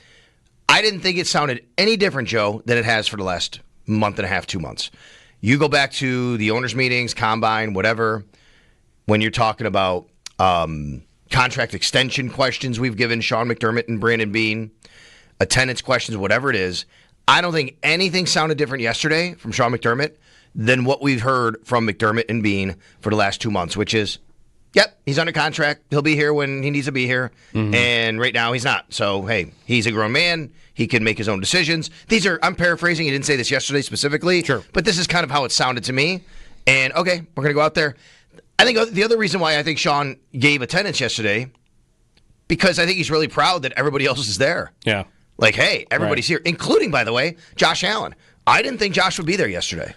B: I didn't think it sounded any different, Joe, than it has for the last month and a half, 2 months. You go back to the owners' meetings, combine, whatever, when you're talking about contract extension questions we've given Sean McDermott and Brandon Beane, attendance questions, whatever it is, I don't think anything sounded different yesterday from Sean McDermott than what we've heard from McDermott and Beane for the last 2 months, which is, yep, he's under contract. He'll be here when he needs to be here. Mm-hmm. And right now he's not. So, hey, he's a grown man. He can make his own decisions. These are, I'm paraphrasing. He didn't say this yesterday specifically. Sure. But this is kind of how it sounded to me. And, okay, we're going to go out there. I think the other reason why I think Sean gave attendance yesterday, because I think he's really proud that everybody else is there.
A: Yeah.
B: Like, hey, everybody's here, including, by the way, Josh Allen. I didn't think Josh would be there yesterday.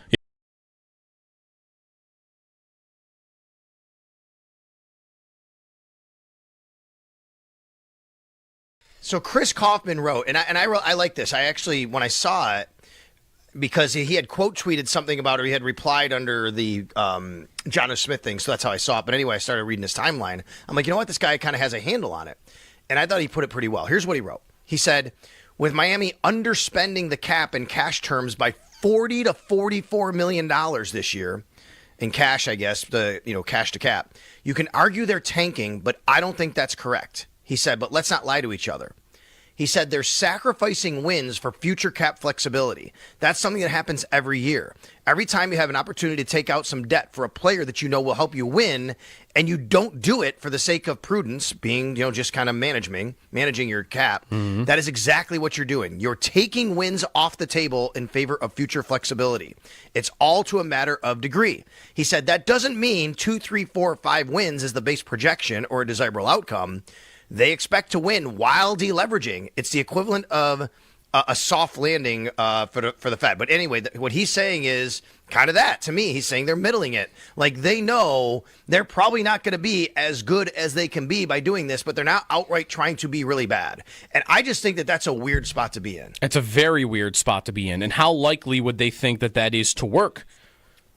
B: So Chris Kaufman wrote, and I like this. I actually, when I saw it, because he had quote tweeted something about it, or he had replied under the John O. Smith thing, so that's how I saw it. But anyway, I started reading his timeline. I'm like, you know what? This guy kind of has a handle on it. And I thought he put it pretty well. Here's what he wrote. He said, with Miami underspending the cap in cash terms by $40 to $44 million this year, in cash, I guess, cash to cap, you can argue they're tanking, but I don't think that's correct. He said, but let's not lie to each other. He said they're sacrificing wins for future cap flexibility. That's something that happens every year. Every time you have an opportunity to take out some debt for a player that you know will help you win, and you don't do it for the sake of prudence, being, just kind of managing your cap, that is exactly what you're doing. You're taking wins off the table in favor of future flexibility. It's all to a matter of degree. He said that doesn't mean 2, 3, 4, 5 wins is the base projection or a desirable outcome. They expect to win while deleveraging. It's the equivalent of a soft landing for the Fed. But anyway, what he's saying is kind of that. To me, he's saying they're middling it. Like, they know they're probably not going to be as good as they can be by doing this, but they're not outright trying to be really bad. And I just think that that's a weird spot to be in.
A: It's a very weird spot to be in. And how likely would they think that is to work?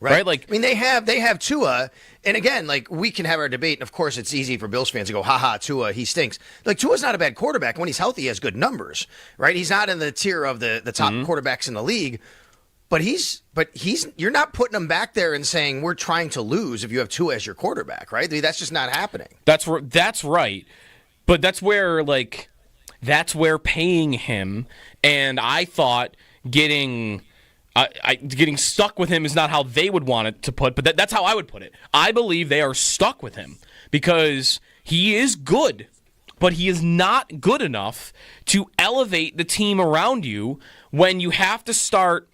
B: Right. Like, I mean, they have Tua, and again, like, we can have our debate, and of course it's easy for Bills fans to go, ha, Tua, he stinks. Like, Tua's not a bad quarterback. When he's healthy, he has good numbers, right? He's not in the tier of the top quarterbacks in the league, but you're not putting him back there and saying we're trying to lose if you have Tua as your quarterback, right? I mean, that's just not happening. That's
A: right. But that's where paying him, and I thought getting stuck with him is not how they would want it to put, but that's how I would put it. I believe they are stuck with him because he is good, but he is not good enough to elevate the team around you when you have to start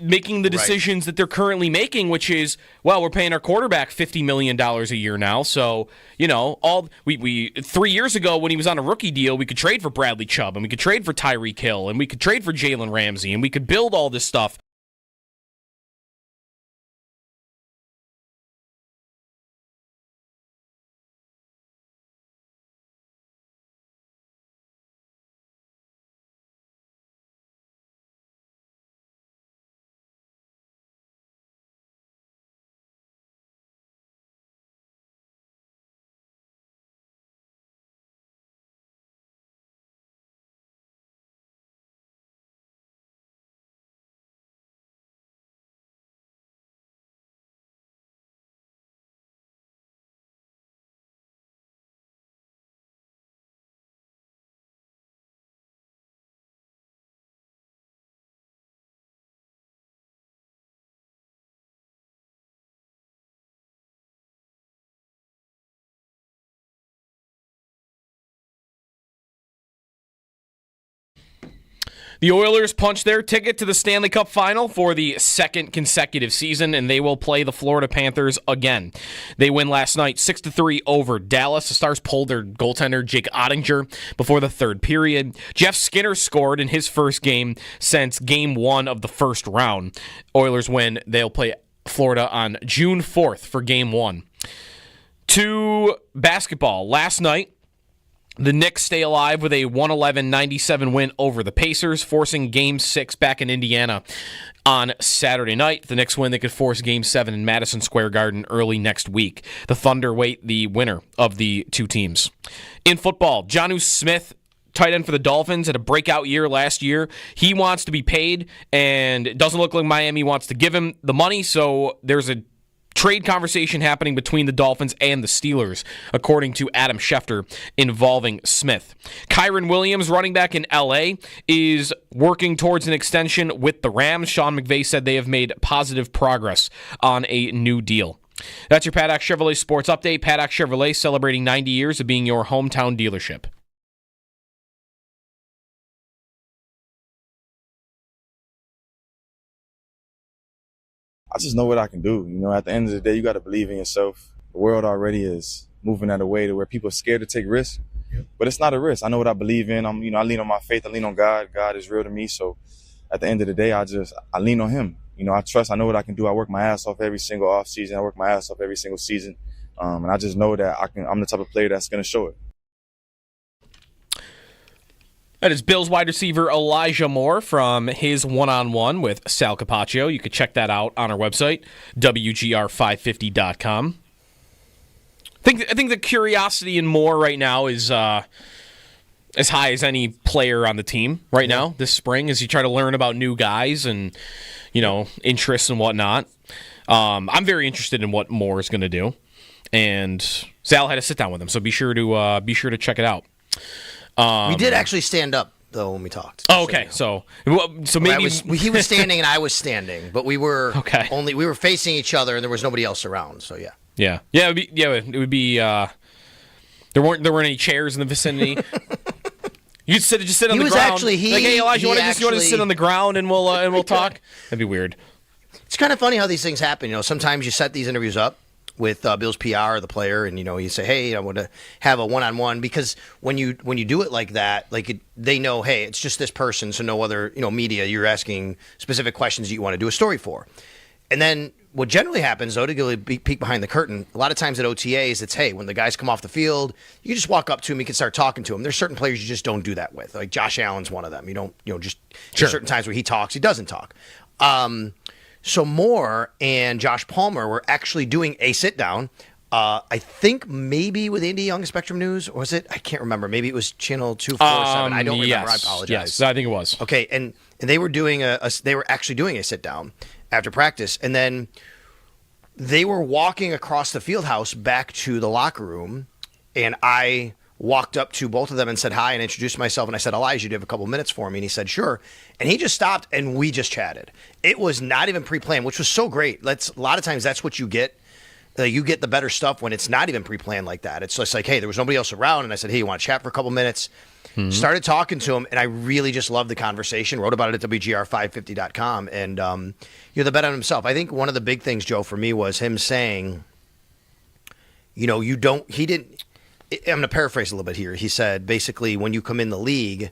A: making the decisions that they're currently making, which is, well, we're paying our quarterback $50 million a year now. So, we 3 years ago when he was on a rookie deal, we could trade for Bradley Chubb, and we could trade for Tyreek Hill, and we could trade for Jalen Ramsey, and we could build all this stuff. The Oilers punched their ticket to the Stanley Cup final for the second consecutive season, and they will play the Florida Panthers again. They win last night 6-3 over Dallas. The Stars pulled their goaltender, Jake Ottinger, before the third period. Jeff Skinner scored in his first game since Game 1 of the first round. Oilers win. They'll play Florida on June 4th for Game 1. To basketball. Last night, the Knicks stay alive with a 111-97 win over the Pacers, forcing Game 6 back in Indiana on Saturday night. If the Knicks win, they could force Game 7 in Madison Square Garden early next week. The Thunder wait the winner of the two teams. In football, Jonnu Smith, tight end for the Dolphins, had a breakout year last year. He wants to be paid, and it doesn't look like Miami wants to give him the money, so there's a trade conversation happening between the Dolphins and the Steelers, according to Adam Schefter, involving Smith. Kyron Williams, running back in L.A., is working towards an extension with the Rams. Sean McVay said they have made positive progress on a new deal. That's your Paddock Chevrolet Sports Update. Paddock Chevrolet celebrating 90 years of being your hometown dealership.
M: I just know what I can do. At the end of the day, you got to believe in yourself. The world already is moving at a way to where people are scared to take risks, but it's not a risk. I know what I believe in. I lean on my faith. I lean on God. God is real to me. So at the end of the day, I lean on him. I trust. I know what I can do. I work my ass off every single off season. I work my ass off every single season. And I just know that I'm the type of player that's going to show it.
A: That is Bills wide receiver Elijah Moore from his one-on-one with Sal Capaccio. You can check that out on our website, WGR550.com. I think the curiosity in Moore right now is as high as any player on the team right now this spring, as you try to learn about new guys and, interests and whatnot. I'm very interested in what Moore is going to do, and Sal had a sit down with him, so be sure to check it out.
B: We did actually stand up, though, when we talked.
A: Oh, okay. So maybe
B: he was standing and I was standing, but we were
A: okay.
B: We were facing each other and there was nobody else around. So yeah.
A: Yeah. It would be. There weren't any chairs in the vicinity. You'd just sit on the ground. Hey, Elijah, you want to just sit on the ground and we'll talk? That'd be weird.
B: It's kind of funny how these things happen. Sometimes you set these interviews up with Bill's PR, the player, and you say, hey, I want to have a one-on-one, because when you do it like that, they know, hey, it's just this person, so no other media. You're asking specific questions that you want to do a story for. And then what generally happens, though, to go peek behind the curtain, a lot of times at OTAs, it's, hey, when the guys come off the field, you just walk up to them, you can start talking to them. There's certain players you just don't do that with. Like Josh Allen's one of them. You don't, just there's certain times where he talks, he doesn't talk. So Moore and Josh Palmer were actually doing a sit-down, I think maybe with Andy Young, Spectrum News, or was it? I can't remember. Maybe it was Channel 247. I don't remember. I apologize.
A: Yes, I think it was.
B: Okay, and they were doing they were actually doing a sit-down after practice, and then they were walking across the field house back to the locker room, and I walked up to both of them and said hi and introduced myself, and I said, Elijah, do you have a couple minutes for me? And he said, sure. And he just stopped, and we just chatted. It was not even pre-planned, which was so great. A lot of times that's what you get. You get the better stuff when it's not even pre-planned like that. It's just like, hey, there was nobody else around, and I said, hey, you want to chat for a couple minutes? Mm-hmm. Started talking to him, and I really just loved the conversation. Wrote about it at WGR550.com, and the bet on himself. I think one of the big things, Joe, for me was him saying, I'm going to paraphrase a little bit here. He said, basically, when you come in the league,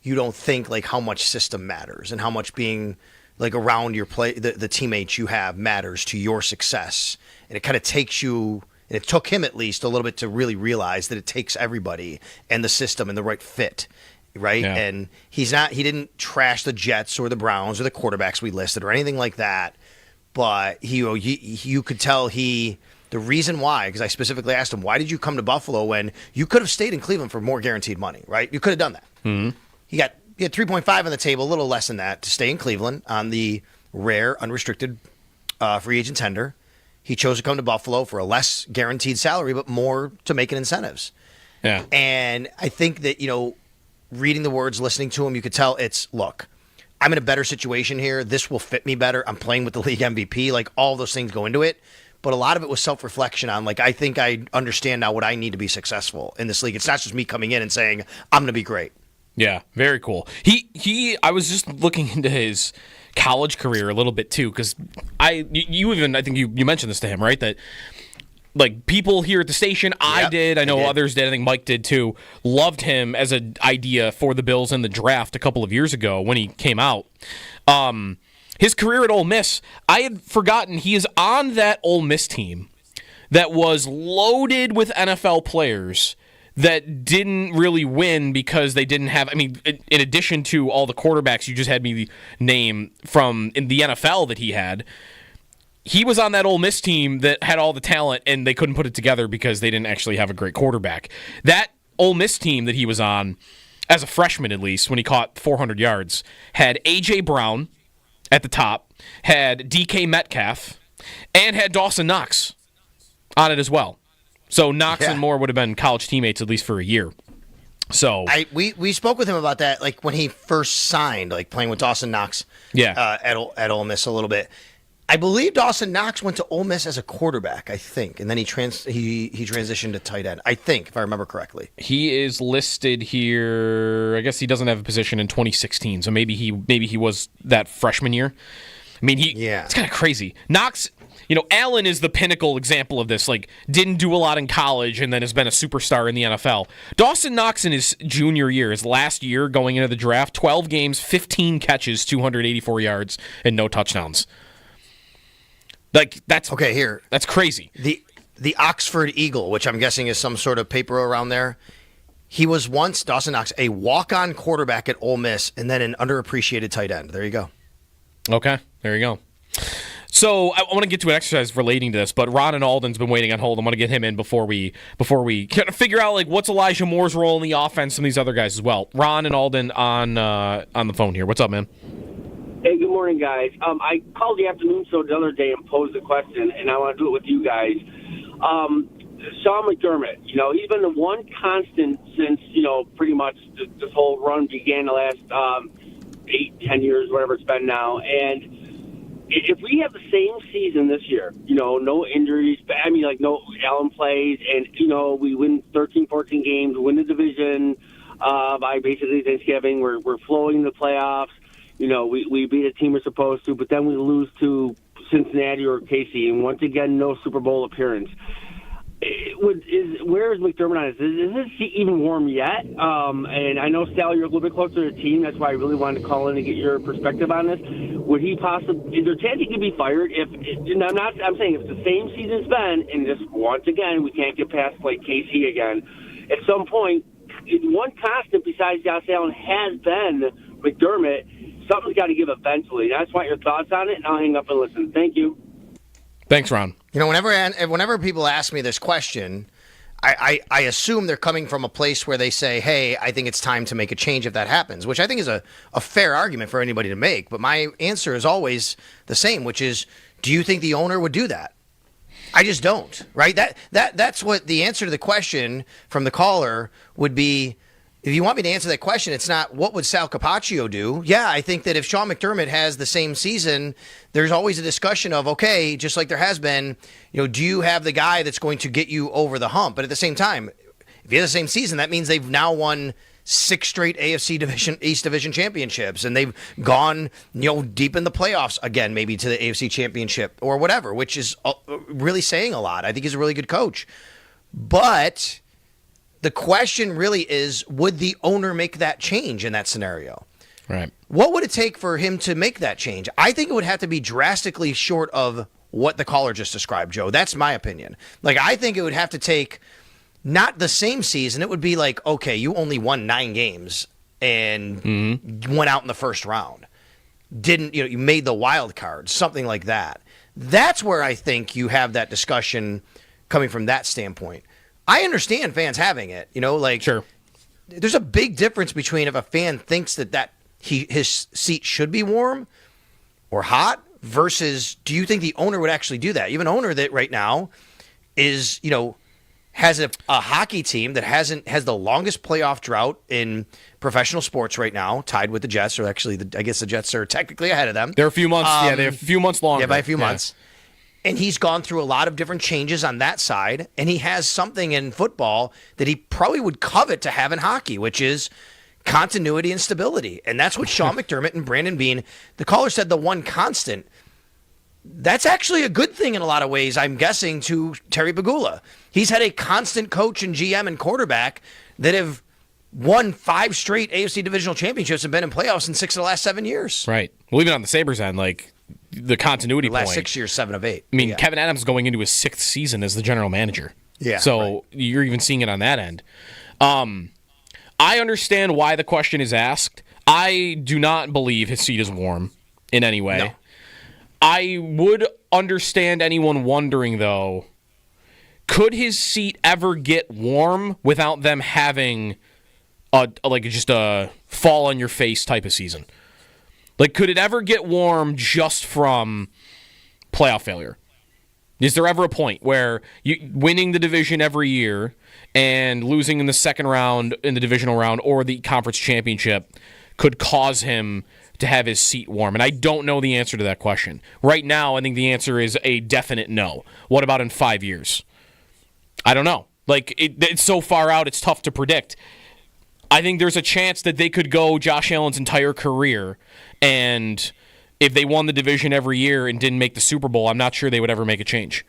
B: you don't think how much system matters and how much being around your the teammates you have matters to your success. And it kind of takes you, and it took him at least a little bit to really realize that it takes everybody and the system and the right fit, right? Yeah. And he didn't trash the Jets or the Browns or the quarterbacks we listed or anything like that. But you could tell the reason why, because I specifically asked him, why did you come to Buffalo when you could have stayed in Cleveland for more guaranteed money, right? You could have done that. Mm-hmm. He had 3.5 on the table, a little less than that, to stay in Cleveland on the rare, unrestricted free agent tender. He chose to come to Buffalo for a less guaranteed salary, but more to make it incentives.
A: Yeah.
B: And I think that, reading the words, listening to him, you could tell look, I'm in a better situation here. This will fit me better. I'm playing with the league MVP. All those things go into it. But a lot of it was self-reflection on, I think I understand now what I need to be successful in this league. It's not just me coming in and saying, I'm going to be great.
A: Yeah, very cool. I was just looking into his college career a little bit too, because I think you mentioned this to him, right? That like people here at the station, I did, I know others did, I think Mike did too, loved him as an idea for the Bills in the draft a couple of years ago when he came out. His career at Ole Miss, I had forgotten he is on that Ole Miss team that was loaded with NFL players that didn't really win because they didn't have, I mean, in addition to all the quarterbacks you just had me name from in the NFL that he had, he was on that Ole Miss team that had all the talent and they couldn't put it together because they didn't actually have a great quarterback. That Ole Miss team that he was on, as a freshman at least, when he caught 400 yards, had A.J. Brown at the top, had DK Metcalf, and had Dawson Knox on it as well. So Knox and Moore would have been college teammates at least for a year. So
B: we spoke with him about that, like when he first signed, like playing with Dawson Knox. At Ole Miss a little bit. I believe Dawson Knox went to Ole Miss as a quarterback, I think, and then he transitioned to tight end, I think, if I remember correctly.
A: He is listed here. I guess he doesn't have a position in 2016, so maybe he was that freshman year. I mean, it's kind of crazy. Knox. Allen is the pinnacle example of this. Like, didn't do a lot in college and then has been a superstar in the NFL. Dawson Knox in his junior year, his last year going into the draft, 12 games, 15 catches, 284 yards, and no touchdowns. Like, that's okay. Here, that's crazy.
B: The Oxford Eagle, which I'm guessing is some sort of paper around there. He was once, Dawson Knox, a walk-on quarterback at Ole Miss, and then an underappreciated tight end. There you go.
A: Okay, there you go. So I want to get to an exercise relating to this, but Ron and Alden's been waiting on hold. I want to get him in before we kind of figure out like what's Elijah Moore's role in the offense and these other guys as well. Ron and Alden on the phone here. What's up, man?
N: Hey, good morning, guys. I called the afternoon show the other day and posed a question, and I want to do it with you guys. Sean McDermott, he's been the one constant since, pretty much this whole run began the last 8-10 years, whatever it's been now. And if we have the same season this year, no injuries, no Allen plays, and, we win 13, 14 games, win the division by basically Thanksgiving, we're flowing in the playoffs, we beat a team we're supposed to, but then we lose to Cincinnati or KC, and once again, no Super Bowl appearance. Where is McDermott on this? Is this seat even warm yet? And I know, Sal, you're a little bit closer to the team. That's why I really wanted to call in to get your perspective on this. Would he possibly? Is there a chance he could be fired? I'm saying if the same season's been, and just once again we can't get past like KC again. At some point, one constant besides Josh Allen has been McDermott. Something's got to give eventually. I just want your thoughts on it, and I'll hang up and listen. Thank you.
A: Thanks, Ron.
B: Whenever people ask me this question, I assume they're coming from a place where they say, hey, I think it's time to make a change if that happens, which I think is a fair argument for anybody to make. But my answer is always the same, which is, do you think the owner would do that? I just don't, right? That's what the answer to the question from the caller would be. If you want me to answer that question, it's not what would Sal Capaccio do? Yeah, I think that if Sean McDermott has the same season, there's always a discussion of, okay, just like there has been, do you have the guy that's going to get you over the hump? But at the same time, if you have the same season, that means they've now won 6 straight AFC East Division championships, and they've gone, deep in the playoffs again, maybe to the AFC Championship or whatever, which is really saying a lot. I think he's a really good coach. But the question really is, would the owner make that change in that scenario?
A: Right.
B: What would it take for him to make that change? I think it would have to be drastically short of what the caller just described, Joe. That's my opinion. Like, I think it would have to take not the same season. It would be like, okay, you only won 9 games and went out in the first round. You made the wild card, something like that. That's where I think you have that discussion coming from that standpoint. I understand fans having it,
A: sure.
B: There's a big difference between if a fan thinks that his seat should be warm or hot versus do you think the owner would actually do that? You have an owner that right now is, has a hockey team that has the longest playoff drought in professional sports right now, tied with the Jets, or actually I guess the Jets are technically ahead of them.
A: They're a few months, they're a few months longer.
B: Yeah, by a few months. And he's gone through a lot of different changes on that side, and he has something in football that he probably would covet to have in hockey, which is continuity and stability. And that's what Sean McDermott and Brandon Beane, the caller said the one constant. That's actually a good thing in a lot of ways, I'm guessing, to Terry Pegula. He's had a constant coach and GM and quarterback that have won 5 straight AFC divisional championships and been in playoffs in 6 of the last 7 years.
A: Right. Well, even on the Sabres end, like the continuity
B: last
A: point.
B: 6 years, 7 of 8.
A: I mean, Kevin Adams is going into his 6th season as the general manager.
B: Yeah.
A: So you're even seeing it on that end. I understand why the question is asked. I do not believe his seat is warm in any way.
B: No.
A: I would understand anyone wondering, though, could his seat ever get warm without them having just a fall on your face type of season? Like, could it ever get warm just from playoff failure? Is there ever a point where you winning the division every year and losing in the second round in the divisional round or the conference championship could cause him to have his seat warm? And I don't know the answer to that question. Right now, I think the answer is a definite no. What about in 5 years? I don't know. Like, it's so far out, it's tough to predict. I think there's a chance that they could go Josh Allen's entire career, and if they won the division every year and didn't make the Super Bowl, I'm not sure they would ever make a change.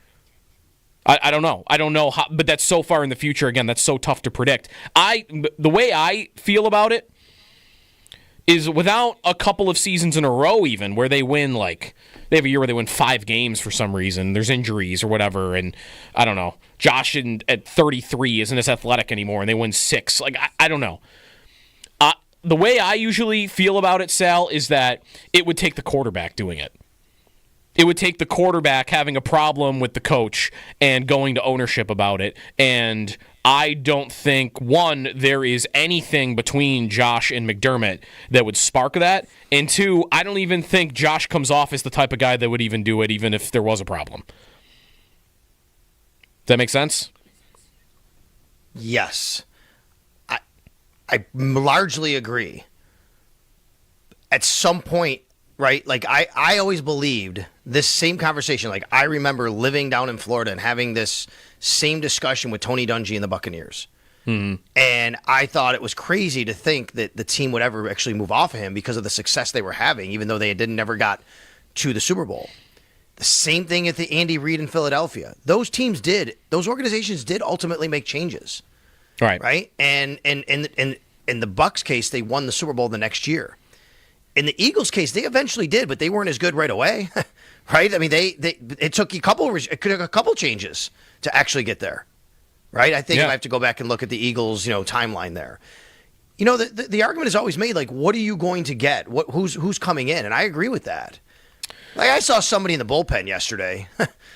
A: I don't know. I don't know how, but that's so far in the future. Again, that's so tough to predict. The way I feel about it is without a couple of seasons in a row even where they win, like, they have a year where they win 5 games for some reason. There's injuries or whatever, and I don't know. Josh at 33 isn't as athletic anymore, and they win 6. Like, I don't know. The way I usually feel about it, Sal, is that it would take the quarterback doing it. It would take the quarterback having a problem with the coach and going to ownership about it. And I don't think, one, there is anything between Josh and McDermott that would spark that. And 2, I don't even think Josh comes off as the type of guy that would even do it, even if there was a problem. Does that make sense?
B: Yes. I largely agree. At some point, right, like I always believed this same conversation. Like, I remember living down in Florida and having this same discussion with Tony Dungy and the Buccaneers. Mm-hmm. And I thought it was crazy to think that the team would ever actually move off of him because of the success they were having, even though they never got to the Super Bowl. The same thing at the Andy Reid in Philadelphia. Those organizations did ultimately make changes. Right? And in the Bucs case, they won the Super Bowl the next year. In the Eagles case, they eventually did, but they weren't as good right away. Right? I mean, it took a couple changes to actually get there. Right? I think I have to go back and look at the Eagles, timeline there. The argument is always made, like, what are you going to get? Who's coming in? And I agree with that. Like, I saw somebody in the bullpen yesterday.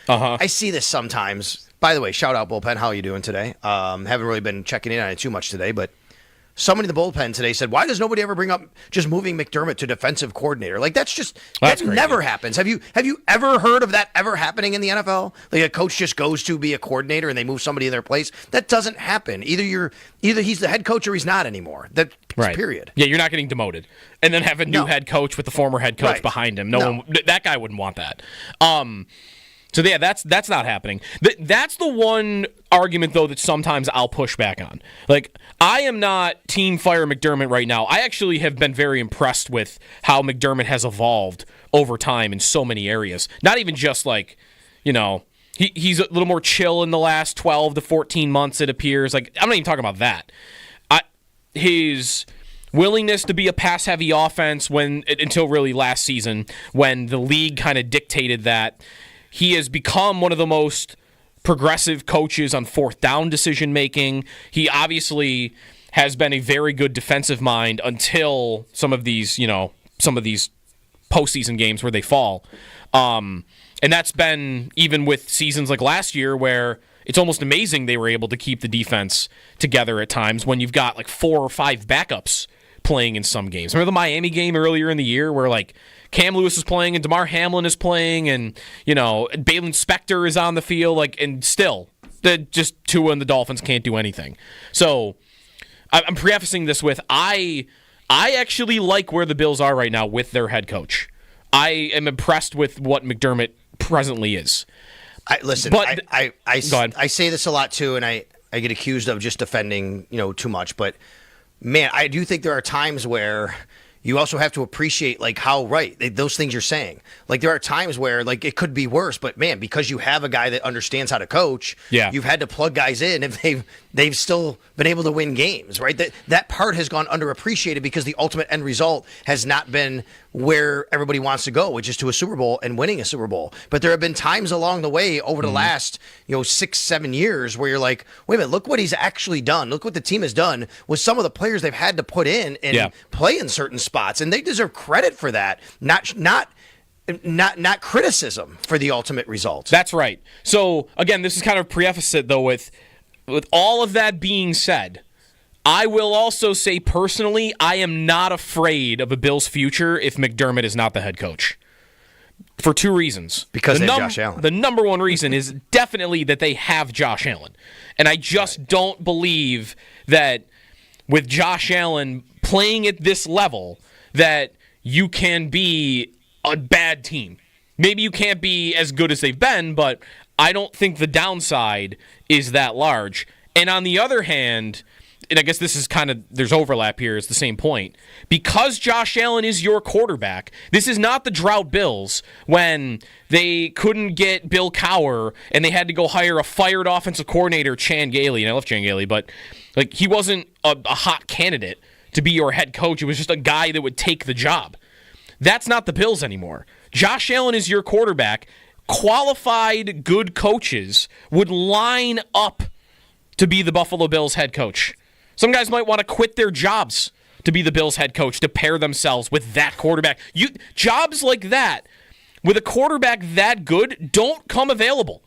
B: I see this sometimes. By the way, shout out bullpen. How are you doing today? Haven't really been checking in on it too much today, but somebody in the bullpen today said, why does nobody ever bring up just moving McDermott to defensive coordinator? Like, that never happens. Have you ever heard of that ever happening in the NFL? Like, a coach just goes to be a coordinator and they move somebody in their place? That doesn't happen. Either he's the head coach or he's not anymore. That's period.
A: Yeah, you're not getting demoted. And then have a new head coach with the former head coach behind him. No one, that guy wouldn't want that. So yeah, that's not happening. That's the one argument, though, that sometimes I'll push back on. Like, I am not team fire McDermott right now. I actually have been very impressed with how McDermott has evolved over time in so many areas. Not even just like, he's a little more chill in the last 12 to 14 months, it appears. Like, I'm not even talking about that. His willingness to be a pass-heavy offense until really last season, when the league kind of dictated that. He has become one of the most progressive coaches on fourth down decision-making. He obviously has been a very good defensive mind until some of these postseason games where they fall. And that's been even with seasons like last year where it's almost amazing they were able to keep the defense together at times when you've got like 4 or 5 backups playing in some games. Remember the Miami game earlier in the year where like Cam Lewis is playing and DeMar Hamlin is playing and, Balin Spector is on the field, and still, just Tua and the Dolphins can't do anything. So I'm prefacing this with I actually like where the Bills are right now with their head coach. I am impressed with what McDermott presently is.
B: I say this a lot too, and I get accused of just defending, too much, but man, I do think there are times where you also have to appreciate how those things you're saying. Like there are times where it could be worse, but man, because you have a guy that understands how to coach, you've had to plug guys in if they've still been able to win games, right? That part has gone underappreciated because the ultimate end result has not been where everybody wants to go, which is to a Super Bowl and winning a Super Bowl. But there have been times along the way over the last 6-7 years where you're like, wait a minute, look what he's actually done. Look what the team has done with some of the players they've had to put in and play in certain spots, and they deserve credit for that. Not criticism for the ultimate result.
A: That's right. So again, this is kind of preface it though with all of that being said, I will also say personally, I am not afraid of a Bills' future if McDermott is not the head coach. For 2 reasons.
B: Because they have Josh Allen.
A: The number one reason is definitely that they have Josh Allen. And I just don't believe that with Josh Allen playing at this level that you can be a bad team. Maybe you can't be as good as they've been, but I don't think the downside is that large. And on the other hand, and I guess this is kind of, there's overlap here, it's the same point. Because Josh Allen is your quarterback, this is not the drought Bills when they couldn't get Bill Cowher and they had to go hire a fired offensive coordinator, Chan Gailey. And I love Chan Gailey, but he wasn't a hot candidate to be your head coach. It was just a guy that would take the job. That's not the Bills anymore. Josh Allen is your quarterback. Qualified, good coaches would line up to be the Buffalo Bills head coach. Some guys might want to quit their jobs to be the Bills head coach, to pair themselves with that quarterback. Jobs like that, with a quarterback that good, don't come available.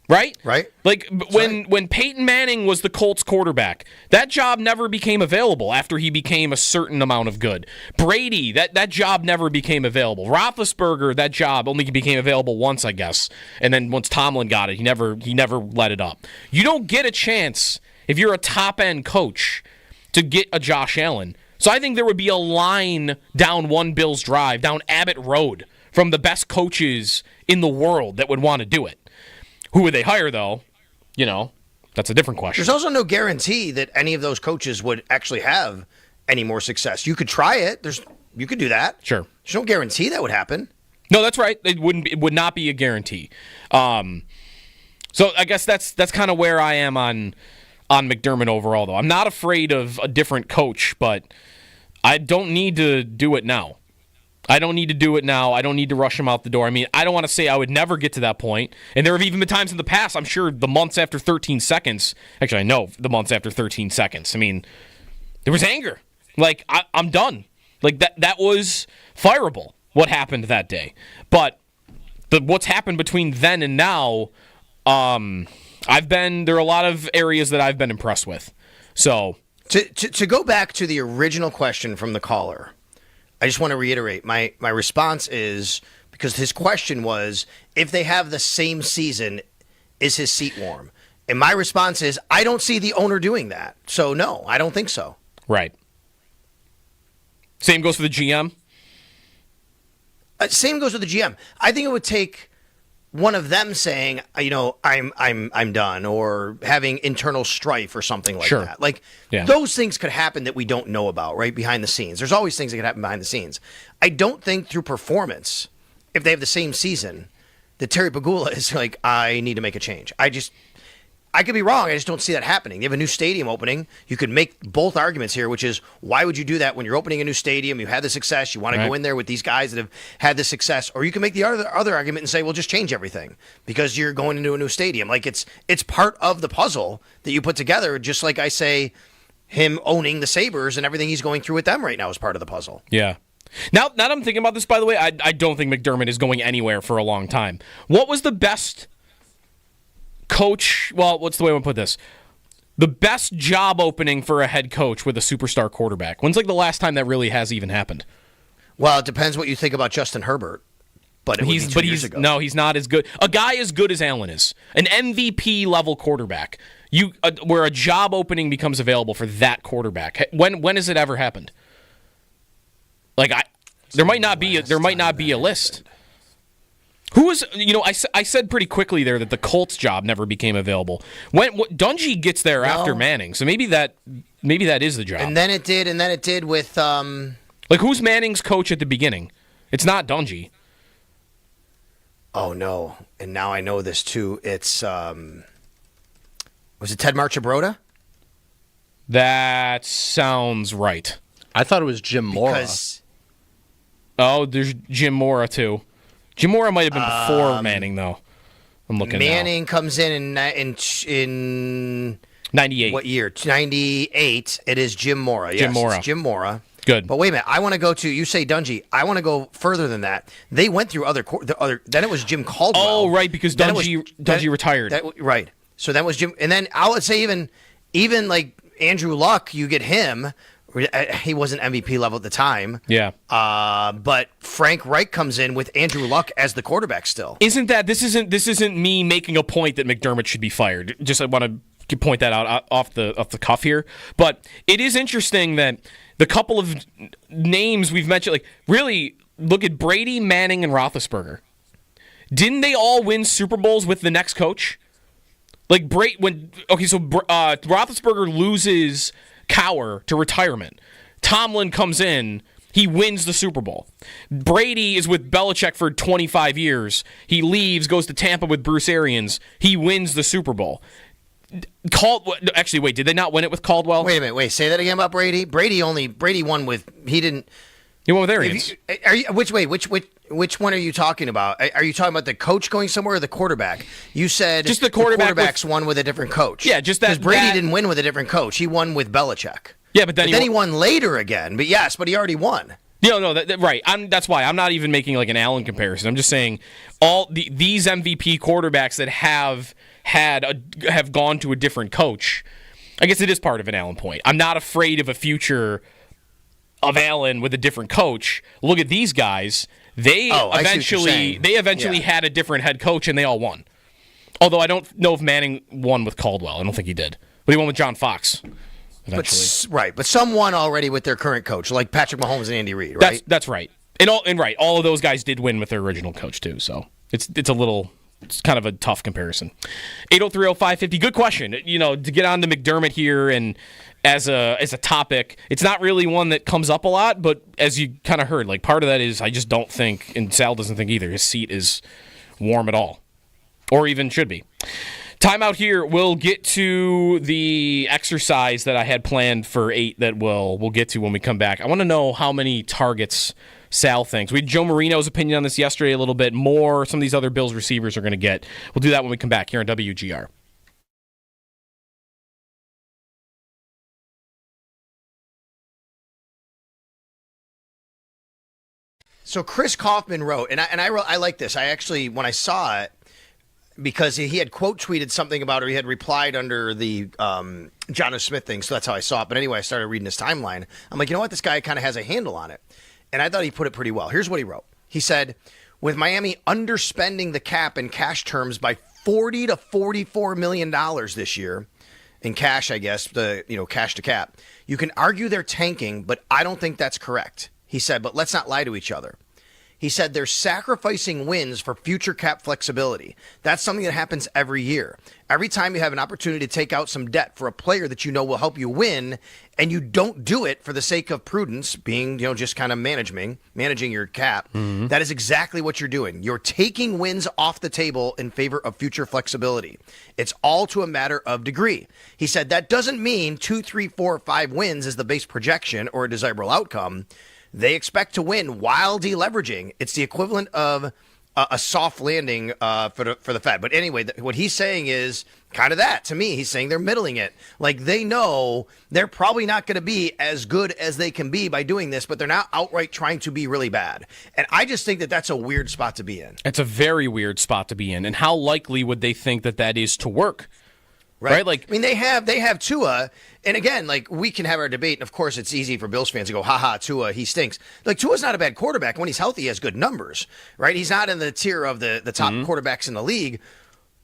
A: Right?
B: Right.
A: When Peyton Manning was the Colts quarterback, that job never became available after he became a certain amount of good. Brady, that job never became available. Roethlisberger, that job only became available once, I guess. And then once Tomlin got it, he never let it up. You don't get a chance if you're a top-end coach to get a Josh Allen. So I think there would be a line down one Bills drive, down Abbott Road, from the best coaches in the world that would want to do it. Who would they hire, though? That's a different question.
B: There's also no guarantee that any of those coaches would actually have any more success. You could try it. You could do that.
A: Sure.
B: There's no guarantee that would happen.
A: No, that's right. It would not be a guarantee. So I guess that's kind of where I am on McDermott overall, though. I'm not afraid of a different coach, but I don't need to do it now. I don't need to rush him out the door. I mean, I don't want to say I would never get to that point. And there have even been times in the past, I'm sure the months after 13 seconds, actually I know the months after 13 seconds, I mean, there was anger. I'm done. That was fireable, what happened that day. But what's happened between then and now, there are a lot of areas that I've been impressed with. So
B: to go back to the original question from the caller, I just want to reiterate, my response is, because his question was, if they have the same season, is his seat warm? And my response is, I don't see the owner doing that. So, no, I don't think so.
A: Right. Same goes for the GM?
B: Same goes with the GM. I think it would take one of them saying, I'm done, or having internal strife or something like that. Those things could happen that we don't know about, right, behind the scenes. There's always things that could happen behind the scenes. I don't think through performance, if they have the same season, that Terry Pegula is like, I need to make a change. I could be wrong. I just don't see that happening. They have a new stadium opening. You could make both arguments here, which is, why would you do that when you're opening a new stadium? You had the success. You want to go in there with these guys that have had the success. Or you can make the other argument and say, well, just change everything because you're going into a new stadium. It's part of the puzzle that you put together, just like I say him owning the Sabres and everything he's going through with them right now is part of the puzzle.
A: Yeah. Now that I'm thinking about this, by the way, I don't think McDermott is going anywhere for a long time. What was the best coach, well, what's the way I want to put this? The best job opening for a head coach with a superstar quarterback. When's the last time that really has even happened?
B: Well, it depends what you think about Justin Herbert. But he's 2 years ago.
A: No, he's not as good. A guy as good as Allen is. An MVP level quarterback. Where a job opening becomes available for that quarterback. When has it ever happened? There might not be a list. Who was, I said pretty quickly there that the Colts job never became available. When Dungy gets there after Manning, so maybe that maybe that is the job.
B: And then it did with
A: like who's Manning's coach at the beginning? It's not Dungy.
B: Oh no! And now I know this too. It's was it Ted Marchibroda?
A: That sounds right.
J: I thought it was Jim Mora.
A: There's Jim Mora too. Jim Mora might have been before Manning though. I'm looking.
B: Manning comes in
A: 98.
B: What year? 98. It is Jim Mora. Yes,
A: Jim Mora.
B: It's Jim Mora.
A: Good.
B: But wait a minute. I want to go to, you say Dungy. I want to go further than that. They went through other, then it was Jim Caldwell.
A: Oh, right, because Dungy retired.
B: Right. So that was Jim. And then I would say even like Andrew Luck, you get him. He wasn't MVP level at the time.
A: Yeah.
B: But Frank Reich comes in with Andrew Luck as the quarterback still.
A: This isn't me making a point that McDermott should be fired. Just I want to point that out off the cuff here. But it is interesting that the couple of names we've mentioned, like really look at Brady, Manning, and Roethlisberger. Didn't they all win Super Bowls with the next coach? Like Roethlisberger loses Cowher to retirement. Tomlin comes in. He wins the Super Bowl. Brady is with Belichick for 25 years. He leaves, goes to Tampa with Bruce Arians. He wins the Super Bowl. Actually, wait, did they not win it with Caldwell?
B: Wait a minute, say that again about Brady. Brady won with, he didn't.
A: He won with Arians.
B: Which one are you talking about? Are you talking about the coach going somewhere or the quarterback? You said
A: just the quarterbacks
B: won with a different coach.
A: Yeah, just that.
B: Because Brady didn't win with a different coach. He won with Belichick.
A: Yeah, but then
B: he won later again. But yes, but he already won.
A: No, right. That's why I'm not even making like an Allen comparison. I'm just saying these MVP quarterbacks that have gone to a different coach. I guess it is part of an Allen point. I'm not afraid of a future of Allen with a different coach. Look at these guys. They eventually had a different head coach and they all won. Although I don't know if Manning won with Caldwell. I don't think he did. But he won with John Fox. Eventually.
B: But some won already with their current coach, like Patrick Mahomes and Andy Reid, right?
A: That's right. All of those guys did win with their original coach too. So it's kind of a tough comparison. 8030550. Good question. To get on to McDermott here and as a topic, it's not really one that comes up a lot, but as you kind of heard, like part of that is I just don't think, and Sal doesn't think either, his seat is warm at all, or even should be. Timeout here. We'll get to the exercise that I had planned for 8 that we'll get to when we come back. I want to know how many targets Sal thinks. We had Joe Marino's opinion on this yesterday a little bit more. Some of these other Bills receivers are going to get. We'll do that when we come back here on WGR.
B: So Chris Kaufman wrote, and I like this. I actually, when I saw it, because he had quote tweeted something about it, or he had replied under the John O. Smith thing, so that's how I saw it. But anyway, I started reading his timeline. I'm like, you know what? This guy kind of has a handle on it. And I thought he put it pretty well. Here's what he wrote. He said, with Miami underspending the cap in cash terms by $40 to $44 million this year, in cash, I guess, cash to cap, you can argue they're tanking, but I don't think that's correct. He said, but let's not lie to each other. He said they're sacrificing wins for future cap flexibility. That's something that happens every year. Every time you have an opportunity to take out some debt for a player that you know will help you win, and you don't do it for the sake of prudence, being, just kind of managing your cap, that is exactly what you're doing. You're taking wins off the table in favor of future flexibility. It's all to a matter of degree. He said that doesn't mean 2, 3, 4, 5 wins is the base projection or a desirable outcome. They expect to win while deleveraging. It's the equivalent of a soft landing for the Fed. But anyway, what he's saying is kind of that to me. He's saying they're middling it. Like they know they're probably not going to be as good as they can be by doing this, but they're not outright trying to be really bad. And I just think that that's a weird spot to be in.
A: It's a very weird spot to be in. And how likely would they think that is to work? Right?
B: Like, I mean, they have Tua, and again, like we can have our debate, and of course, it's easy for Bills fans to go, "Ha, Tua, he stinks." Like Tua's not a bad quarterback. When he's healthy, he has good numbers, right? He's not in the tier of the top quarterbacks in the league,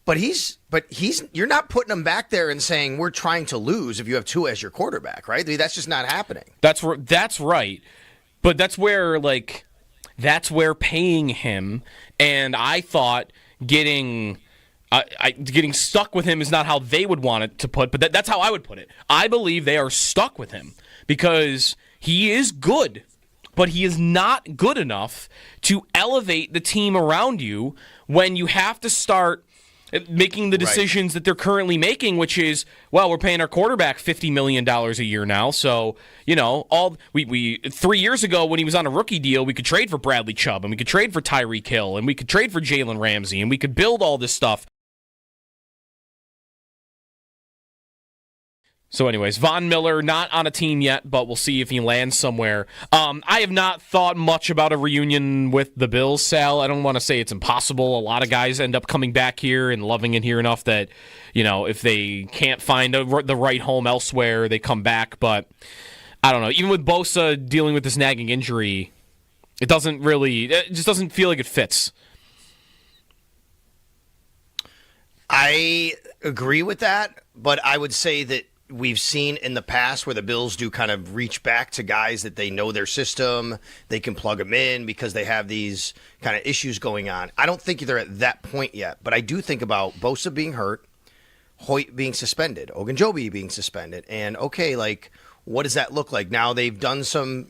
B: but you're not putting him back there and saying we're trying to lose if you have Tua as your quarterback, right? I mean, that's just not happening.
A: That's right, but that's where paying him, and I thought getting getting stuck with him is not how they would want it to put, but that's how I would put it. I believe they are stuck with him because he is good, but he is not good enough to elevate the team around you when you have to start making the decisions that they're currently making, which is, well, we're paying our quarterback $50 million a year now. So, we 3 years ago when he was on a rookie deal, we could trade for Bradley Chubb, and we could trade for Tyreek Hill, and we could trade for Jalen Ramsey, and we could build all this stuff. So anyways, Von Miller, not on a team yet, but we'll see if he lands somewhere. I have not thought much about a reunion with the Bills, Sal. I don't want to say it's impossible. A lot of guys end up coming back here and loving it here enough that, if they can't find the right home elsewhere, they come back. But I don't know. Even with Bosa dealing with this nagging injury, it just doesn't feel like it fits.
B: I agree with that, but I would say that we've seen in the past where the Bills do kind of reach back to guys that they know their system, they can plug them in because they have these kind of issues going on. I don't think they're at that point yet, but I do think about Bosa being hurt, Hoyt being suspended, Ogunjobi being suspended, and what does that look like? Now they've done some,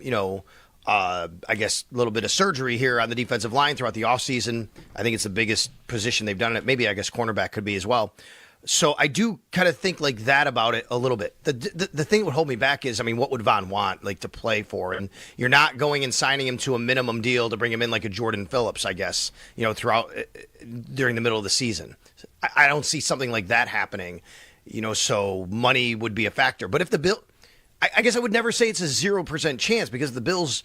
B: I guess a little bit of surgery here on the defensive line throughout the offseason. I think it's the biggest position they've done it. Maybe I guess cornerback could be as well. So I do kind of think like that about it a little bit. The thing that would hold me back is, what would Von want to play for? And you're not going and signing him to a minimum deal to bring him in like a Jordan Phillips, I guess, throughout during the middle of the season. I don't see something like that happening, so money would be a factor. But if the Bill, I guess I would never say it's a 0% chance because the Bills,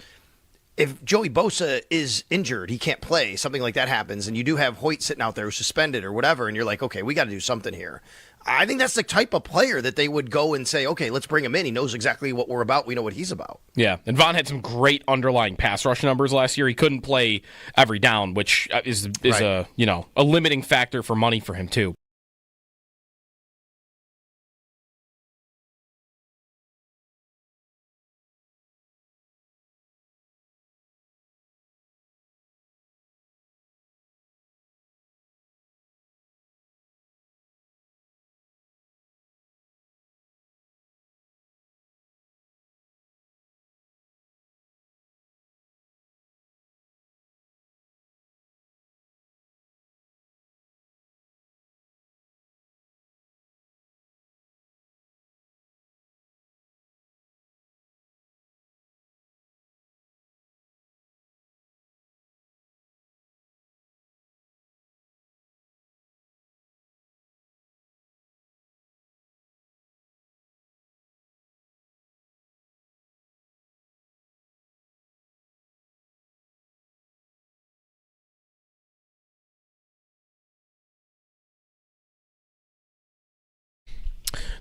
B: if Joey Bosa is injured, he can't play, something like that happens, and you do have Hoyt sitting out there who's suspended or whatever, and you're like, okay, we got to do something here. I think that's the type of player that they would go and say, okay, let's bring him in. He knows exactly what we're about. We know what he's about.
A: Yeah, and Von had some great underlying pass rush numbers last year. He couldn't play every down, which is right. a limiting factor for money for him too.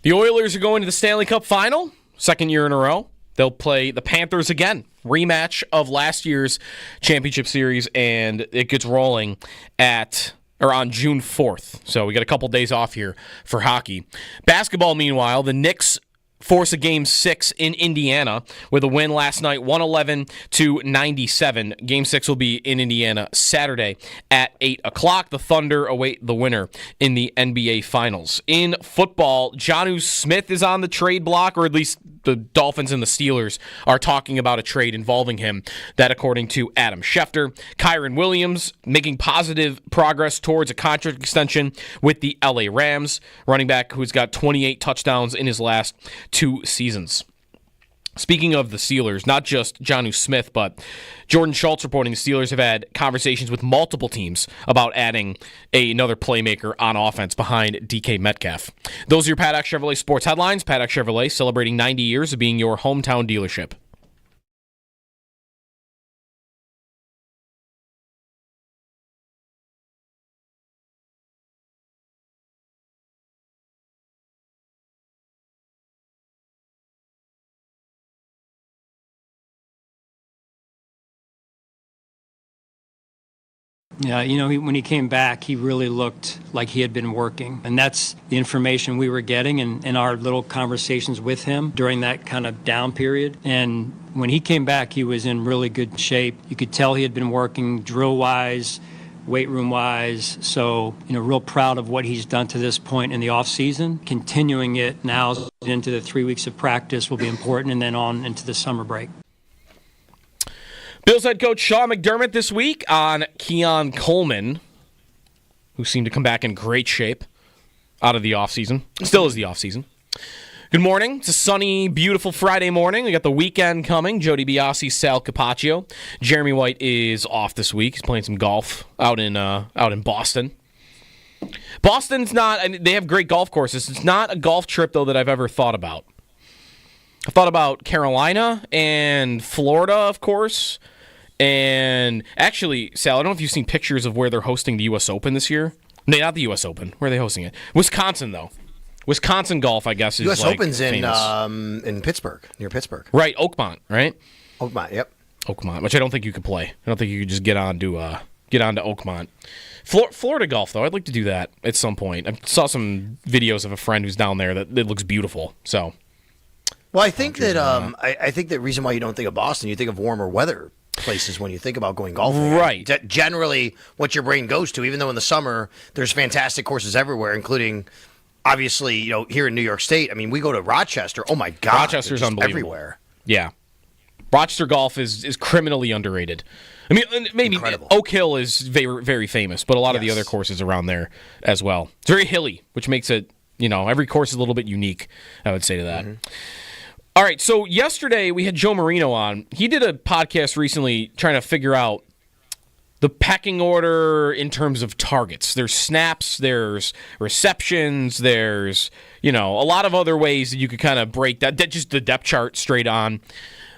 A: The Oilers are going to the Stanley Cup final, second year in a row. They'll play the Panthers again. Rematch of last year's championship series, and it gets rolling on June 4th. So we got a couple days off here for hockey. Basketball, meanwhile, the Knicks force a Game 6 in Indiana with a win last night, 111-97. Game 6 will be in Indiana Saturday at 8 o'clock. The Thunder await the winner in the NBA Finals. In football, Jonnu Smith is on the trade block, or at least the Dolphins and the Steelers are talking about a trade involving him. That according to Adam Schefter. Kyron Williams making positive progress towards a contract extension with the LA Rams. Running back who's got 28 touchdowns in his last 2 seasons. Speaking of the Steelers, not just Jonnu Smith, but Jordan Schultz reporting the Steelers have had conversations with multiple teams about adding another playmaker on offense behind DK Metcalf. Those are your Paddock Chevrolet sports headlines. Paddock Chevrolet celebrating 90 years of being your hometown dealership.
O: Yeah, when he came back, he really looked like he had been working. And that's the information we were getting in our little conversations with him during that kind of down period. And when he came back, he was in really good shape. You could tell he had been working drill-wise, weight room wise. So, real proud of what he's done to this point in the off season. Continuing it now into the 3 weeks of practice will be important, and then on into the summer break.
A: Bills head coach Sean McDermott this week on Keon Coleman, who seemed to come back in great shape out of the offseason. Still is the offseason. Good morning. It's a sunny, beautiful Friday morning. We got the weekend coming. Jody Biasi, Sal Capaccio. Jeremy White is off this week. He's playing some golf out in Boston. Boston's not, they have great golf courses. It's not a golf trip, though, that I've ever thought about. I thought about Carolina and Florida, of course. And actually, Sal, I don't know if you've seen pictures of where they're hosting the U.S. Open this year. No, not the U.S. Open. Where are they hosting it? Wisconsin, though. Wisconsin golf, I guess, is
B: U.S.
A: like
B: Open's
A: famous.
B: in Pittsburgh, near Pittsburgh.
A: Right, Oakmont, right?
B: Oakmont, yep.
A: Oakmont, which I don't think you could play. I don't think you could just get on to Oakmont. Florida golf, though, I'd like to do that at some point. I saw some videos of a friend who's down there that it looks beautiful. So,
B: well, I think that I think the reason why you don't think of Boston, you think of warmer weather places when you think about going golfing.
A: Right.
B: Generally, what your brain goes to, even though in the summer there's fantastic courses everywhere, including. Obviously, here in New York State, I mean, we go to Rochester. Oh, my God.
A: Rochester's unbelievable.
B: Everywhere.
A: Yeah. Rochester golf is criminally underrated. I mean, maybe
B: Incredible.
A: Oak Hill is very, very famous, but a lot of the other courses around there as well. It's very hilly, which makes it, every course is a little bit unique, I would say to that. Mm-hmm. All right, so yesterday we had Joe Marino on. He did a podcast recently trying to figure out the pecking order in terms of targets. There's snaps, there's receptions, there's, a lot of other ways that you could kind of break that, just the depth chart straight on.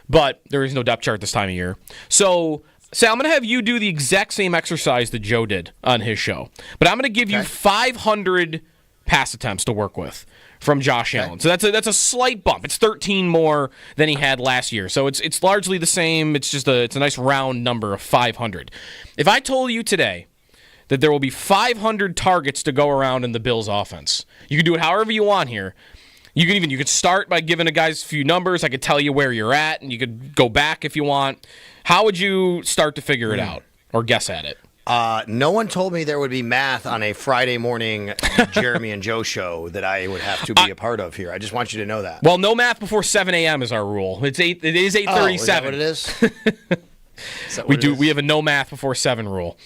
A: But there is no depth chart this time of year. So, Sal, I'm going to have you do the exact same exercise that Joe did on his show. But I'm going to give you 500 pass attempts to work with from Josh Allen. So that's a slight bump. It's 13 more than he had last year. So it's largely the same. It's just it's a nice round number of 500. If I told you today that there will be 500 targets to go around in the Bills offense, you can do it however you want here. You could start by giving a guy's few numbers. I could tell you where you're at, and you could go back if you want. How would you start to figure it out or guess at it?
B: No one told me there would be math on a Friday morning Jeremy and Joe show that I would have to be a part of here. I just want you to know that.
A: Well, no math before 7 a.m. is our rule. It is 8:37.
B: Oh, is that what it is?
A: We have a no math before 7 rule.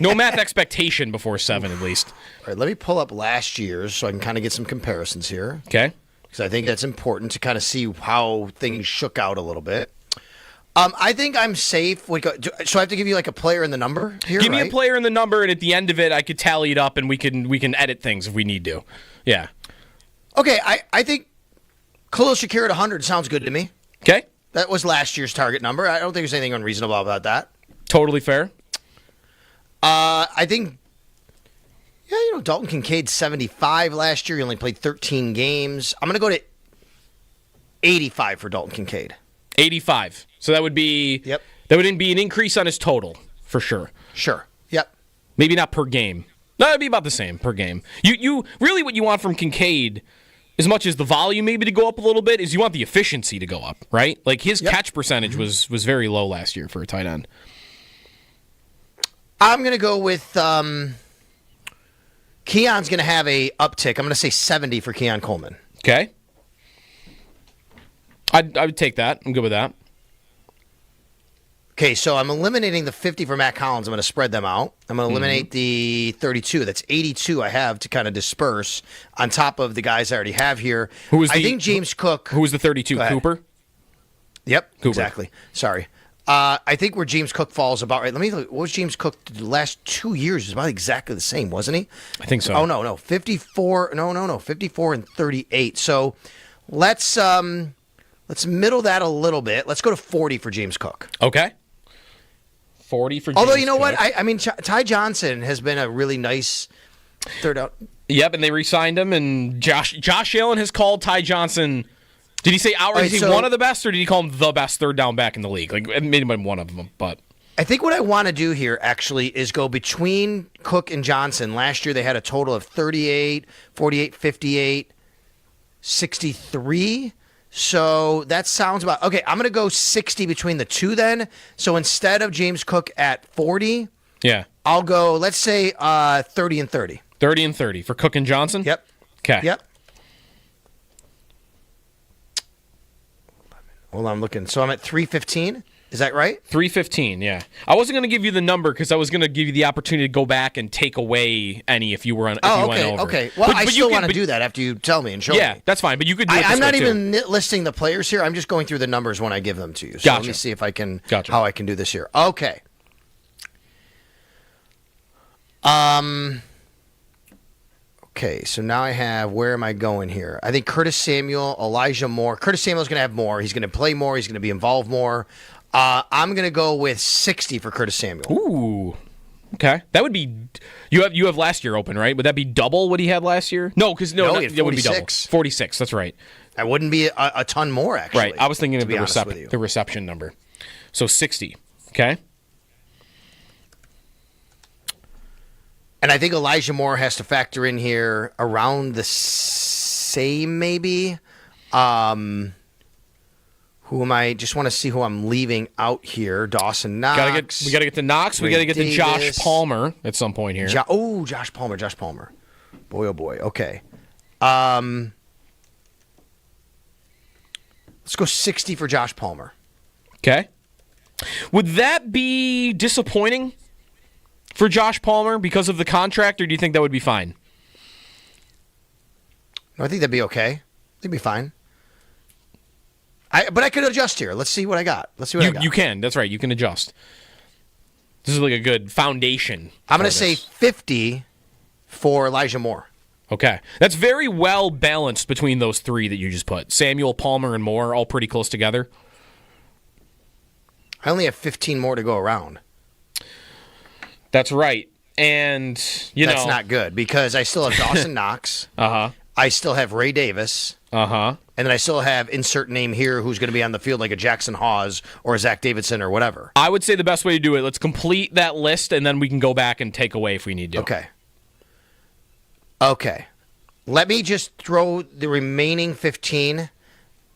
A: No math expectation before 7 at least.
B: All right, let me pull up last year's so I can kind of get some comparisons here.
A: Okay.
B: Because I think that's important to kind of see how things shook out a little bit. I think I'm safe. So I have to give you like a player and the number here.
A: Give me a player and the number, and at the end of it, I could tally it up, and we can edit things if we need to. Yeah.
B: Okay, I think Khalil Shakir at 100 sounds good to me.
A: Okay.
B: That was last year's target number. I don't think there's anything unreasonable about that.
A: Totally fair.
B: I think, Dalton Kincaid 75 last year. He only played 13 games. I'm going to go to 85 for Dalton Kincaid.
A: 85. So that would be that would be an increase on his total for sure.
B: Sure. Yep.
A: Maybe not per game. No, it'd be about the same per game. You really what you want from Kincaid, as much as the volume maybe to go up a little bit, is you want the efficiency to go up, right? Like his catch percentage was very low last year for a tight end.
B: I'm going to go with Keon's going to have a uptick. I'm going to say 70 for Keon Coleman.
A: Okay. I would take that. I'm good with that.
B: Okay, so I'm eliminating the 50 for Matt Collins. I'm going to spread them out. I'm going to eliminate the 32. That's 82 I have to kind of disperse on top of the guys I already have here. I think James Cook.
A: Who was the 32? Cooper?
B: Yep, Cooper. Exactly. Sorry. I think where James Cook falls about right. Let me look. What was James Cook the last 2 years? It was about exactly the same, wasn't he?
A: I think so.
B: Oh, no. 54. No. 54 and 38. So let's middle that a little bit. Let's go to 40 for James Cook.
A: Okay. 40 for James
B: Although, you know
A: Cook.
B: what? I mean, Ty Johnson has been a really nice third out.
A: Yep, and they re-signed him, and Josh Allen has called Ty Johnson. Did he say outright? Is he one of the best, or did he call him the best third down back in the league? Like, it made him one of them, but...
B: I think what I want to do here, actually, is go between Cook and Johnson. Last year, they had a total of 38, 48, 58, 63. So that sounds about... Okay, I'm going to go 60 between the two then. So instead of James Cook at 40,
A: Yeah.
B: I'll go, let's say 30 and 30.
A: 30 and 30 for Cook and Johnson?
B: Yep.
A: Okay.
B: Yep. Hold on, I'm looking. So I'm at 315. Is that right?
A: 315, yeah. I wasn't going to give you the number because I was going to give you the opportunity to go back and take away any if you were on. If you went over.
B: Okay. Well, I still want to do that after you tell me and show me.
A: Yeah, that's fine. But you could do it.
B: I'm not even listing the players here. I'm just going through the numbers when I give them to you. So let me see if I can how I can do this here. Okay. Okay, so now I have, where am I going here? I think Curtis Samuel, Elijah Moore. Curtis Samuel's going to have more. He's going to play more. He's going to be involved more. I'm going to go with 60 for Curtis Samuel.
A: Ooh. Okay. That would be, you have last year open, right? Would that be double what he had last year? No, because no,
B: he had 46.
A: It would be double. 46, that's right.
B: That wouldn't be a ton more, actually.
A: Right. I was thinking of the reception number. So 60. Okay.
B: And I think Elijah Moore has to factor in here around the same, maybe. Who am I? Just want to see who I'm leaving out here. Dawson Knox.
A: We got to get to Knox. We got to get to Josh Palmer at some point here.
B: Josh Palmer. Boy, oh boy. Okay. Let's go 60 for Josh Palmer.
A: Okay. Would that be disappointing for Josh Palmer because of the contract, or do you think that would be fine?
B: No, I think that'd be okay. I think it'd be fine. But I could adjust here. Let's see what I got. I got.
A: You can. That's right. You can adjust. This is like a good foundation.
B: I'm going to say 50 for Elijah Moore.
A: Okay. That's very well balanced between those three that you just put. Samuel, Palmer, and Moore, all pretty close together.
B: I only have 15 more to go around.
A: That's right. And,
B: that's not good because I still have Dawson Knox.
A: Uh-huh.
B: I still have Ray Davis.
A: Uh-huh.
B: And then I still have insert name here who's going to be on the field like a Jackson Hawes or a Zach Davidson or whatever.
A: I would say the best way to do it, let's complete that list and then we can go back and take away if we need to.
B: Okay. Let me just throw the remaining 15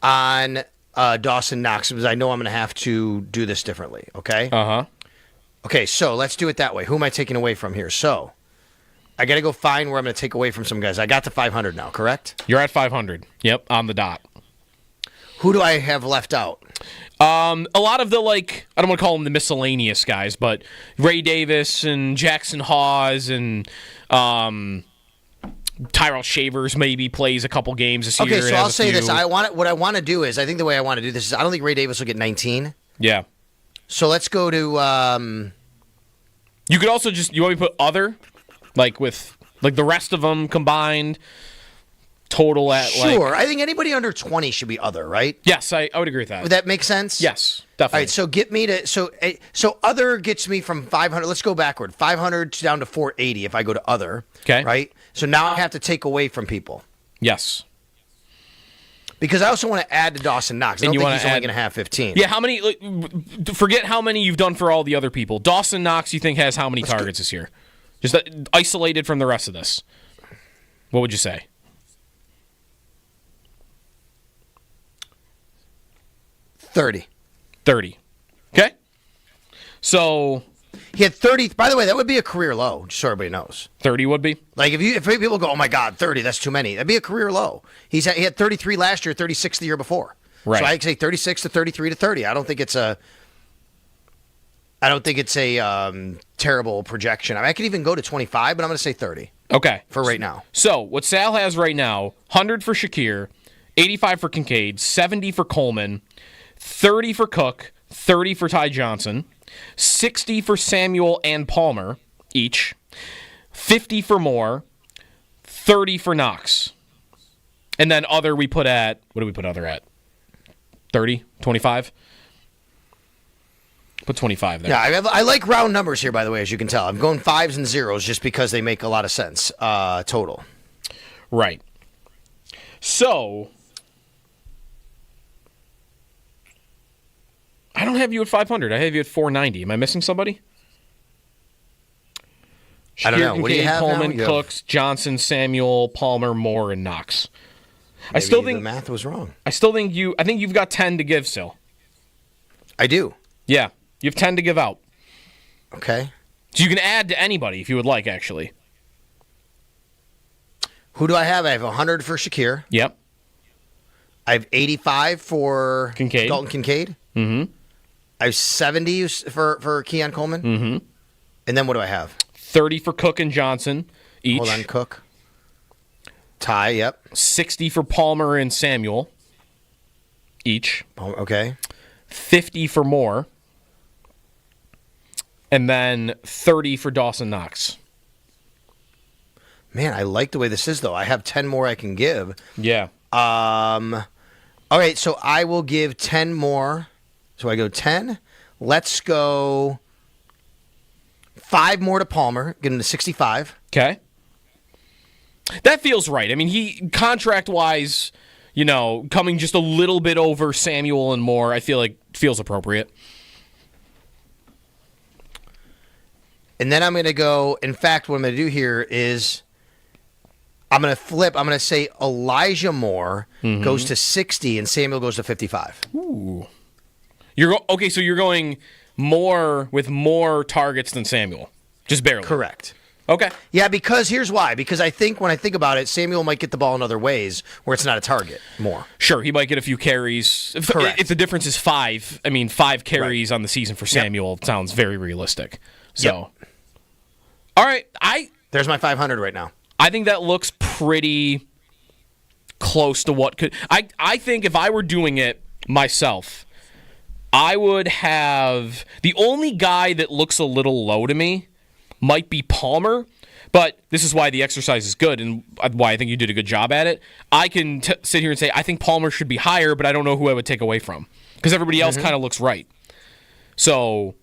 B: on Dawson Knox because I know I'm going to have to do this differently, okay?
A: Uh-huh.
B: Okay, so let's do it that way. Who am I taking away from here? So I got to go find where I'm going to take away from some guys. I got to 500 now, correct?
A: You're at 500. Yep, on the dot.
B: Who do I have left out?
A: A lot of the, I don't want to call them the miscellaneous guys, but Ray Davis and Jackson Hawes and Tyrell Shavers maybe plays a couple games this year.
B: Okay, so I'll say this. What I want to do is, I think the way I want to do this is, I don't think Ray Davis will get 19.
A: Yeah.
B: So let's go to...
A: You could also you want me to put other? With the rest of them combined, total at
B: Sure. I think anybody under 20 should be other, right?
A: Yes, I would agree with that.
B: Would that make sense?
A: Yes, definitely.
B: All right, so get me to... So other gets me from 500... Let's go backward. 500 down to 480 if I go to other.
A: Okay.
B: Right? So now I have to take away from people.
A: Yes.
B: Because I also want to add to Dawson Knox. I don't think he's only going to have 15.
A: Yeah, how many... forget how many you've done for all the other people. Dawson Knox, you think, has how many targets this year? Just isolated from the rest of this. What would you say?
B: 30.
A: 30. Okay. So...
B: He had 30. By the way, that would be a career low, just so everybody knows.
A: 30 would be?
B: If people go, oh my God, 30, that's too many. That'd be a career low. He had 33 last year, 36 the year before.
A: Right.
B: So I'd say 36 to 33 to 30. I don't think it's a terrible projection. I could even go to 25, but I'm going to say 30.
A: Okay.
B: For right now.
A: So what Sal has right now, 100 for Shakir, 85 for Kincaid, 70 for Coleman, 30 for Cook, 30 for Ty Johnson, 60 for Samuel and Palmer each, 50 for Moore, 30 for Knox. And then other we put at, what do we put other at? 30? 25? Put 25 there.
B: Yeah, I like round numbers here, by the way, as you can tell. I'm going 5s and 0s just because they make a lot of sense total.
A: Right. So... I don't have you at 500. I have you at 490. Am I missing somebody?
B: I don't know. What do you have
A: Coleman,
B: now?
A: Cooks, Johnson, Samuel, Palmer, Moore, and Knox.
B: Maybe
A: I still think
B: the math was wrong.
A: I think you've got 10 to give still.
B: I do.
A: Yeah, you have 10 to give out.
B: Okay.
A: So you can add to anybody if you would like, actually.
B: Who do I have? I have 100 for Shakir.
A: Yep.
B: I have 85 for
A: Kincaid.
B: Dalton Kincaid.
A: Mm-hmm.
B: I have 70 for Keon Coleman.
A: Mm-hmm.
B: And then what do I have?
A: 30 for Cook and Johnson each.
B: Hold on, Cook. Ty, yep.
A: 60 for Palmer and Samuel each.
B: Okay.
A: 50 for Moore. And then 30 for Dawson Knox.
B: Man, I like the way this is, though. I have 10 more I can give.
A: Yeah.
B: All right, so I will give 10 more. So I go 10. Let's go 5 more to Palmer. Get him to 65.
A: Okay. That feels right. I mean, he, contract-wise, coming just a little bit over Samuel and Moore, I feel like feels appropriate.
B: And then I'm going to go, in fact, what I'm going to do here is I'm going to flip. I'm going to say Elijah Moore goes to 60 and Samuel goes to 55.
A: Ooh. Okay, so you're going Moore with more targets than Samuel. Just barely.
B: Correct.
A: Okay.
B: Yeah, because here's why. Because I think when I think about it, Samuel might get the ball in other ways where it's not a target more.
A: Sure, he might get a few carries.
B: Correct.
A: If the difference is 5, 5 carries on the season for Samuel sounds very realistic. So, all right.
B: There's my 500 right now.
A: I think that looks pretty close to what could. I think if I were doing it myself, I would have the only guy that looks a little low to me might be Palmer, but this is why the exercise is good and why I think you did a good job at it. I can sit here and say I think Palmer should be higher, but I don't know who I would take away from because everybody else kind of looks right. So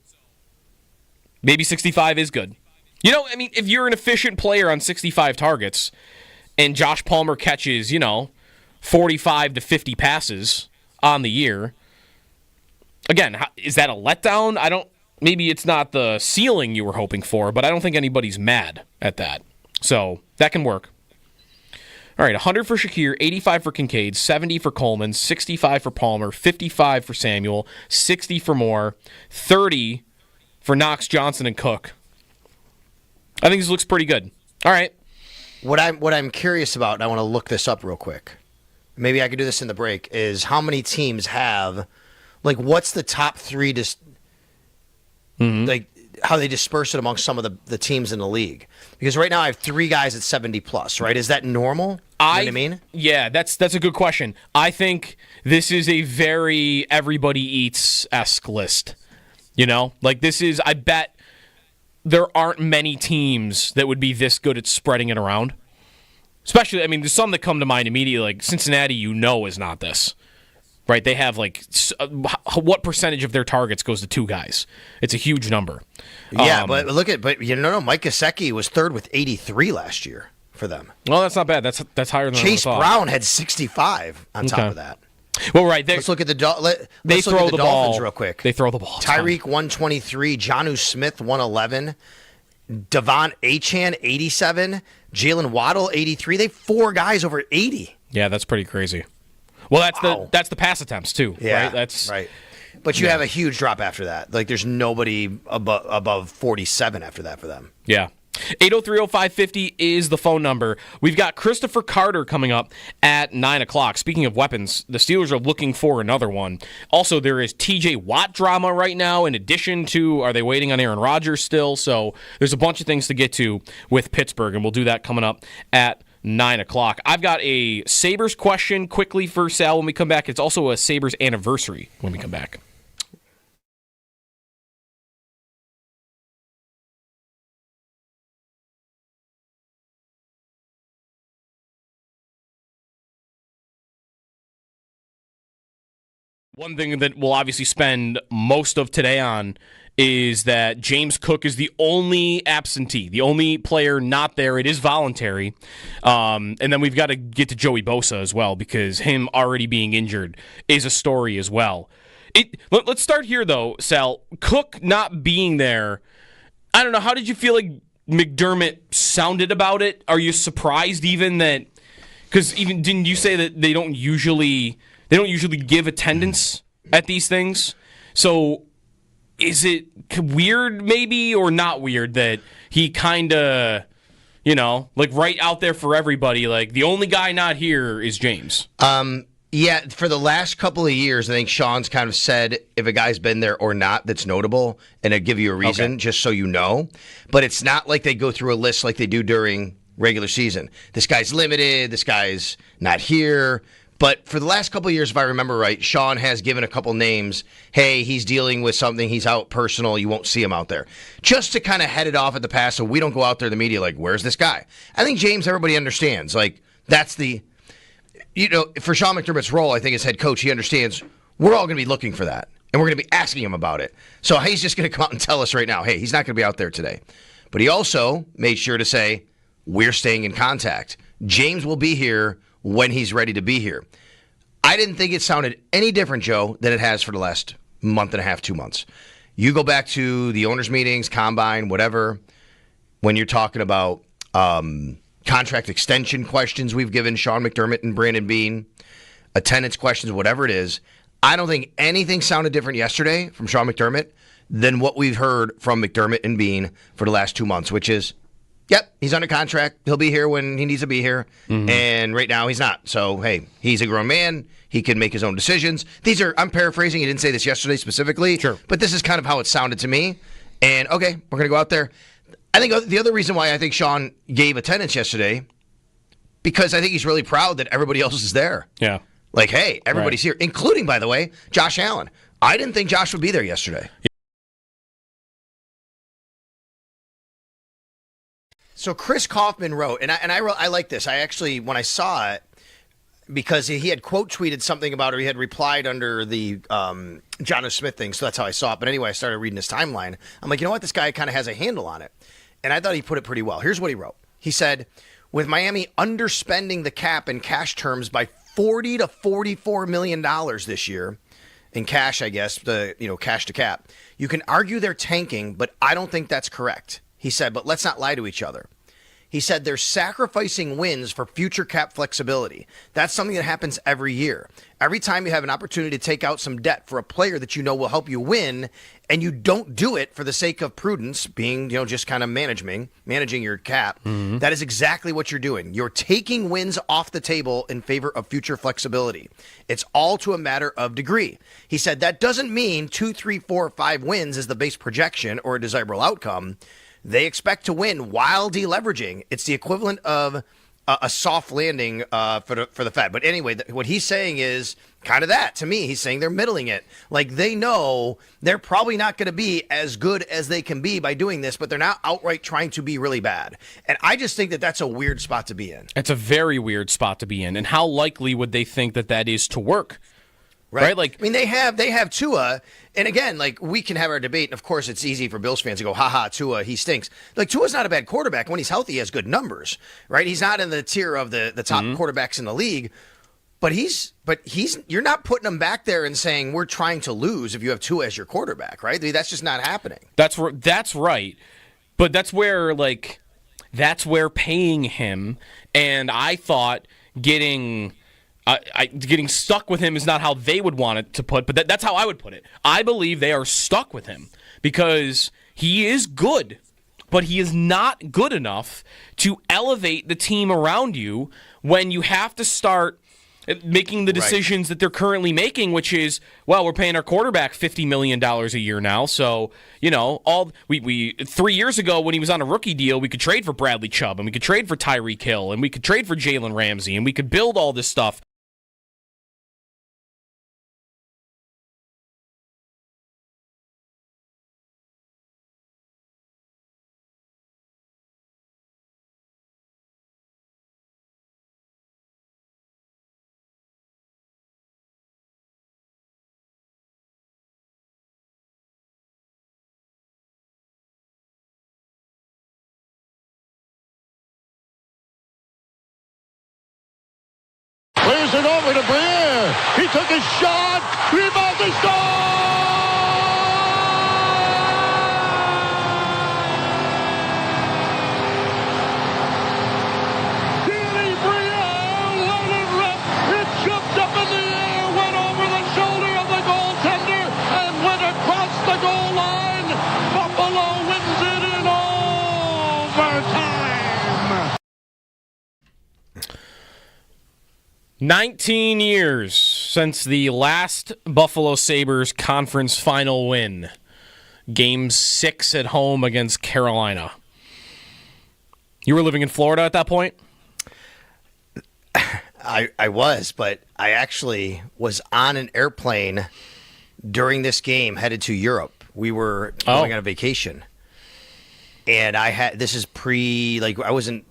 A: maybe 65 is good. If you're an efficient player on 65 targets and Josh Palmer catches, 45 to 50 passes on the year, again, is that a letdown? Maybe it's not the ceiling you were hoping for, but I don't think anybody's mad at that. So that can work. All right, 100 for Shakir, 85 for Kincaid, 70 for Coleman, 65 for Palmer, 55 for Samuel, 60 for Moore, 30 for Knox, Johnson, and Cook. I think this looks pretty good. All right.
B: What I'm curious about, and I want to look this up real quick. Maybe I could do this in the break. Is how many teams have, what's the top 3? How they disperse it amongst some of the teams in the league. Because right now I have 3 guys at 70 plus. Right? Is that normal? You know what I mean?
A: Yeah, that's a good question. I think this is a very everybody eats-esque list. This is. I bet there aren't many teams that would be this good at spreading it around. Especially, there's some that come to mind immediately, like Cincinnati, is not this. Right? They have, what percentage of their targets goes to 2 guys? It's a huge number.
B: Yeah, but Mike Gesicki was 3rd with 83 last year for them.
A: Well, that's not bad. That's higher than
B: Chase
A: I thought.
B: Brown had 65 on top of that.
A: Well, right.
B: Let's look at the Dolphins
A: ball
B: real quick.
A: They throw the ball.
B: Tyreek 123, Jonnu Smith 111, Devon Achane 87, Jalen Waddle 83. They have 4 guys over 80.
A: Yeah, that's pretty crazy. Well, that's the pass attempts too.
B: Yeah,
A: right? That's
B: right. But you have a huge drop after that. There's nobody above 47 after that for them.
A: Yeah. 803-0550 is the phone number. We've got Christopher Carter coming up at 9 o'clock. Speaking of weapons, the Steelers are looking for another one. Also, there is TJ Watt drama right now, in addition to, are they waiting on Aaron Rodgers still? So there's a bunch of things to get to with Pittsburgh, and we'll do that coming up at 9 o'clock. I've got a Sabres question quickly for Sal when we come back. It's also a Sabres anniversary when we come back. One thing that we'll obviously spend most of today on is that James Cook is the only absentee, the only player not there. It is voluntary. And then we've got to get to Joey Bosa as well, because him already being injured is a story as well. Let's start here, though, Sal. Cook not being there, I don't know, how did you feel like McDermott sounded about it? Are you surprised even that, because even didn't you say that they don't usually give attendance at these things? So is it weird maybe or not weird that he kind of, like right out there for everybody, like the only guy not here is James?
B: Yeah, for the last couple of years, I think Sean's kind of said if a guy's been there or not that's notable, and it'll give you a reason just so you know. But it's not like they go through a list like they do during regular season. This guy's limited, this guy's not here. But for the last couple of years, if I remember right, Sean has given a couple names. Hey, he's dealing with something. He's out personal. You won't see him out there. Just to kind of head it off at the pass so we don't go out there in the media like, where's this guy? I think James, everybody understands. Like, that's the, for Sean McDermott's role, I think as head coach, he understands we're all going to be looking for that. And we're going to be asking him about it. So he's just going to come out and tell us right now, hey, he's not going to be out there today. But he also made sure to say, we're staying in contact. James will be here when he's ready to be here. I didn't think it sounded any different, Joe, than it has for the last month and a half, 2 months. You go back to the owners' meetings, combine, whatever, when you're talking about contract extension questions we've given Sean McDermott and Brandon Beane, attendance questions, whatever it is, I don't think anything sounded different yesterday from Sean McDermott than what we've heard from McDermott and Beane for the last 2 months, which is, yep, he's under contract. He'll be here when he needs to be here. Mm-hmm. And right now he's not. So, hey, he's a grown man. He can make his own decisions. These are, I'm paraphrasing. He didn't say this yesterday specifically. Sure. But this is kind of how it sounded to me. And, okay, we're going to go out there. I think the other reason why I think Sean gave attendance yesterday, because I think he's really proud that everybody else is there.
A: Yeah.
B: Like, hey, everybody's here, including, by the way, Josh Allen. I didn't think Josh would be there yesterday. So Chris Kaufman wrote, and I like this. I actually, when I saw it, because he had quote tweeted something about it, or he had replied under the John O. Smith thing, so that's how I saw it. But anyway, I started reading his timeline. I'm like, you know what? This guy kind of has a handle on it. And I thought he put it pretty well. Here's what he wrote. He said, with Miami underspending the cap in cash terms by $40 to $44 million this year, in cash, I guess, cash to cap, you can argue they're tanking, but I don't think that's correct. He said, but let's not lie to each other. He said they're sacrificing wins for future cap flexibility. That's something that happens every year. Every time you have an opportunity to take out some debt for a player that you know will help you win, and you don't do it for the sake of prudence, being, just kind of managing your cap, that is exactly what you're doing. You're taking wins off the table in favor of future flexibility. It's all to a matter of degree. He said that doesn't mean 2, 3, 4, 5 wins is the base projection or a desirable outcome. They expect to win while deleveraging. It's the equivalent of a soft landing for the Fed. But anyway, what he's saying is kind of that. To me, he's saying they're middling it. Like, they know they're probably not going to be as good as they can be by doing this, but they're not outright trying to be really bad. And I just think that that's a weird spot to be in.
A: It's a very weird spot to be in. And how likely would they think that is to work? Right? Like,
B: I mean, they have Tua, and again, like, we can have our debate, and of course it's easy for Bills fans to go, ha, Tua, he stinks. Like, Tua's not a bad quarterback. When he's healthy, he has good numbers, right? He's not in the tier of the top quarterbacks in the league, but you're not putting him back there and saying we're trying to lose if you have Tua as your quarterback, right? I mean, that's just not happening.
A: That's right. But that's where paying him, and I thought getting stuck with him is not how they would want it to put, but that's how I would put it. I believe they are stuck with him because he is good, but he is not good enough to elevate the team around you when you have to start making the decisions that they're currently making, which is, well, we're paying our quarterback $50 million a year now. So, we 3 years ago when he was on a rookie deal, we could trade for Bradley Chubb, and we could trade for Tyreek Hill, and we could trade for Jalen Ramsey, and we could build all this stuff.
K: Clears it over to Briere. He took a shot. Rebound to score! Danny Briere let it rip. It jumped up in the air, went over the shoulder of the goaltender, and went across the goal line.
A: 19 years since the last Buffalo Sabres conference final win. Game 6 at home against Carolina. You were living in Florida at that point?
B: I was, but I actually was on an airplane during this game headed to Europe. We were going on a vacation. And this is I wasn't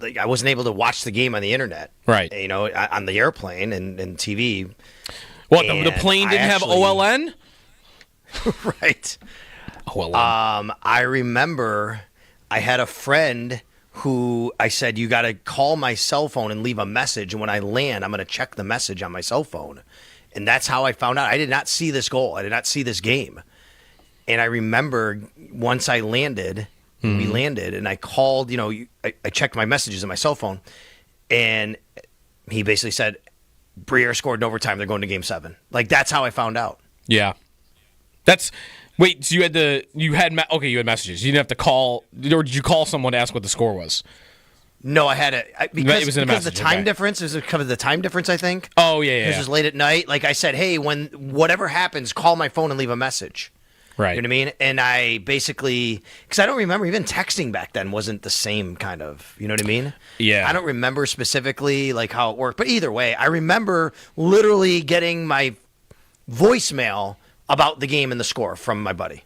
B: able to watch the game on the internet.
A: Right.
B: On the airplane and TV.
A: What, the plane didn't have OLN?
B: Right.
A: OLN.
B: I remember I had a friend who I said, you got to call my cell phone and leave a message. And when I land, I'm going to check the message on my cell phone. And that's how I found out. I did not see this goal. I did not see this game. And I remember once I landed, we landed, and I called, I checked my messages on my cell phone. And he basically said, Briere scored in overtime. They're going to Game 7. That's how I found out.
A: Yeah. Wait, so you had messages. You didn't have to call, or did you call someone to ask what the score was?
B: No, I had because
A: of
B: the time difference. It was because of the time difference, I think.
A: Oh, yeah.
B: This was late at night. Like I said, hey, when whatever happens, call my phone and leave a message.
A: Right.
B: You know what I mean? And I basically, because I don't remember, even texting back then wasn't the same kind of, you know what I mean?
A: Yeah.
B: I don't remember specifically how it worked. But either way, I remember literally getting my voicemail about the game and the score from my buddy.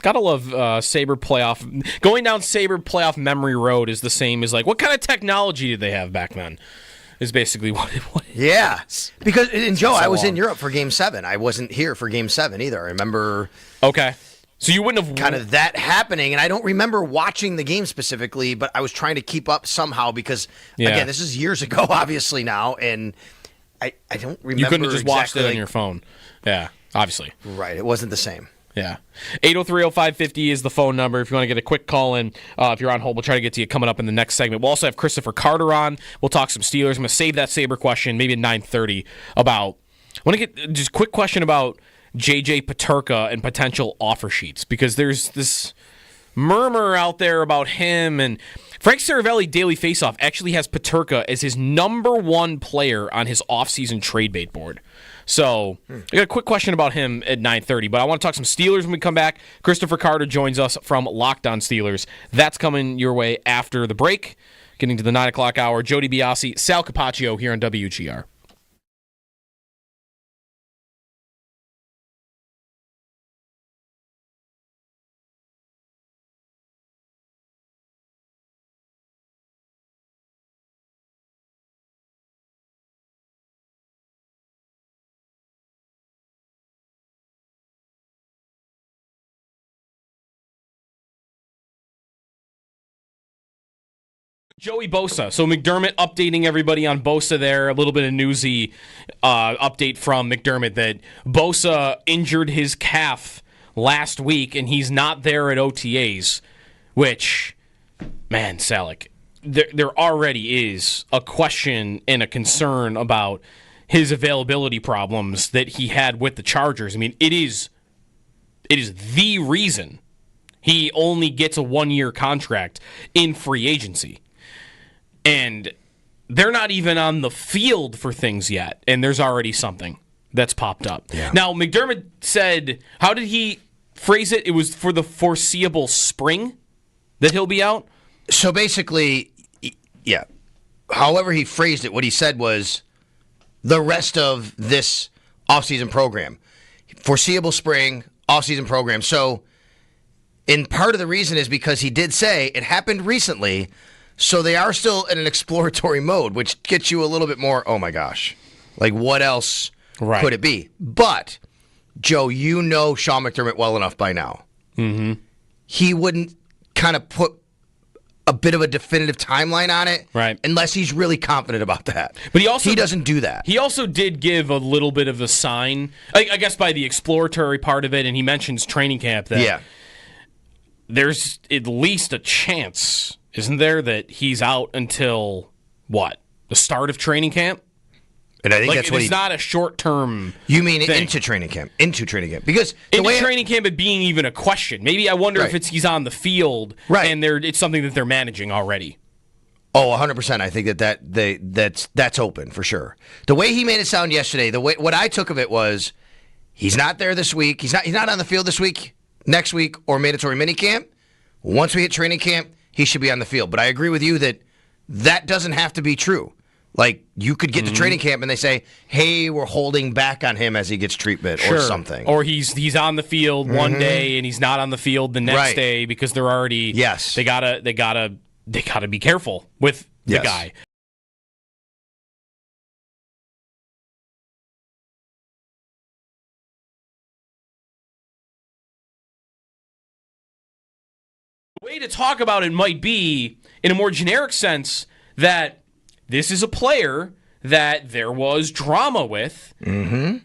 A: Gotta love Sabre playoff. Going down Sabre playoff memory road is the same as what kind of technology did they have back then? Is basically what it was.
B: Yeah. Because, and Joe, I was in Europe for Game 7. I wasn't here for Game 7 either. I remember.
A: Okay. So you wouldn't have.
B: Kind of that happening. And I don't remember watching the game specifically, but I was trying to keep up somehow because, again, this is years ago, obviously now. And I don't remember.
A: You couldn't have just watched it on your phone. Yeah. Obviously.
B: Right. It wasn't the same.
A: Yeah. 803-0550 is the phone number if you want to get a quick call in. If you're on hold, we'll try to get to you coming up in the next segment. We'll also have Christopher Carter on. We'll talk some Steelers. I'm going to save that Sabre question maybe at 9:30 about – I want to get just a quick question about J.J. Peterka and potential offer sheets because there's this murmur out there about him and Frank Saravelli Daily Faceoff actually has Peterka as his number one player on his offseason trade bait board. So I got a quick question about him at 9:30, but I want to talk some Steelers when we come back. Christopher Carter joins us from Locked On Steelers. That's coming your way after the break. Getting to the 9 o'clock hour, Jody Biasi, Sal Capaccio here on WGR. Joey Bosa. So McDermott updating everybody on Bosa there. A little bit of newsy update from McDermott that Bosa injured his calf last week and he's not there at OTAs, which, man, Salick, there already is a question and a concern about his availability problems that he had with the Chargers. I mean, it is the reason he only gets a one-year contract in free agency. And they're not even on the field for things yet, and there's already something that's popped up. Yeah. Now, McDermott said, how did he phrase it? It was for the foreseeable spring that he'll be out?
B: So basically, yeah. However he phrased it, what he said was the rest of this offseason program. Foreseeable spring, offseason program. So, and part of the reason is because he did say it happened recently. So they are still in an exploratory mode, which gets you a little bit more, oh my gosh, what else could it be? But, Joe, you know Sean McDermott well enough by now.
A: Mm-hmm.
B: He wouldn't kind of put a bit of a definitive timeline on it unless he's really confident about that.
A: But he
B: doesn't do that.
A: He also did give a little bit of a sign, I guess by the exploratory part of it, and he mentions training camp that there's at least a chance, isn't there, that he's out until, what, the start of training camp?
B: And I think that's what
A: it's not a short-term
B: You mean
A: thing.
B: Into training camp. Into training camp. Because
A: training camp it being even a question. Maybe I wonder if he's on the field and it's something that they're managing already.
B: Oh, 100%. I think that's open for sure. The way he made it sound yesterday, what I took of it was he's not there this week. He's not on the field this week, next week, or mandatory minicamp. Once we hit training camp, he should be on the field. But I agree with you that doesn't have to be true. Like, you could get to training camp and they say, hey, we're holding back on him as he gets treatment or something.
A: Or he's on the field one day and he's not on the field the next day because they're already they gotta be careful with the guy. The way to talk about it might be in a more generic sense that this is a player that there was drama with,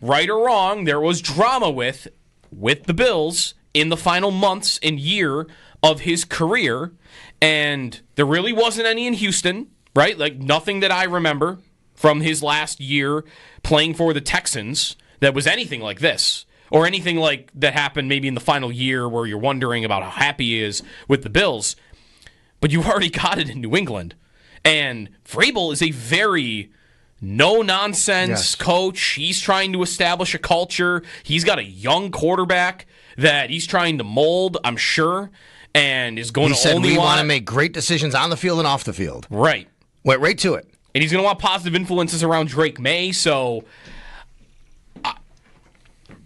A: right or wrong, there was drama with the Bills in the final months and year of his career, and there really wasn't any in Houston, right? Like, nothing that I remember from his last year playing for the Texans that was anything like this, or anything like that happened maybe in the final year where you're wondering about how happy he is with the Bills, but you already got it in New England. And Vrabel is a very no-nonsense coach. He's trying to establish a culture. He's got a young quarterback that he's trying to mold, I'm sure, and is going to only
B: want to make great decisions on the field and off the field.
A: Right.
B: Went right to it.
A: And he's going to want positive influences around Drake May, so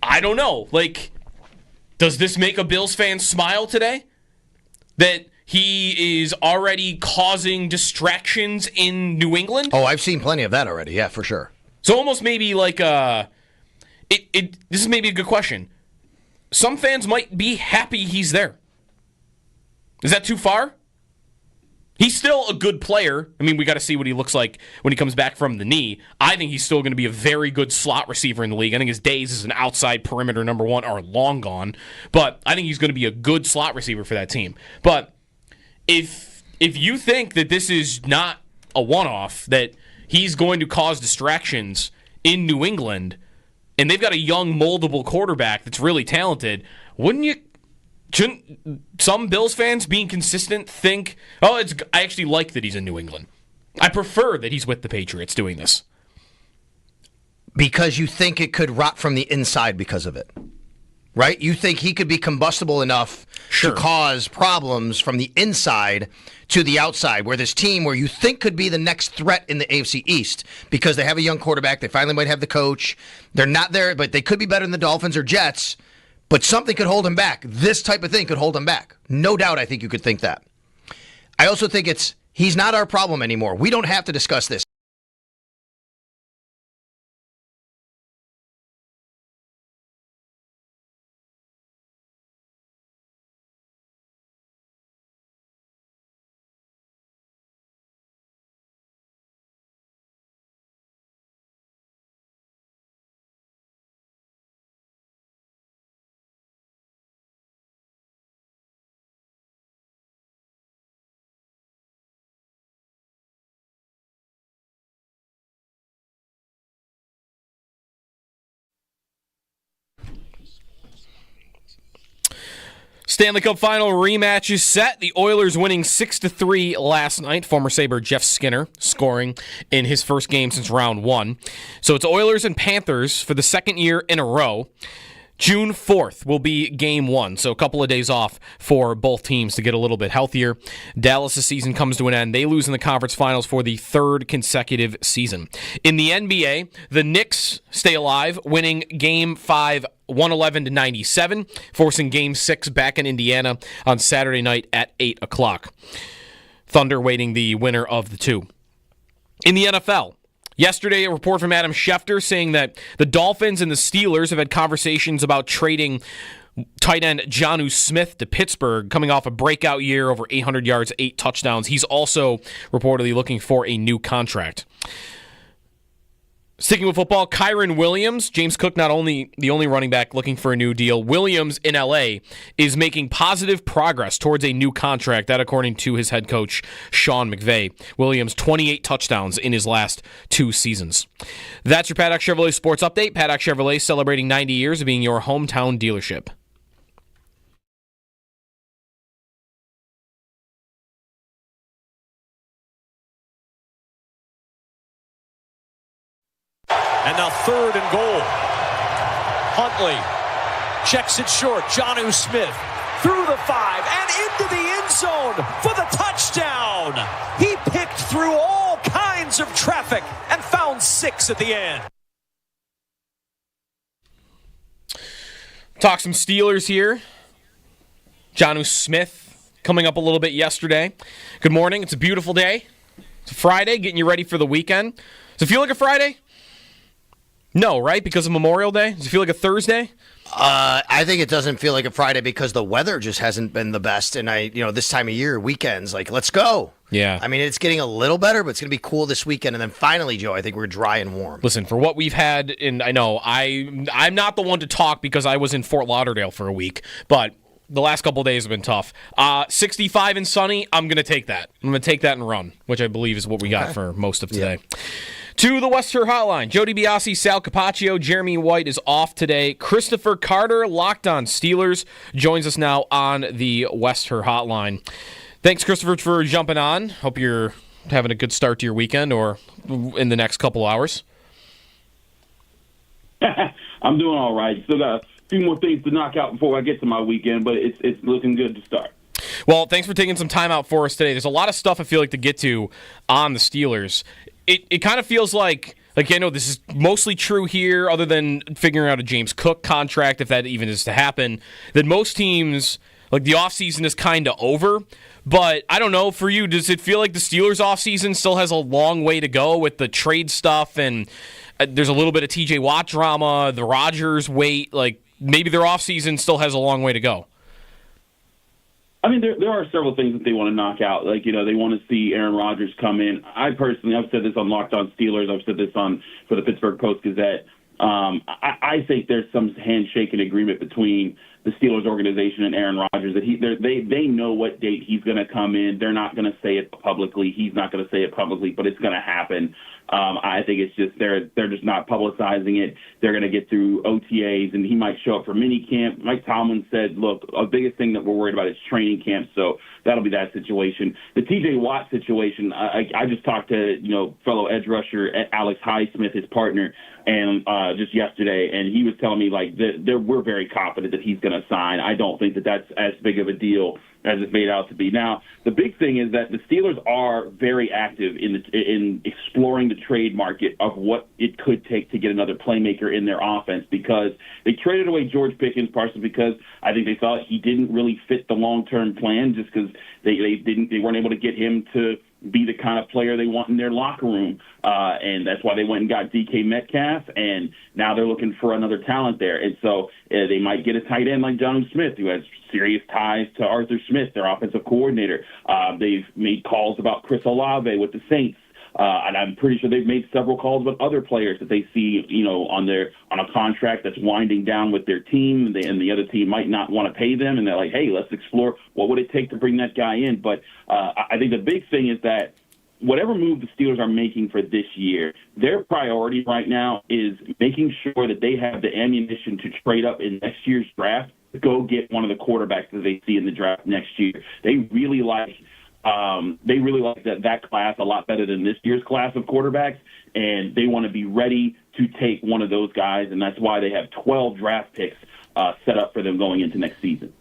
A: I don't know. Like, does this make a Bills fan smile today? That he is already causing distractions in New England?
B: Oh, I've seen plenty of that already. Yeah, for sure.
A: So almost maybe like this is maybe a good question. Some fans might be happy he's there. Is that too far? He's still a good player. I mean, we got to see what he looks like when he comes back from the knee. I think he's still going to be a very good slot receiver in the league. I think his days as an outside perimeter number one are long gone. But I think he's going to be a good slot receiver for that team. But if you think that this is not a one-off, that he's going to cause distractions in New England, and they've got a young, moldable quarterback that's really talented, shouldn't some Bills fans, being consistent, think, I actually like that he's in New England. I prefer that he's with the Patriots doing this.
B: Because you think it could rot from the inside because of it. Right? You think he could be combustible enough to cause problems from the inside to the outside, where this team where you think could be the next threat in the AFC East because they have a young quarterback, they finally might have the coach, they're not there, but they could be better than the Dolphins or Jets, but something could hold him back. This type of thing could hold him back. No doubt I think you could think that. I also think he's not our problem anymore. We don't have to discuss this.
A: Stanley Cup final rematch is set. The Oilers winning 6-3 last night. Former Sabre Jeff Skinner scoring in his first game since round one. So it's Oilers and Panthers for the second year in a row. June 4th will be game one, so a couple of days off for both teams to get a little bit healthier. Dallas' season comes to an end. They lose in the conference finals for the third consecutive season. In the NBA, the Knicks stay alive, winning Game 5 111-97, forcing Game 6 back in Indiana on Saturday night at 8 o'clock. Thunder waiting the winner of the two. In the NFL, yesterday, a report from Adam Schefter saying that the Dolphins and the Steelers have had conversations about trading tight end Jonnu Smith to Pittsburgh, coming off a breakout year, over 800 yards, 8 touchdowns. He's also reportedly looking for a new contract. Sticking with football, Kyren Williams, James Cook not only the only running back looking for a new deal, Williams in L.A. is making positive progress towards a new contract, that according to his head coach, Sean McVay. Williams, 28 touchdowns in his last 2 seasons. That's your Paddock Chevrolet Sports Update. Paddock Chevrolet celebrating 90 years of being your hometown dealership.
K: And now 3rd and goal. Huntley checks it short. Jonnu Smith through the 5 and into the end zone for the touchdown. He picked through all kinds of traffic and found 6 at the end.
A: Talk some Steelers here. Jonnu Smith coming up a little bit yesterday. Good morning. It's a beautiful day. It's a Friday, getting you ready for the weekend. Does it feel like a Friday? No, right? Because of Memorial Day? Does it feel like a Thursday?
B: I think it doesn't feel like a Friday because the weather just hasn't been the best. And this time of year, weekends, let's go.
A: Yeah.
B: I mean, it's getting a little better, but it's going to be cool this weekend. And then finally, Joe, I think we're dry and warm.
A: Listen, for what we've had, and I know I'm not the one to talk because I was in Fort Lauderdale for a week, but the last couple of days have been tough. 65 and sunny, I'm going to take that. I'm going to take that and run, which I believe is what we got for most of today. Yeah. To the Western Hotline, Joe DiBiase, Sal Capaccio, Jeremy White is off today. Christopher Carter, Locked On Steelers, joins us now on the Western Hotline. Thanks, Christopher, for jumping on. Hope you're having a good start to your weekend or in the next couple hours.
P: I'm doing all right. Still got a few more things to knock out before I get to my weekend, but it's looking good to start.
A: Well, thanks for taking some time out for us today. There's a lot of stuff I feel like to get to on the Steelers. It kind of feels like I know this is mostly true here, other than figuring out a James Cook contract, if that even is to happen, that most teams, the offseason is kind of over. But I don't know, for you, does it feel like the Steelers' offseason still has a long way to go with the trade stuff, and there's a little bit of TJ Watt drama, the Rodgers wait, maybe their offseason still has a long way to go?
P: I mean, there are several things that they want to knock out. They want to see Aaron Rodgers come in. I've said this on Locked On Steelers. I've said this for the Pittsburgh Post-Gazette. I think there's some handshake and agreement between the Steelers organization and Aaron Rodgers that they know what date he's going to come in. They're not going to say it publicly. He's not going to say it publicly, but it's going to happen. I think it's just they're just not publicizing it. They're going to get through OTAs, and he might show up for minicamp. Mike Tomlin said, look, the biggest thing that we're worried about is training camp, so that'll be that situation. The TJ Watt situation, I just talked to fellow edge rusher Alex Highsmith, his partner, and just yesterday, and he was telling me we're very confident that he's going to sign. I don't think that that's as big of a deal as it's made out to be. Now, the big thing is that the Steelers are very active in exploring the trade market of what it could take to get another playmaker in their offense, because they traded away George Pickens partially because I think they thought he didn't really fit the long-term plan, just because they weren't able to get him to be the kind of player they want in their locker room. And that's why they went and got DK Metcalf, and now they're looking for another talent there. And so they might get a tight end like Jonnu Smith, who has serious ties to Arthur Smith, their offensive coordinator. They've made calls about Chris Olave with the Saints. And I'm pretty sure they've made several calls with other players that they see, on a contract that's winding down with their team, and the other team might not want to pay them, and they're like, hey, let's explore what would it take to bring that guy in. But I think the big thing is that whatever move the Steelers are making for this year, their priority right now is making sure that they have the ammunition to trade up in next year's draft to go get one of the quarterbacks that they see in the draft next year. They really like that class a lot better than this year's class of quarterbacks, and they want to be ready to take one of those guys, and that's why they have 12 draft picks set up for them going into next season.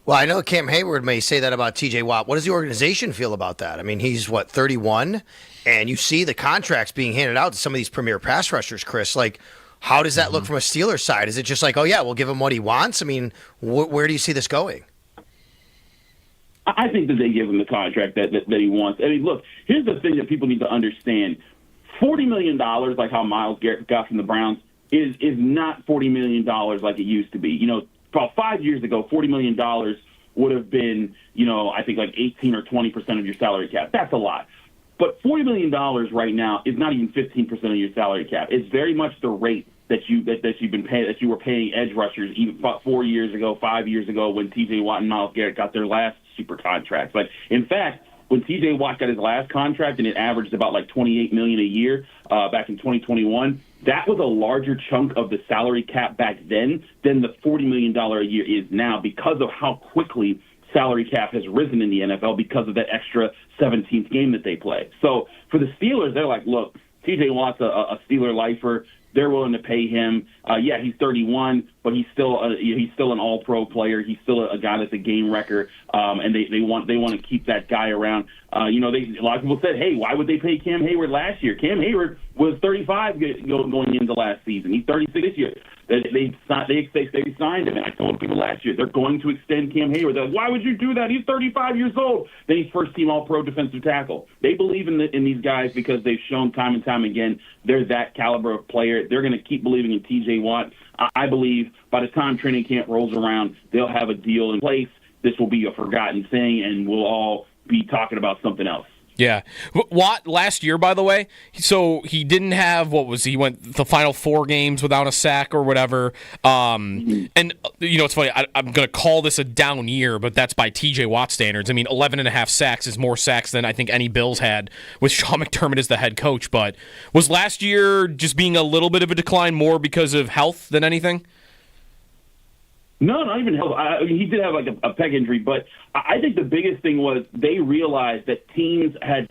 B: Well, I know Cam Hayward may say that about TJ Watt. What does the organization feel about that? I mean, he's, 31? And you see the contracts being handed out to some of these premier pass rushers, Chris. How does that look from a Steelers side? Is it just we'll give him what he wants? I mean, where do you see this going?
P: I think that they give him the contract that he wants. I mean, look, here's the thing that people need to understand. $40 million, like how Myles Garrett got from the Browns, is not $40 million like it used to be. About 5 years ago, $40 million would have been, I think 18 or 20% of your salary cap. That's a lot. But $40 million right now is not even 15% of your salary cap. It's very much the rate that you were paying edge rushers even 4 years ago, 5 years ago, when TJ Watt and Myles Garrett got their last super contracts. In fact, when TJ Watt got his last contract and it averaged about $28 million a year back in 2021, that was a larger chunk of the salary cap back then than the $40 million a year is now, because of how quickly salary cap has risen in the NFL because of that extra 17th game that they play. So for the Steelers, they're like, look, TJ Watt's a Steeler lifer. They're willing to pay him. He's 31, but he's still an All-Pro player. He's still a guy that's a game wrecker, and they want to keep that guy around. A lot of people said, hey, why would they pay Cam Hayward last year? Cam Hayward was 35 going into last season. He's 36 this year. They signed him, and I told people last year they're going to extend Cam Hayward. They're like, why would you do that? He's 35 years old. Then he's first-team All-Pro defensive tackle. They believe in these guys because they've shown time and time again they're that caliber of player. They're going to keep believing in T.J. Watt. I believe by the time training camp rolls around, they'll have a deal in place. This will be a forgotten thing, and we'll all be talking about something else.
A: Yeah. Watt last year, by the way, so he didn't have, he went the final 4 games without a sack or whatever. And, it's funny, I'm going to call this a down year, but that's by TJ Watt standards. I mean, 11.5 sacks is more sacks than I think any Bills had with Sean McDermott as the head coach. But was last year just being a little bit of a decline more because of health than anything?
P: No, not even health. He did have a pec injury, but I think the biggest thing was they realized that teams had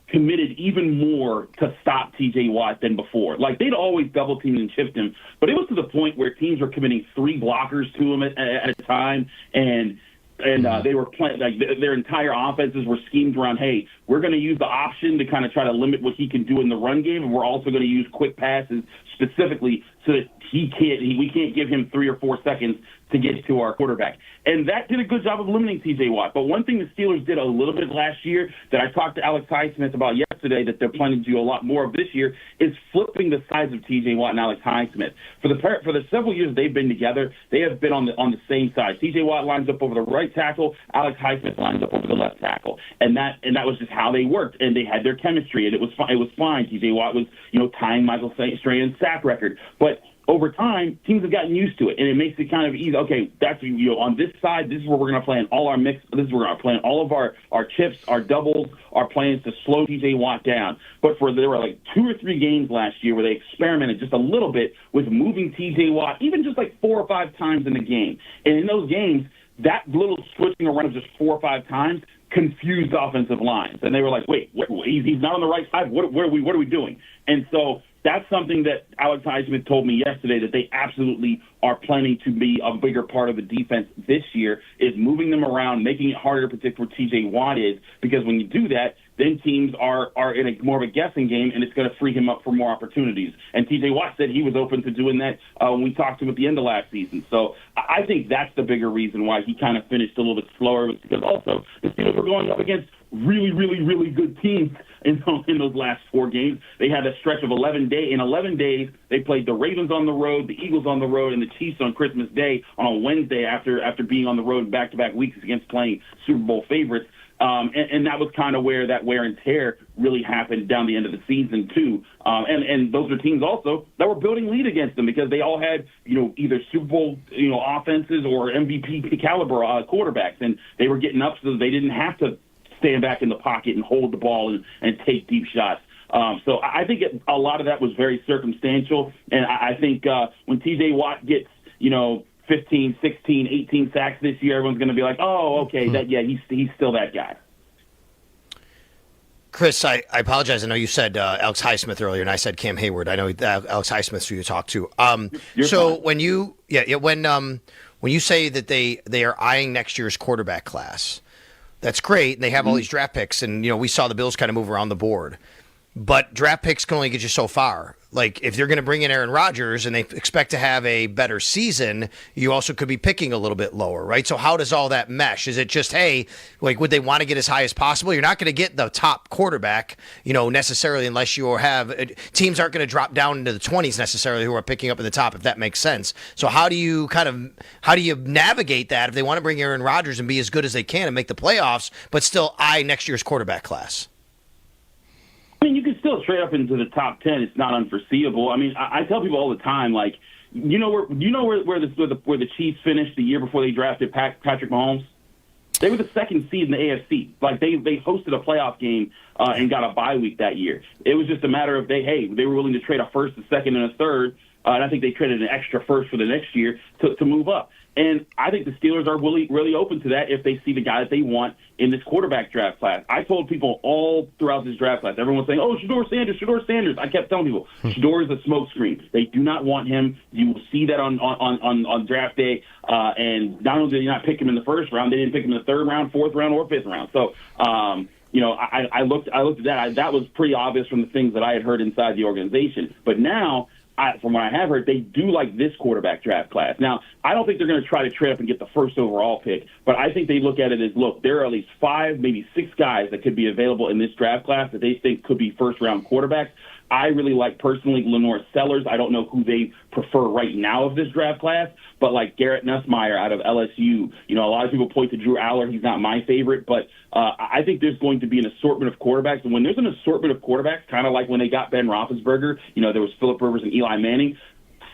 P: committed even more to stop T.J. Watt than before. Like, they'd always double-teamed and chipped him, but it was to the point where teams were committing 3 blockers to him at a time, and they were playing, like, their entire offenses were schemed around, hey, we're going to use the option to kind of try to limit what he can do in the run game, and we're also going to use quick passes specifically so that we can't give him 3 or 4 seconds to get to our quarterback. And that did a good job of limiting T.J. Watt. But one thing the Steelers did a little bit last year that I talked to Alex Highsmith about yesterday that they're planning to do a lot more of this year is flipping the sides of T.J. Watt and Alex Highsmith. For the several years they've been together, they have been on the same side. T.J. Watt lines up over the right tackle, Alex Highsmith lines up over the left tackle. And that was just how they worked, and they had their chemistry, and it was fine. T.J. Watt was, tying Michael Strahan's sack record. But over time, teams have gotten used to it, and it makes it kind of easy. Okay, that's on this side, this is where we're going to play in all our mix. This is where we're going to play in all of our chips, our doubles, our plans to slow T.J. Watt down. But there were like 2 or 3 games last year where they experimented just a little bit with moving T.J. Watt, even just like 4 or 5 times in the game. And in those games, that little switching around of just 4 or 5 times confused offensive lines. And they were like, wait, he's not on the right side. What are we doing? And so that's something that Alex Highsmith told me yesterday that they absolutely are planning to be a bigger part of the defense this year, is moving them around, making it harder to predict where T.J. Watt is, because when you do that, then teams are in a more of a guessing game, and it's going to free him up for more opportunities. And T.J. Watt said he was open to doing that when we talked to him at the end of last season. So I think that's the bigger reason why he kind of finished a little bit slower, because also the Steelers were going up against really, really, really good teams in those last 4 games. They had a stretch of 11 days. In 11 days, they played the Ravens on the road, the Eagles on the road, and the Chiefs on Christmas Day on a Wednesday after being on the road back-to-back weeks against playing Super Bowl favorites. And that was kind of where that wear and tear really happened down the end of the season, too. And those are teams also that were building lead against them because they all had, either Super Bowl, offenses or MVP caliber quarterbacks. And they were getting up so that they didn't have to stand back in the pocket and hold the ball and take deep shots. So I think a lot of that was very circumstantial. And I think when T.J. Watt gets, 15, 16, 18 sacks this year, everyone's going to be like, oh, okay, he's still that guy.
B: Chris, I apologize. I know you said Alex Highsmith earlier, and I said Cam Hayward. I know Alex Highsmith's who you talk to. So fine. When you say that they are eyeing next year's quarterback class, that's great. And they have all these draft picks, and we saw the Bills kind of move around the board. But draft picks can only get you so far. Like, if you're going to bring in Aaron Rodgers and they expect to have a better season, you also could be picking a little bit lower, right? So how does all that mesh? Is it just, hey, like, would they want to get as high as possible? You're not going to get the top quarterback, necessarily, unless you have teams aren't going to drop down into the 20s necessarily who are picking up in the top, if that makes sense. So how do you navigate that if they want to bring Aaron Rodgers and be as good as they can and make the playoffs, but still eye next year's quarterback class?
P: I mean, you can still trade up into the top 10. It's not unforeseeable. I mean, I tell people all the time, like, where the Chiefs finished the year before they drafted Patrick Mahomes? They were the 2nd seed in the AFC. Like, they hosted a playoff game and got a bye week that year. It was just a matter of they were willing to trade a 1st, a 2nd, and a 3rd And I think they traded an extra first for the next year to move up. And I think the Steelers are really open to that if they see the guy that they want in this quarterback draft class. I told people all throughout this draft class, everyone's saying, oh, Shedeur Sanders. I kept telling people, Shedeur is a smokescreen. They do not want him. You will see that on draft day. And not only did they not pick him in the first round, they didn't pick him in the third round, fourth round, or fifth round. So, I looked at that. That was pretty obvious from the things that I had heard inside the organization. But now, from what I have heard, they do like this quarterback draft class. Now, I don't think they're going to try to trade up and get the first overall pick, but I think they look at it as, look, there are at least 5, maybe 6 guys that could be available in this draft class that they think could be first-round quarterbacks. I really like, personally, Lenore Sellers. I don't know who they prefer right now of this draft class, but like Garrett Nussmeier out of LSU. A lot of people point to Drew Aller. He's not my favorite, but I think there's going to be an assortment of quarterbacks. And when there's an assortment of quarterbacks, kind of like when they got Ben Roethlisberger, there was Phillip Rivers and Eli Manning,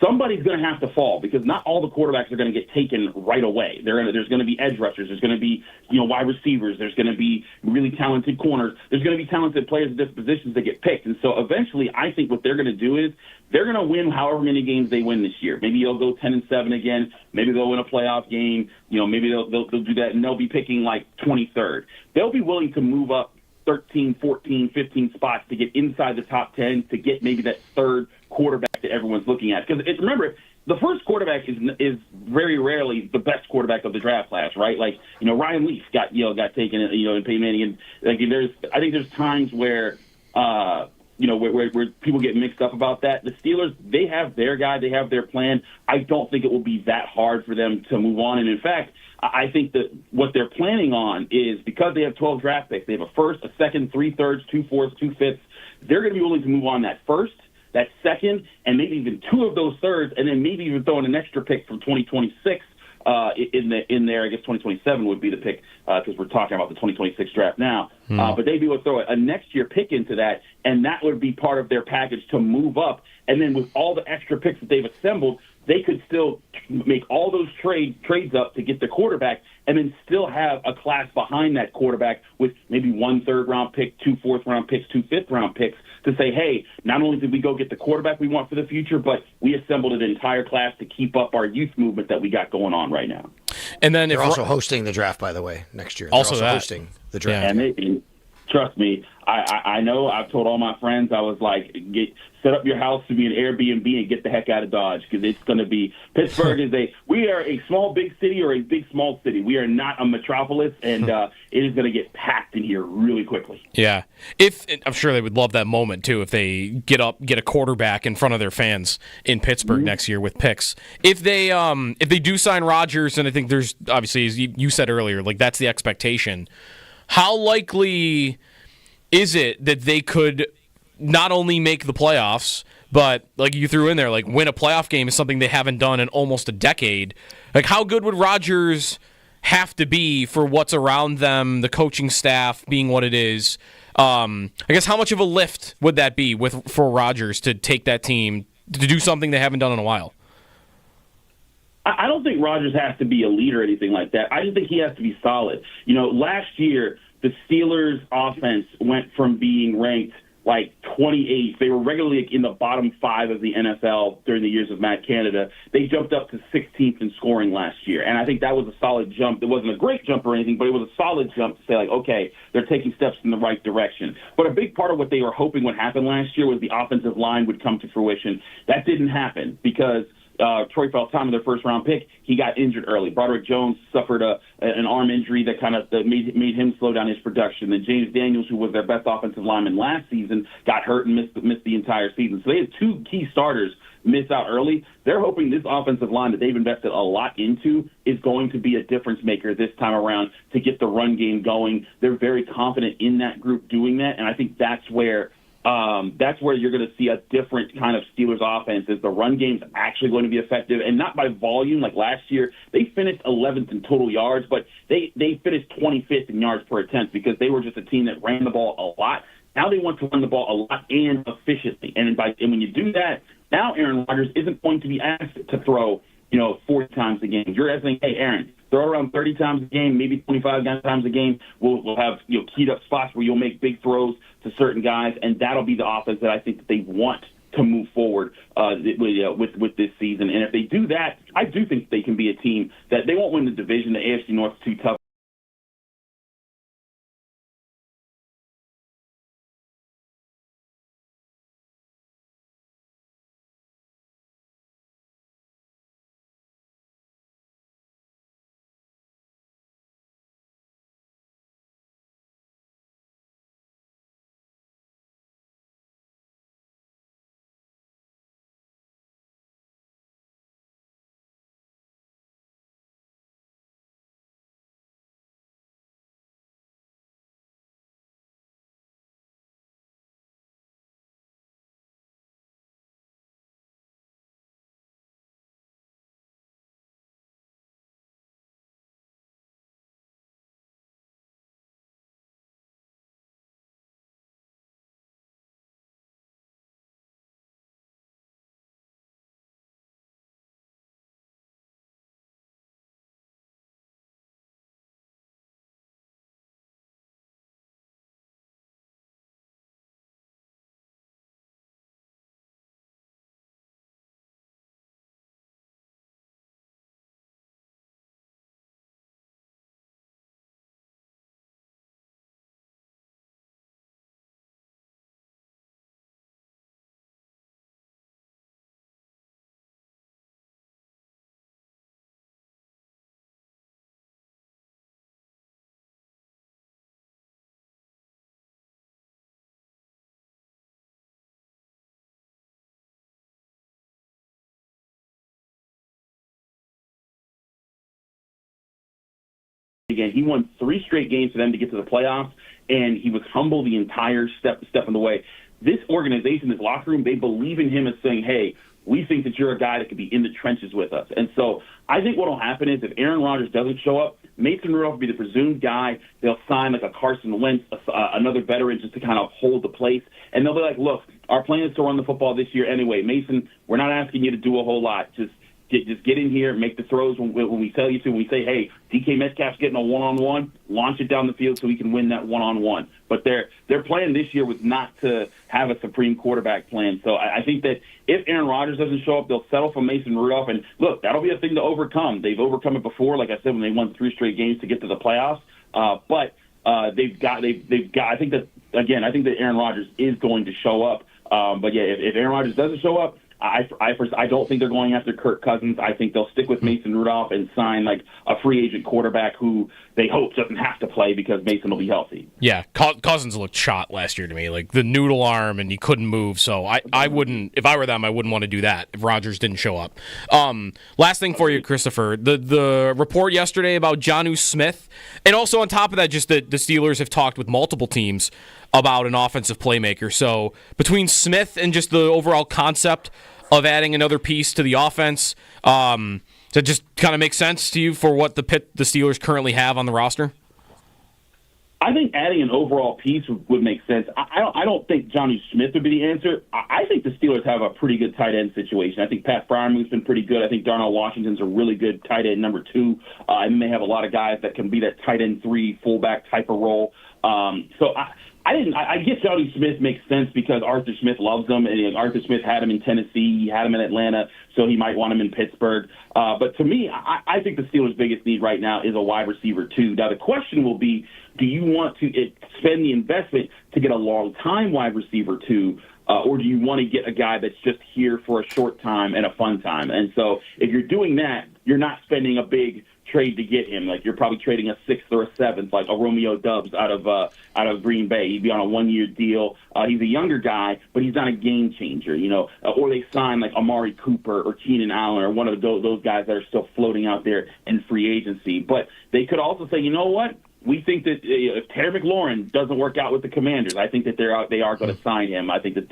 P: somebody's going to have to fall because not all the quarterbacks are going to get taken right away. There's going to be edge rushers. There's going to be wide receivers. There's going to be really talented corners. There's going to be talented players at different positions that get picked. And so eventually I think what they're going to do is they're going to win however many games they win this year. Maybe they'll go 10-7 again. Maybe they'll win a playoff game. Maybe they'll do that, and they'll be picking like 23rd. They'll be willing to move up 13, 14, 15 spots to get inside the top 10 to get maybe that third quarterback that everyone's looking at. Because remember, the first quarterback is very rarely the best quarterback of the draft class, right? Like, Ryan Leaf got taken, in Peyton Manning, and I think there's times where where people get mixed up about that. The Steelers, they have their guy, they have their plan. I don't think it will be that hard for them to move on. And in fact, I think that what they're planning on is, because they have 12 draft picks, they have a first, a second, 3 thirds, 2 fourths, 2 fifths. They're going to be willing to move on that first, that second, and maybe even 2 of those thirds, and then maybe even throw in an extra pick from 2026 in there. I guess 2027 would be the pick because we're talking about the 2026 draft now. But they'd be able to throw a next year pick into that, and that would be part of their package to move up. And then with all the extra picks that they've assembled, they could still make all those trades up to get the quarterback, and then still have a class behind that quarterback with maybe 1 third-round pick, 2 fourth-round picks, 2 fifth-round picks to say, hey, not only did we go get the quarterback we want for the future, but we assembled an entire class to keep up our youth movement that we got going on right now.
B: And then they're also hosting the draft, by the way, next year. They're also hosting the draft.
P: Yeah, and trust me, I know. I've told all my friends, I was like, set up your house to be an Airbnb and get the heck out of Dodge, because it's going to be Pittsburgh we are a small big city or a big small city. We are not a metropolis, and it is going to get packed in here really quickly.
A: Yeah, I'm sure they would love that moment too if they get a quarterback in front of their fans in Pittsburgh next year with picks. If they do sign Rodgers, and I think there's obviously, as you said earlier, like that's the expectation. How likely is it that they could not only make the playoffs, but like you threw in there, like win a playoff game is something they haven't done in almost a decade? Like, how good would Rodgers have to be for what's around them, the coaching staff being what it is? I guess how much of a lift would that be for Rodgers to take that team to do something they haven't done in a while?
P: I don't think Rodgers has to be a leader or anything like that. I just think he has to be solid. Last year, the Steelers' offense went from being ranked like 28th. They were regularly in the bottom 5 of the NFL during the years of Matt Canada. They jumped up to 16th in scoring last year, and I think that was a solid jump. It wasn't a great jump or anything, but it was a solid jump to say, like, okay, they're taking steps in the right direction. But a big part of what they were hoping would happen last year was the offensive line would come to fruition. That didn't happen because Troy Fautanu, their first-round pick, he got injured early. Broderick Jones suffered an arm injury that kind of made him slow down his production. Then James Daniels, who was their best offensive lineman last season, got hurt and missed the entire season. So they had 2 key starters miss out early. They're hoping this offensive line that they've invested a lot into is going to be a difference maker this time around to get the run game going. They're very confident in that group doing that, and I think that's where you're going to see a different kind of Steelers offense. Is the run game's actually going to be effective, and not by volume like last year. They finished 11th in total yards, but they finished 25th in yards per attempt because they were just a team that ran the ball a lot. Now they want to run the ball a lot and efficiently, and when you do that, now Aaron Rodgers isn't going to be asked to throw 40 times a game. You're saying, hey, Aaron, throw around 30 times a game, maybe 25 times a game. We'll have keyed up spots where you'll make big throws to certain guys, and that'll be the offense that I think that they want to move forward with this season. And if they do that, I do think they can be a team that they won't win the division. The AFC North is too tough. Again, he won 3 straight games for them to get to the playoffs, and he was humble the entire step of the way. This organization, this locker room, they believe in him as saying, hey, we think that you're a guy that could be in the trenches with us. And so I think what will happen is if Aaron Rodgers doesn't show up, Mason Rudolph will be the presumed guy. They'll sign like a Carson Wentz, another veteran, just to kind of hold the place. And they'll be like, look, our plan is to run the football this year anyway. Mason, we're not asking you to do a whole lot. Just get in here, make the throws when we tell you to. When we say, hey, DK Metcalf's getting a one-on-one, launch it down the field so he can win that one-on-one. But their plan this year was not to have a supreme quarterback plan. So I think that if Aaron Rodgers doesn't show up, they'll settle for Mason Rudolph. And, look, that'll be a thing to overcome. They've overcome it before, like I said, when they won 3 straight games to get to the playoffs. But they've got. I think that Aaron Rodgers is going to show up. But, yeah, if Aaron Rodgers doesn't show up, I don't think they're going after Kirk Cousins. I think they'll stick with Mason Rudolph and sign like a free agent quarterback who they hope doesn't have to play because Mason will be healthy.
A: Yeah, Cousins looked shot last year to me, like the noodle arm, and he couldn't move. So I wouldn't, if I were them, I wouldn't want to do that if Rodgers didn't show up. Last thing for you, Christopher, the report yesterday about Jonnu Smith, and also on top of that, just that the Steelers have talked with multiple teams about an offensive playmaker. So between Smith and just the overall concept of adding another piece to the offense, does it just kind of make sense to you for what the Steelers currently have on the roster?
P: I think adding an overall piece would make sense. I don't think Jonnu Smith would be the answer. I think the Steelers have a pretty good tight end situation. I think Pat Fryermuth's been pretty good. I think Darnell Washington's a really good tight end number 2. And they have a lot of guys that can be that tight end 3 fullback type of role. So I guess Jonnu Smith makes sense because Arthur Smith loves him, and Arthur Smith had him in Tennessee, he had him in Atlanta, so he might want him in Pittsburgh. But to me, I think the Steelers' biggest need right now is a wide receiver too. Now the question will be, do you want to spend the investment to get a long-time wide receiver too, or do you want to get a guy that's just here for a short time and a fun time? And so if you're doing that, you're not spending a big trade to get him. Like you're probably trading a 6th or a 7th, like a Romeo Doubs out of Green Bay. He'd be on a 1-year deal. He's a younger guy, but he's not a game changer, or they sign like Amari Cooper or Keenan Allen or one of those guys that are still floating out there in free agency. But they could also say, you know what? We think that if Terry McLaurin doesn't work out with the Commanders, I think that they are going to sign him. I think that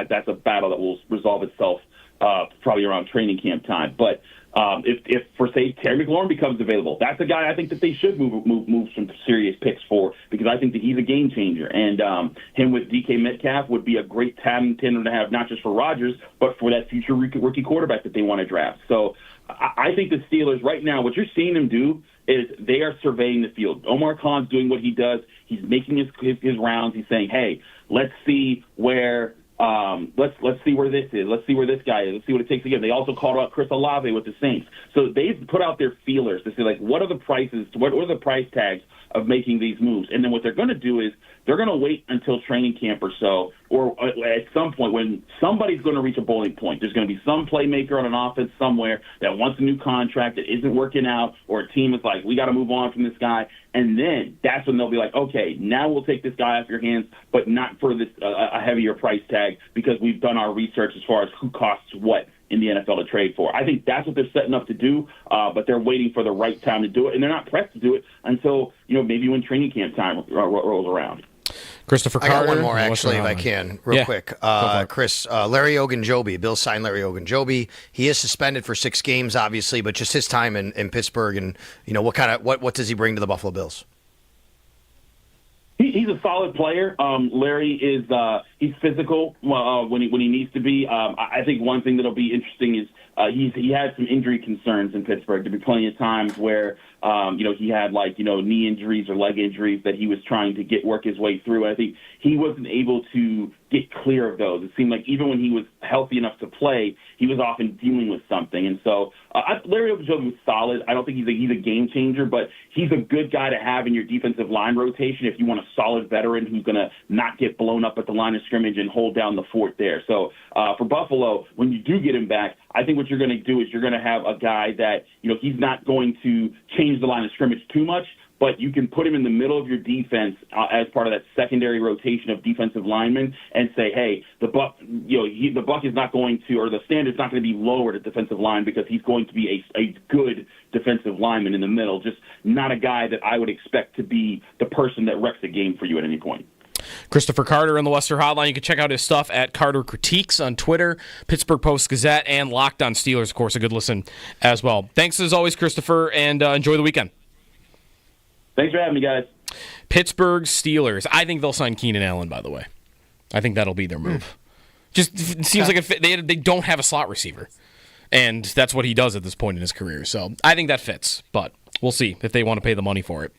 P: that's a battle that will resolve itself probably around training camp time. But if for say Terry McLaurin becomes available, that's a guy I think that they should move some serious picks for, because I think that he's a game changer. And him with DK Metcalf would be a great tandem to have, not just for Rodgers, but for that future rookie quarterback that they want to draft. So I think the Steelers right now, what you're seeing them do is they are surveying the field. Omar Khan's doing what he does. He's making his rounds. He's saying, hey, let's see where let's see where this is. Let's see where this guy is. Let's see what it takes again. They also called out Chris Olave with the Saints. So they've put out their feelers to see, like, what are the prices, what are the price tags of making these moves? And then what they're going to do is they're going to wait until training camp or so, or at some point when somebody's going to reach a boiling point. There's going to be some playmaker on an offense somewhere that wants a new contract that isn't working out, or a team is like, we got to move on from this guy. And then that's when they'll be like, okay, now we'll take this guy off your hands, but not for this a heavier price tag, because we've done our research as far as who costs what in the NFL to trade for. I think that's what they're setting up to do, but they're waiting for the right time to do it, and they're not pressed to do it until, maybe when training camp time rolls around.
A: Christopher Carter.
B: I got one more, actually, if I can, real quick. Chris, Larry Ogunjobi. Bill signed Larry Ogunjobi. He is suspended for 6 games, obviously, but just his time in Pittsburgh, and what does he bring to the Buffalo Bills?
P: He's a solid player. Larry is he's physical when he needs to be. I think one thing that'll be interesting is he had some injury concerns in Pittsburgh. There'll be plenty of times where he had knee injuries or leg injuries that he was trying to work his way through. And I think he wasn't able to get clear of those. It seemed like even when he was healthy enough to play, he was often dealing with something. And so Larry Ogunjobi was solid. I don't think he's a game changer, but he's a good guy to have in your defensive line rotation if you want a solid veteran who's going to not get blown up at the line of scrimmage and hold down the fort there. So for Buffalo, when you do get him back, I think what you're going to do is you're going to have a guy that, he's not going to change the line of scrimmage too much, but you can put him in the middle of your defense as part of that secondary rotation of defensive linemen and say, hey, the buck is not going to, or the standard's not going to be lowered at defensive line because he's going to be a good defensive lineman in the middle, just not a guy that I would expect to be the person that wrecks a game for you at any point.
A: Christopher Carter in the Western Hotline. You can check out his stuff at Carter Critiques on Twitter, Pittsburgh Post-Gazette, and Locked on Steelers, of course, a good listen as well. Thanks as always, Christopher, and enjoy the weekend.
P: Thanks for having me, guys.
A: Pittsburgh Steelers. I think they'll sign Keenan Allen, by the way. I think that'll be their move. Just seems like they don't have a slot receiver, and that's what he does at this point in his career. So I think that fits, but we'll see if they want to pay the money for it.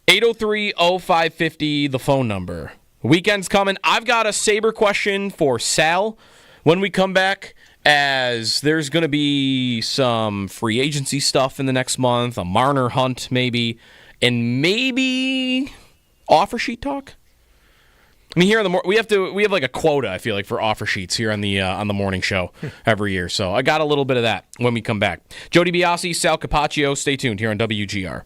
A: 803-0550, the phone number. Weekend's coming. I've got a Sabre question for Sal when we come back, as there's going to be some free agency stuff in the next month, a Marner hunt maybe, and maybe offer sheet talk. I mean, here on we have like a quota, I feel like, for offer sheets here on the morning show every year. So I got a little bit of that when we come back. Jody Biasi, Sal Capaccio, stay tuned here on WGR.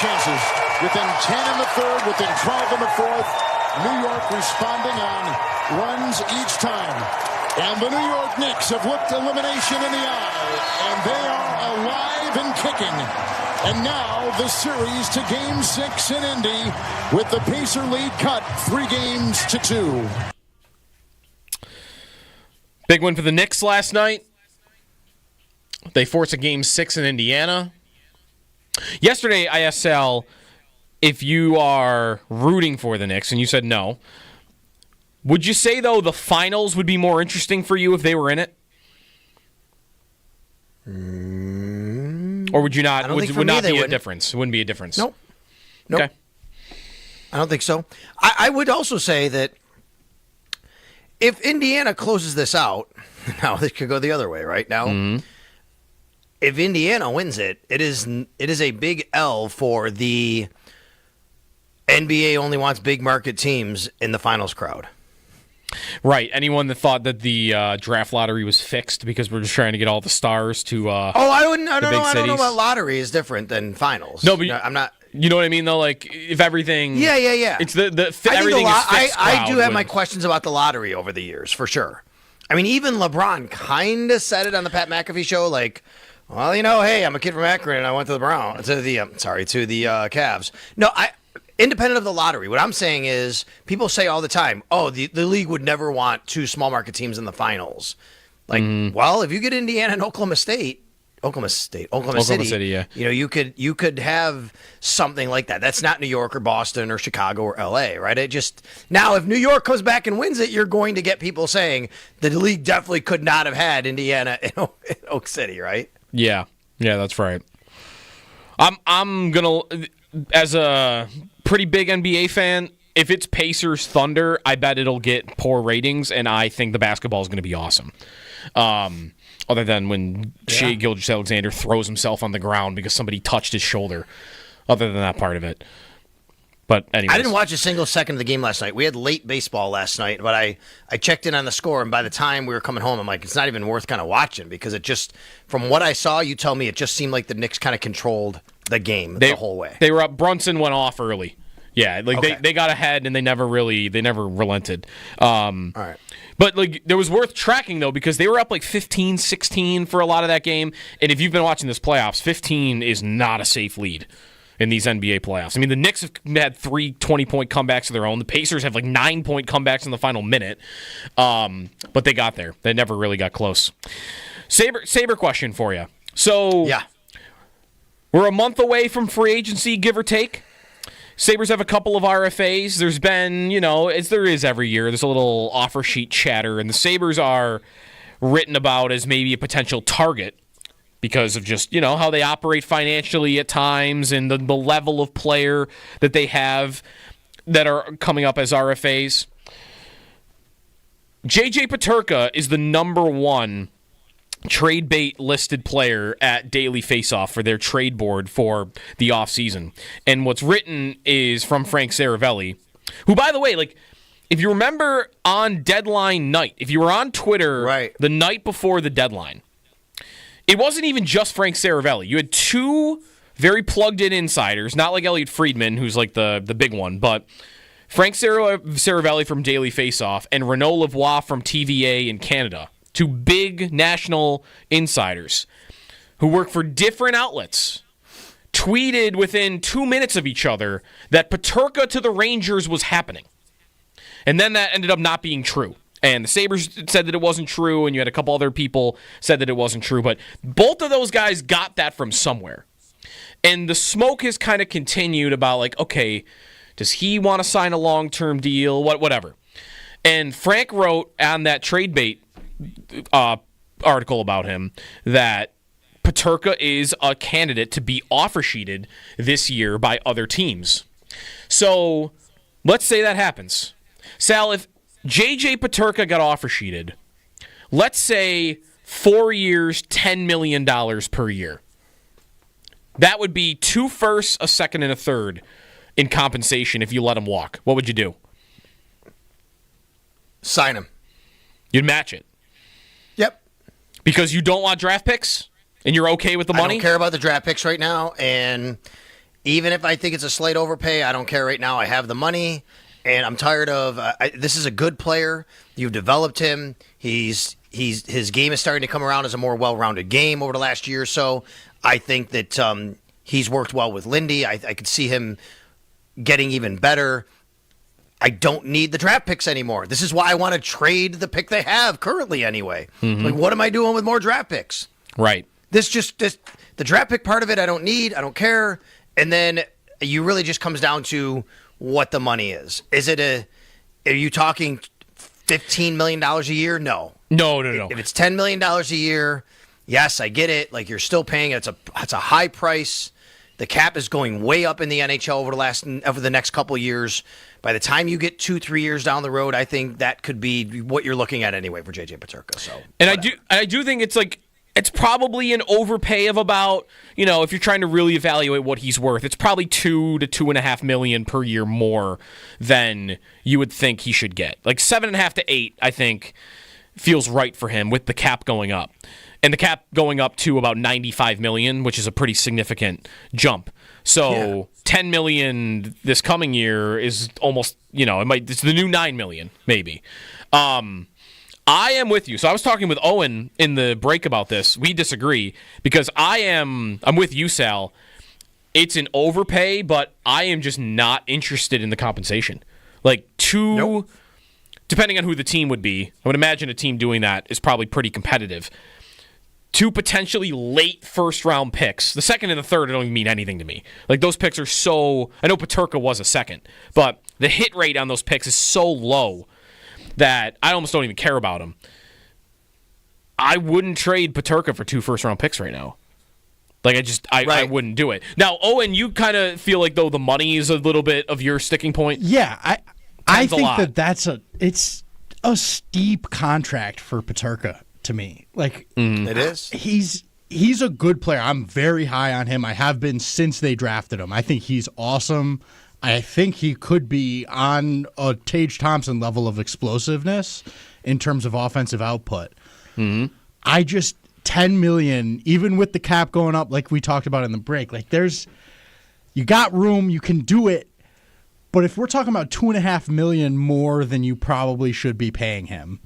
Q: chances. Within 10 in the third, within 12 in the fourth. New York responding on runs each time. And the New York Knicks have looked elimination in the eye. And they are alive and kicking. And now the series to Game 6 in Indy with the Pacer lead cut 3-2.
A: Big win for the Knicks last night. They force a Game 6 in Indiana. Yesterday, I asked Sal if you are rooting for the Knicks, and you said no. Would you say, though, the finals would be more interesting for you if they were in it? Or would you not? Would not be a difference? It wouldn't be a difference.
B: Nope.
A: Okay.
B: I don't think so. I would also say that if Indiana closes this out, now this could go the other way, right? Now, if Indiana wins it, it is a big L for the NBA only wants big market teams in the finals crowd.
A: Right. Anyone that thought that the draft lottery was fixed because we're just trying to get all the stars to
B: I don't know about lottery is different than finals.
A: No, but
B: I'm not.
A: You know what I mean, though? Like, if everything...
B: Yeah.
A: It's everything is fixed.
B: I do have my questions about the lottery over the years, for sure. I mean, even LeBron kind of said it on the Pat McAfee show, like, well, hey, I'm a kid from Akron, and I went to the Cavs. No, independent of the lottery, what I'm saying is, people say all the time, the league would never want two small market teams in the finals. Like, well, if you get Indiana and Oklahoma City,
A: yeah.
B: You could have something like that. That's not New York or Boston or Chicago or LA, right? Now if New York comes back and wins it, you're going to get people saying the league definitely could not have had Indiana in Oak City, right?
A: Yeah, that's right. I'm gonna, as a pretty big NBA fan, if it's Pacers Thunder, I bet it'll get poor ratings, and I think the basketball is going to be awesome. Other than when Shai Gilgeous-Alexander throws himself on the ground because somebody touched his shoulder. Other than that part of it. But anyways.
B: I didn't watch a single second of the game last night. We had late baseball last night, but I checked in on the score, and by the time we were coming home, I'm like, it's not even worth kind of watching because it just, from what I saw, you tell me, it just seemed like the Knicks kind of controlled the game the whole way.
A: They were up. Brunson went off early. Yeah,
B: Okay.
A: they got ahead, and they never relented.
B: All right.
A: But there was worth tracking, though, because they were up like 15-16 for a lot of that game. And if you've been watching this playoffs, 15 is not a safe lead in these NBA playoffs. I mean, the Knicks have had 3 20-point comebacks of their own. The Pacers have like 9-point comebacks in the final minute. But they got there. They never really got close. Sabre question for you. So we're a month away from free agency, give or take. Sabres have a couple of RFAs. There's been, as there is every year, there's a little offer sheet chatter, and the Sabres are written about as maybe a potential target because of just, how they operate financially at times and the level of player that they have that are coming up as RFAs. J.J. Peterka is the number one trade bait listed player at Daily Faceoff for their trade board for the offseason. And what's written is from Frank Saravelli, who, by the way, if you remember on deadline night, if you were on Twitter the night before the deadline, it wasn't even just Frank Saravelli. You had two very plugged-in insiders, not like Elliot Friedman, who's like the big one, but Frank Saravelli from Daily Faceoff and Renaud Lavoie from TVA in Canada. Two big national insiders who work for different outlets tweeted within 2 minutes of each other that Peterka to the Rangers was happening. And then that ended up not being true. And the Sabres said that it wasn't true, and you had a couple other people said that it wasn't true. But both of those guys got that from somewhere. And the smoke has kind of continued about, okay, does he want to sign a long-term deal? Whatever. And Frank wrote on that trade bait article about him that Peterka is a candidate to be offer sheeted this year by other teams. So let's say that happens. Sal, if J.J. Peterka got offer sheeted, let's say 4 years, $10 million per year. That would be 2 firsts, a second, and a third in compensation if you let him walk. What would you do?
B: Sign him.
A: You'd match it.
B: Yep.
A: Because you don't want draft picks? And you're okay with the money?
B: I don't care about the draft picks right now. And even if I think it's a slight overpay, I don't care right now. I have the money, and I'm tired of. This is a good player. You've developed him. His game is starting to come around as a more well-rounded game over the last year or so. I think that he's worked well with Lindy. I could see him getting even better. I don't need the draft picks anymore. This is why I want to trade the pick they have currently anyway. Mm-hmm. Like, what am I doing with more draft picks?
A: Right.
B: The draft pick part of it I don't need. I don't care. And then you really just comes down to what the money is. Are you talking $15 million a year? No.
A: No.
B: If it's $10 million a year, yes, I get it. Like, you're still paying. It's a high price. The cap is going way up in the NHL over the next couple of years. By the time you get 2-3 years down the road, I think that could be what you're looking at anyway for JJ Peterka. So,
A: and I do think it's probably an overpay of about, if you're trying to really evaluate what he's worth, it's probably $2 to $2.5 million per year more than you would think he should get. Like 7.5 to 8, I think, feels right for him with the cap going up. And the cap going up to about $95 million, which is a pretty significant jump. So $10 million this coming year is almost, it's the new $9 million, maybe. I am with you. So I was talking with Owen in the break about this. We disagree because I'm with you, Sal. It's an overpay, but I am just not interested in the compensation. Like depending on who the team would be, I would imagine a team doing that is probably pretty competitive. 2 potentially late first-round picks. The second and the third don't even mean anything to me. Like, those picks are so... I know Peterka was a second, but the hit rate on those picks is so low that I almost don't even care about them. I wouldn't trade Peterka for 2 first-round picks right now. Like, I wouldn't do it. Now, Owen, you kind of feel like, though, the money is a little bit of your sticking point?
C: Yeah, I think it's a steep contract for Peterka. To me, like
B: it is.
C: He's a good player. I'm very high on him. I have been since they drafted him. I think he's awesome. I think he could be on a Tage Thompson level of explosiveness in terms of offensive output.
A: Mm-hmm.
C: I just $10 million, even with the cap going up, like we talked about in the break. Like you got room, you can do it. But if we're talking about $2.5 million more than you probably should be paying him.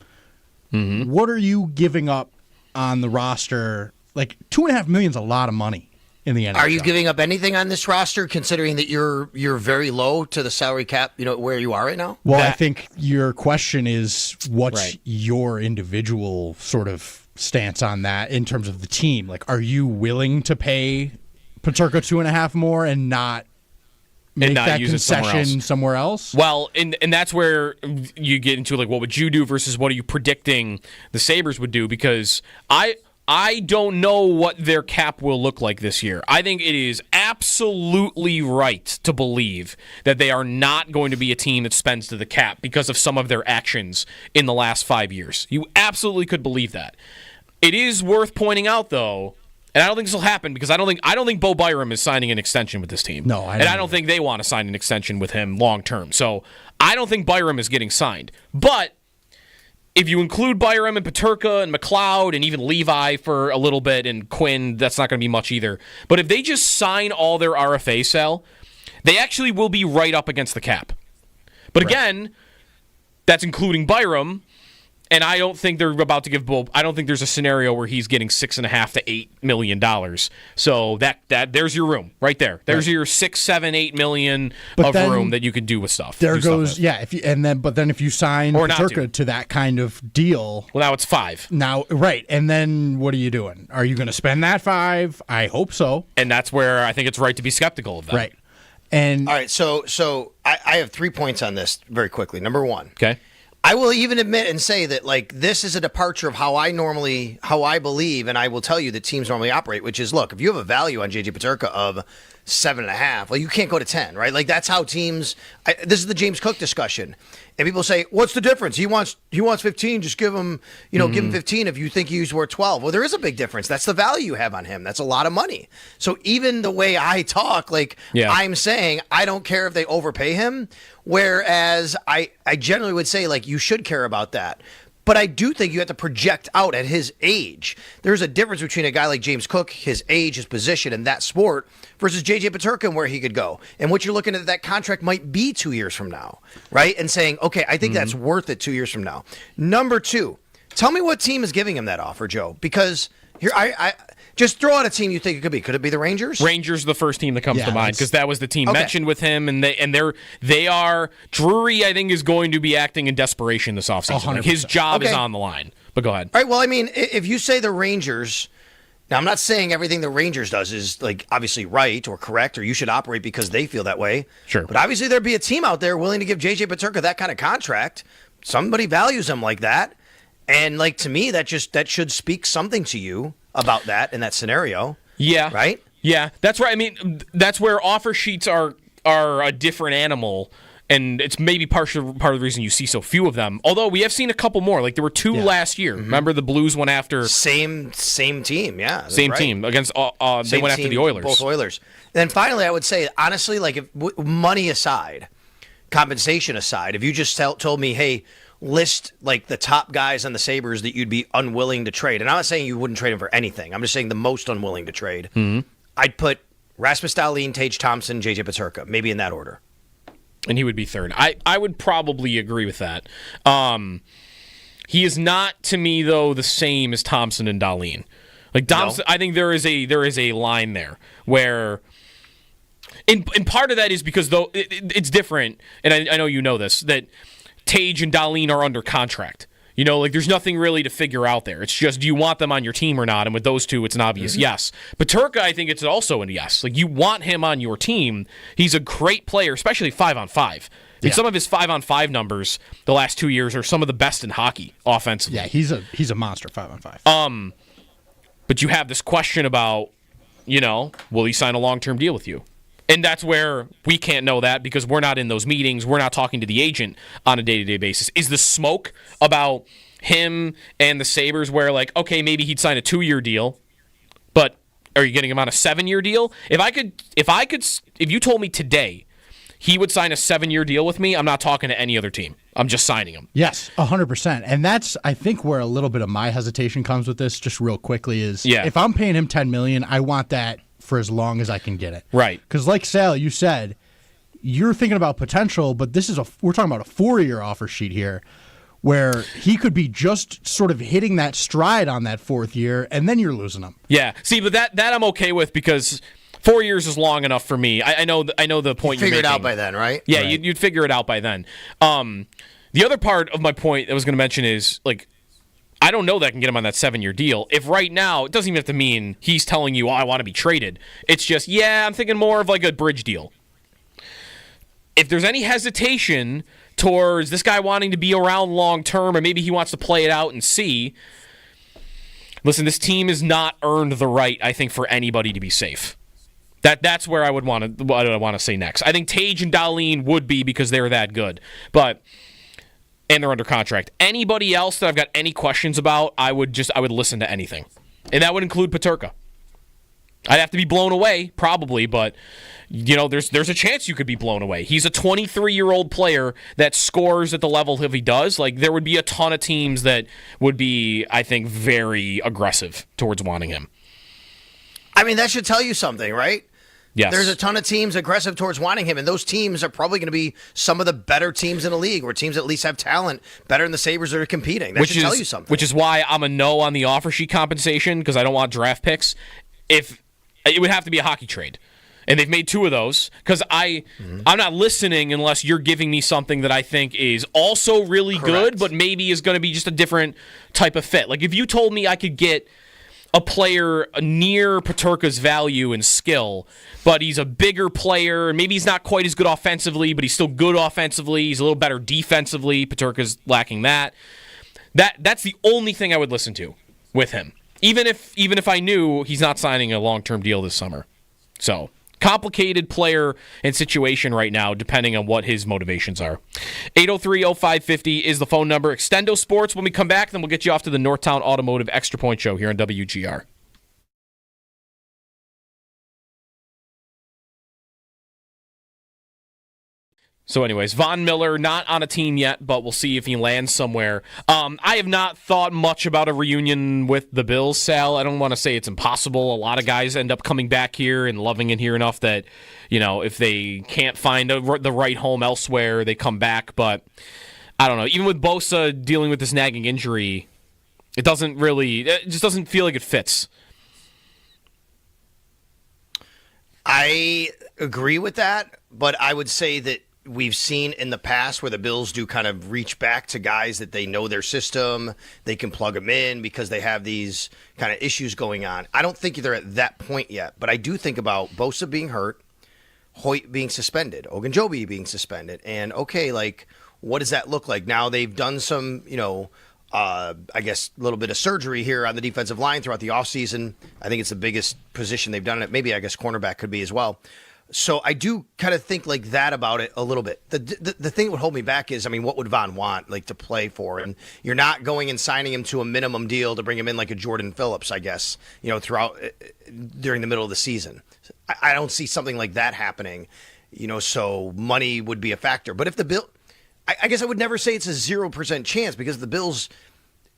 A: Mm-hmm.
C: What are you giving up on the roster? Like $2.5 million is a lot of money in the NHL.
B: Are you giving up anything on this roster, considering that you're very low to the salary cap? Where you are right now.
C: Well, I think your question is what's your individual sort of stance on that in terms of the team? Like, are you willing to pay Peterka $2.5 more and not? Make that
A: use
C: concession somewhere else?
A: Well, and that's where you get into, like, what would you do versus what are you predicting the Sabres would do? Because I don't know what their cap will look like this year. I think it is absolutely right to believe that they are not going to be a team that spends to the cap because of some of their actions in the last 5 years. You absolutely could believe that. It is worth pointing out, though, and I don't think this will happen because I don't think Bo Byram is signing an extension with this team.
C: No,
A: I don't think they want to sign an extension with him long term. So I don't think Byram is getting signed. But if you include Byram and Peterka and McLeod and even Levi for a little bit and Quinn, that's not going to be much either. But if they just sign all their RFA, Sal, they actually will be right up against the cap. But again, that's including Byram. And I don't think they're about to give Bo. I don't think there's a scenario where he's getting $6.5 to $8 million. So that there's your room right there. There's your $6, $7, $8 million of room that you can do with stuff.
C: There goes if you sign Peterka to that kind of deal,
A: well, now it's $5.
C: Now, right, and then what are you doing? Are you going to spend that $5? I hope so.
A: And that's where I think it's right to be skeptical of that.
C: Right. And
B: all right, so I have 3 points on this very quickly. Number one,
A: okay.
B: I will even admit and say that, like, this is a departure of how I believe, and I will tell you that teams normally operate, which is, look, if you have a value on JJ Peterka of 7.5, well, you can't go to 10, right? Like, that's how teams. This is the James Cook discussion, and people say, "What's the difference? He wants 15. Just give him, give him 15 if you think he's worth 12." Well, there is a big difference. That's the value you have on him. That's a lot of money. So even the way I talk, I'm saying I don't care if they overpay him. Whereas I generally would say, like, you should care about that. But I do think you have to project out at his age. There's a difference between a guy like James Cook, his age, his position in that sport, versus J.J. Peterka and where he could go. And what you're looking at, that contract might be 2 years from now, right? And saying, okay, I think that's worth it 2 years from now. Number two, tell me what team is giving him that offer, Joe, because here I just throw out a team you think it could be. Could it be the Rangers?
A: Rangers, the first team that comes to mind, because that was the team mentioned with him, and they are Drury. I think is going to be acting in desperation this offseason. Like his job is on the line. But go ahead.
B: All right. Well, I mean, if you say the Rangers, now I'm not saying everything the Rangers does is like obviously right or correct, or you should operate because they feel that way.
A: Sure.
B: But obviously there'd be a team out there willing to give J.J. Peterka that kind of contract. Somebody values him like that, and like to me, that should speak something to you about that in that scenario.
A: Yeah.
B: Right?
A: Yeah, that's right. I mean, that's where offer sheets are a different animal, and it's maybe part of the reason you see so few of them. Although we have seen a couple more. Like there were two last year. Remember the Blues went after
B: same team. Yeah,
A: same team against. They went after the Oilers.
B: Both Oilers. And then finally, I would say honestly, like if money aside, compensation aside, if you just told me, hey, list like the top guys on the Sabres that you'd be unwilling to trade. And I'm not saying you wouldn't trade them for anything. I'm just saying the most unwilling to trade. I'd put Rasmus Dahlin, Tage Thompson, J.J. Peterka, maybe in that order.
A: And he would be third. I would probably agree with that. He is not, to me, though, the same as Thompson and Dahlin. Like Thompson, I think there is a line there where... And part of that is because, though, it's different, and I know you know this, that Tage and Dahlin are under contract. You know, like there's nothing really to figure out there. It's just, do you want them on your team or not? And with those two, it's an obvious yes. Peterka, I think it's also a yes. Like you want him on your team. He's a great player, especially 5-on-5. And some of his 5-on-5 numbers the last 2 years are some of the best in hockey offensively.
C: Yeah, he's a monster 5-on-5.
A: But you have this question about, you know, will he sign a long-term deal with you? And that's where we can't know that because we're not in those meetings. We're not talking to the agent on a day-to-day basis. Is the smoke about him and the Sabres where, like, okay, maybe he'd sign a 2-year deal, but are you getting him on a 7-year deal? If you told me today he would sign a 7-year deal with me, I'm not talking to any other team. I'm just signing him.
C: Yes, 100%. And that's, I think, where a little bit of my hesitation comes with this, just real quickly, is if I'm paying him $10 million, I want that for as long as I can get it.
A: Right.
C: Because like Sal, you said, you're thinking about potential, but we're talking about a 4-year offer sheet here where he could be just sort of hitting that stride on that 4th year, and then you're losing him.
A: Yeah. See, but that I'm okay with because 4 years is long enough for me. I know the point you're making.
B: Figure it out by then, right?
A: Yeah,
B: right.
A: You'd figure it out by then. The other part of my point I was going to mention is, like, I don't know that I can get him on that 7-year deal. If right now, it doesn't even have to mean he's telling you, I want to be traded. It's just, I'm thinking more of like a bridge deal. If there's any hesitation towards this guy wanting to be around long term, or maybe he wants to play it out and see, listen, this team has not earned the right, I think, for anybody to be safe. That's where I would want to say next. I think Tage and Dahlin would be because they're that good. And they're under contract. Anybody else that I've got any questions about, I would listen to anything. And that would include Peterka. I'd have to be blown away, probably, but you know, there's a chance you could be blown away. He's a 23-year-old player that scores at the level if he does. Like, there would be a ton of teams that would be, I think, very aggressive towards wanting him.
B: I mean, that should tell you something, right?
A: Yes.
B: There's a ton of teams aggressive towards wanting him, and those teams are probably going to be some of the better teams in the league, or teams that at least have talent better than the Sabres that are competing. That should tell you something.
A: Which is why I'm a no on the offer sheet compensation, because I don't want draft picks. If it would have to be a hockey trade. And they've made 2 of those, because I'm not listening unless you're giving me something that I think is also really good, but maybe is going to be just a different type of fit. Like, if you told me I could get a player near Peterka's value and skill, but he's a bigger player, and maybe he's not quite as good offensively, but he's still good offensively, he's a little better defensively, Peterka's lacking that. That's the only thing I would listen to with him. Even if I knew he's not signing a long-term deal this summer. So, complicated player and situation right now, depending on what his motivations are. 803-0550 is the phone number. Extendo Sports. When we come back, then we'll get you off to the Northtown Automotive Extra Point Show here on WGR. So anyways, Von Miller not on a team yet, but we'll see if he lands somewhere. I have not thought much about a reunion with the Bills, Sal. I don't want to say it's impossible. A lot of guys end up coming back here and loving it here enough that, if they can't find the right home elsewhere, they come back. But I don't know. Even with Bosa dealing with this nagging injury, it just doesn't feel like it fits.
B: I agree with that, but I would say that we've seen in the past where the Bills do kind of reach back to guys that they know their system, they can plug them in because they have these kind of issues going on. I don't think they're at that point yet, but I do think about Bosa being hurt, Hoyt being suspended, Ogunjobi being suspended, and what does that look like? Now they've done some, I guess a little bit of surgery here on the defensive line throughout the offseason. I think it's the biggest position they've done it. Maybe I guess cornerback could be as well. So I do kind of think like that about it a little bit. The thing that would hold me back is, what would Von want to play for? And you're not going and signing him to a minimum deal to bring him in like a Jordan Phillips, I guess, throughout during the middle of the season. I don't see something like that happening, so money would be a factor. But if the Bill, I guess I would never say it's a 0% chance because the Bills,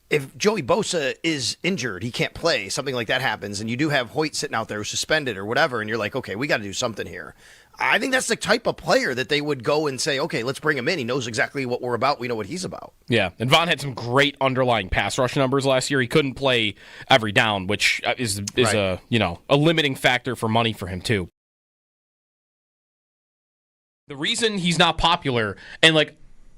B: if Joey Bosa is injured, he can't play, something like that happens, and you do have Hoyt sitting out there who's suspended or whatever, and you're like, okay, we got to do something here. I think that's the type of player that they would go and say, okay, let's bring him in. He knows exactly what we're about. We know what he's about.
A: Yeah, and Von had some great underlying pass rush numbers last year. He couldn't play every down, which is right. a limiting factor for money for him too. The reason he's not popular, and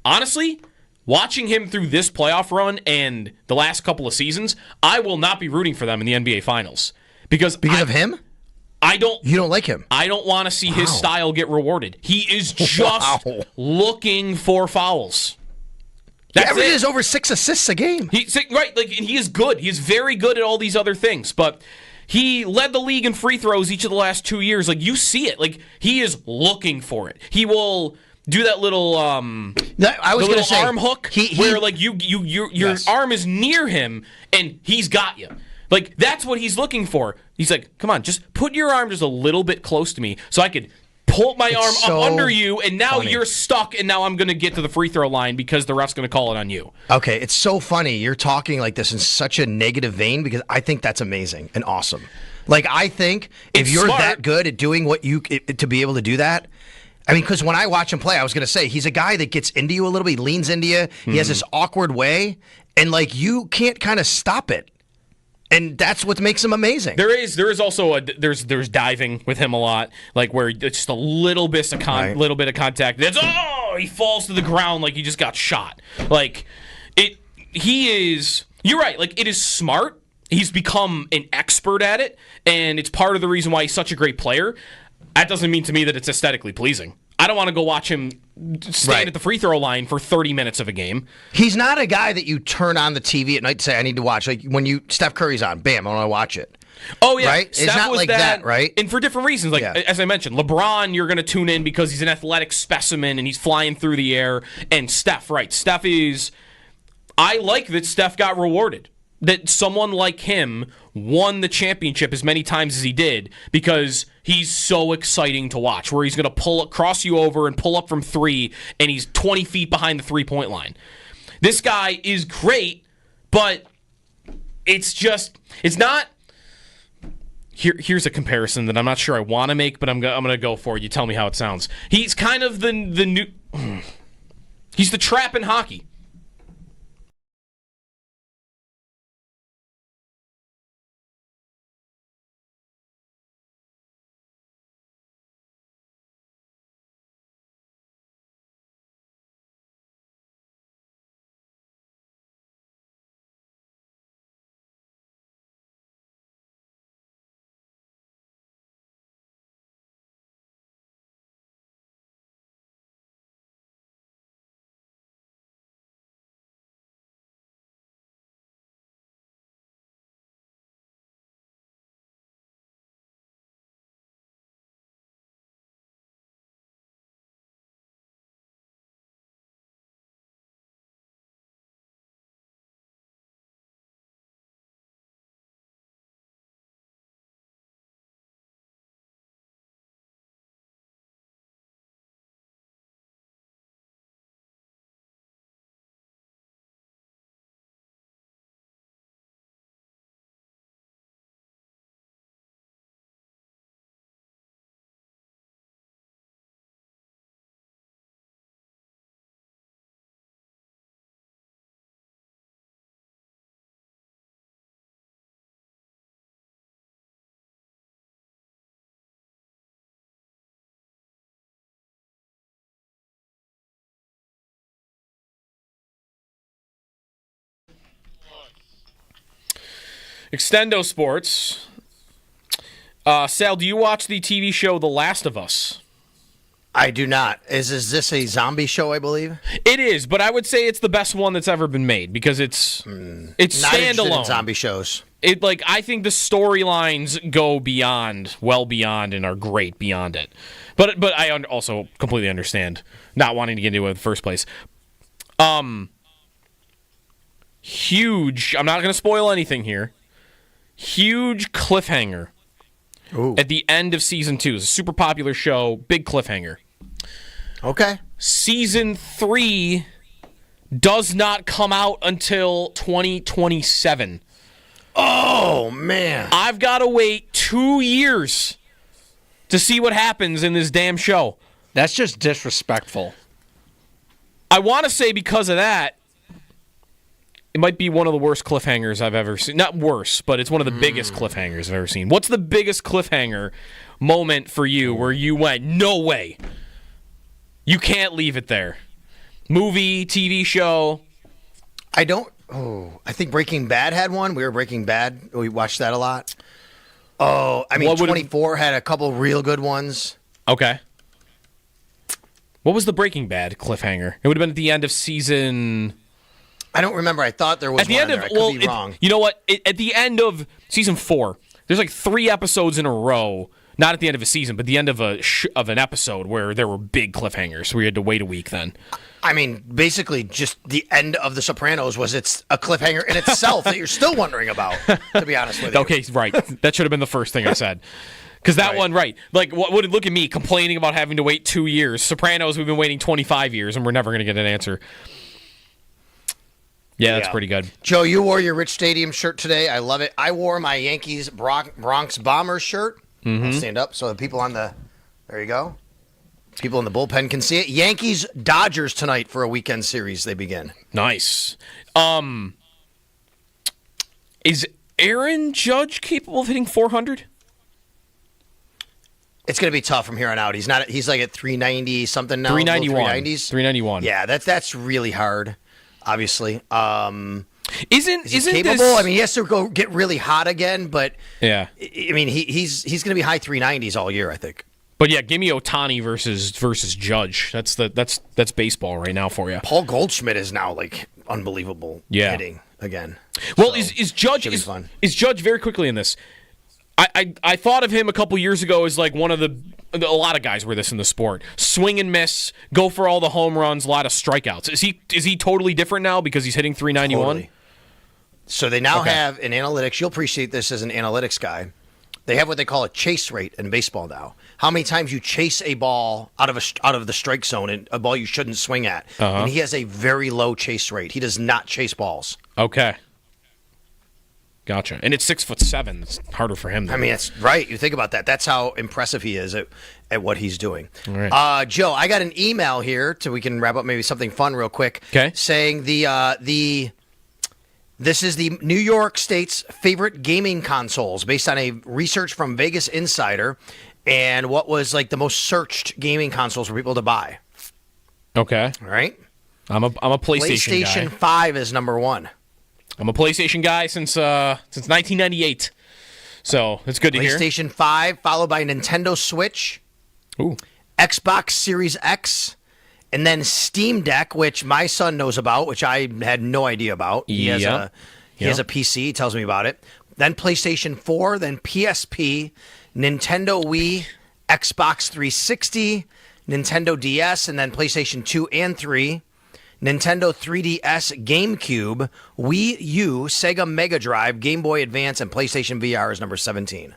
A: honestly, watching him through this playoff run and the last couple of seasons, I will not be rooting for them in the NBA Finals. Because
B: of him? You don't like him?
A: I don't want to see his style get rewarded. He is just looking for fouls.
B: He averages over 6 assists a game.
A: He is good. He is very good at all these other things, but he led the league in free throws each of the last 2 years. You see it. He is looking for it. He will do that little arm hook where your arm is near him and he's got you. That's what he's looking for. He's like, come on, just put your arm just a little bit close to me so I could pull my arm up under you, and now you're stuck, and now I'm going to get to the free throw line because the ref's going to call it on you.
B: Okay, it's so funny. You're talking like this in such a negative vein because I think that's amazing and awesome. I think if you're that good at doing to be able to do that, because when I watch him play, I was going to say, he's a guy that gets into you a little bit. He leans into you. He has this awkward way, and you can't kind of stop it. And that's what makes him amazing.
A: There is also there's diving with him a lot, where it's just a little bit of contact. He falls to the ground like he just got shot. You're right. It is smart. He's become an expert at it, and it's part of the reason why he's such a great player. That doesn't mean to me that it's aesthetically pleasing. I don't want to go watch him stand at the free throw line for 30 minutes of a game.
B: He's not a guy that you turn on the TV at night to say, I need to watch. When Steph Curry's on, bam, I want to watch it.
A: Oh, yeah.
B: Right?
A: Steph
B: it's not
A: was
B: like that, right?
A: And for different reasons. As I mentioned, LeBron, you're going to tune in because he's an athletic specimen and he's flying through the air. And Steph, right. I like that Steph got rewarded. That someone like him won the championship as many times as he did because he's so exciting to watch, where he's going to cross you over and pull up from 3, and he's 20 feet behind the three-point line. This guy is great, but it's not. Here's a comparison that I'm not sure I want to make, but I'm going to go for it. You tell me how it sounds. He's kind of the new. He's the trap in hockey. Extendo Sports. Sal, do you watch the TV show The Last of Us?
B: I do not. Is this a zombie show, I believe?
A: It is, but I would say it's the best one that's ever been made because it's
B: not
A: standalone.
B: In zombie shows.
A: I think the storylines go well beyond, and are great beyond it. But I also completely understand not wanting to get into it in the first place. Huge. I'm not going to spoil anything here. Huge cliffhanger.
B: Ooh.
A: At the end of season 2. It's a super popular show. Big cliffhanger.
B: Okay.
A: Season 3 does not come out until 2027.
B: Oh, man.
A: I've got to wait 2 years to see what happens in this damn show.
J: That's just disrespectful.
A: I want to say because of that, it might be one of the worst cliffhangers I've ever seen. Not worse, but it's one of the biggest cliffhangers I've ever seen. What's the biggest cliffhanger moment for you where you went, no way, you can't leave it there? Movie, TV show?
B: I think Breaking Bad had one. We were Breaking Bad. We watched that a lot. Oh, I mean, 24 had a couple real good ones.
A: Okay. What was the Breaking Bad cliffhanger? It would have been at the end of season...
B: I don't remember. I thought there was one there. I could be wrong.
A: You know what? At the end of season 4, there's like 3 episodes in a row, not at the end of a season, but the end of an episode where there were big cliffhangers, so we had to wait a week then.
B: I mean, basically, just the end of The Sopranos it's a cliffhanger in itself that you're still wondering about, to be honest with you.
A: Okay, right. That should have been the first thing I said. Because that one, right. Like, look at me complaining about having to wait 2 years. Sopranos, we've been waiting 25 years, and we're never going to get an answer. Yeah, that's pretty good.
B: Joe, you wore your Rich Stadium shirt today. I love it. I wore my Yankees Bronx Bombers shirt.
A: Mm-hmm.
B: I'll stand up so the people there you go. People in the bullpen can see it. Yankees Dodgers tonight for a weekend series. They begin.
A: Nice. Is Aaron Judge capable of hitting 400?
B: It's going to be tough from here on out. He's not. He's like at 390 something now.
A: 391.
B: 390s.
A: 391.
B: Yeah, that's really hard. Obviously,
A: isn't
B: capable?
A: This...
B: I mean, he has to go get really hot again, but
A: yeah,
B: I mean, he's going to be high 390s all year, I think.
A: But yeah, give me Ohtani versus Judge. That's baseball right now for you.
B: Paul Goldschmidt is now like unbelievable hitting again.
A: Well, so, is Judge very quickly in this? I thought of him a couple years ago as like one of a lot of guys were this in the sport. Swing and miss, go for all the home runs, a lot of strikeouts. Is he totally different now because he's hitting 391?
B: Totally. So they now have in analytics. You'll appreciate this as an analytics guy. They have what they call a chase rate in baseball now. How many times you chase a ball out of the strike zone and a ball you shouldn't swing at. And he has a very low chase rate. He does not chase balls.
A: Okay. Gotcha. And it's 6'7". It's harder for him.
B: I mean, that's right. You think about that. That's how impressive he is at what he's doing.
A: All right.
B: Joe, I got an email here we can wrap up maybe something fun real quick.
A: Okay.
B: Saying this is the New York State's favorite gaming consoles based on a research from Vegas Insider and what was like the most searched gaming consoles for people to buy.
A: Okay.
B: All right.
A: I'm a PlayStation guy.
B: PlayStation 5 is number 1.
A: I'm a PlayStation guy since 1998, so it's good to hear.
B: PlayStation 5, followed by Nintendo Switch, Xbox Series X, and then Steam Deck, which my son knows about, which I had no idea about. He has a PC. He tells me about it. Then PlayStation 4, then PSP, Nintendo Wii, Xbox 360, Nintendo DS, and then PlayStation 2 and 3. Nintendo 3DS, GameCube, Wii U, Sega Mega Drive, Game Boy Advance, and PlayStation VR is number 17.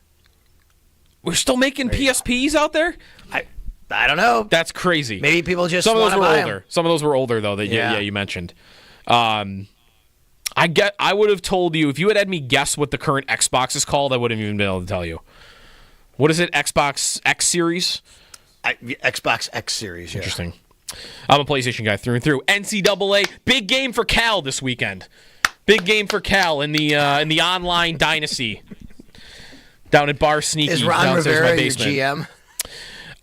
A: We're still making PSPs out there?
B: I don't know.
A: That's crazy.
B: Maybe people just
A: some of those were
B: buy
A: older.
B: Them.
A: Some of those were older though. That you mentioned. I would have told you if you had me guess what the current Xbox is called. I wouldn't even been able to tell you. What is it? Xbox X Series.
B: Xbox X Series. Yeah.
A: Interesting. I'm a PlayStation guy through and through. NCAA, big game for Cal this weekend. Big game for Cal in the online dynasty down at Bar Sneaky.
B: Is Ron Rivera your GM?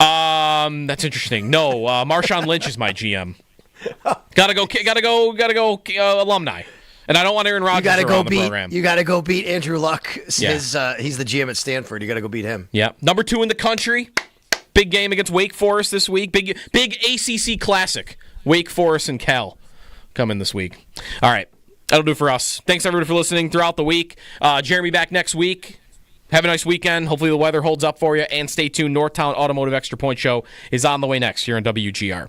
A: That's interesting. No, Marshawn Lynch is my GM. Gotta go, alumni. And I don't want Aaron Rodgers around the program.
B: You got to go beat Andrew Luck. He's the GM at Stanford. You got to go beat him.
A: Yeah. Number 2 in the country. Big game against Wake Forest this week. Big ACC Classic. Wake Forest and Cal coming this week. All right. That'll do for us. Thanks, everybody, for listening throughout the week. Jeremy back next week. Have a nice weekend. Hopefully the weather holds up for you. And stay tuned. Northtown Automotive Extra Point Show is on the way next here on WGR.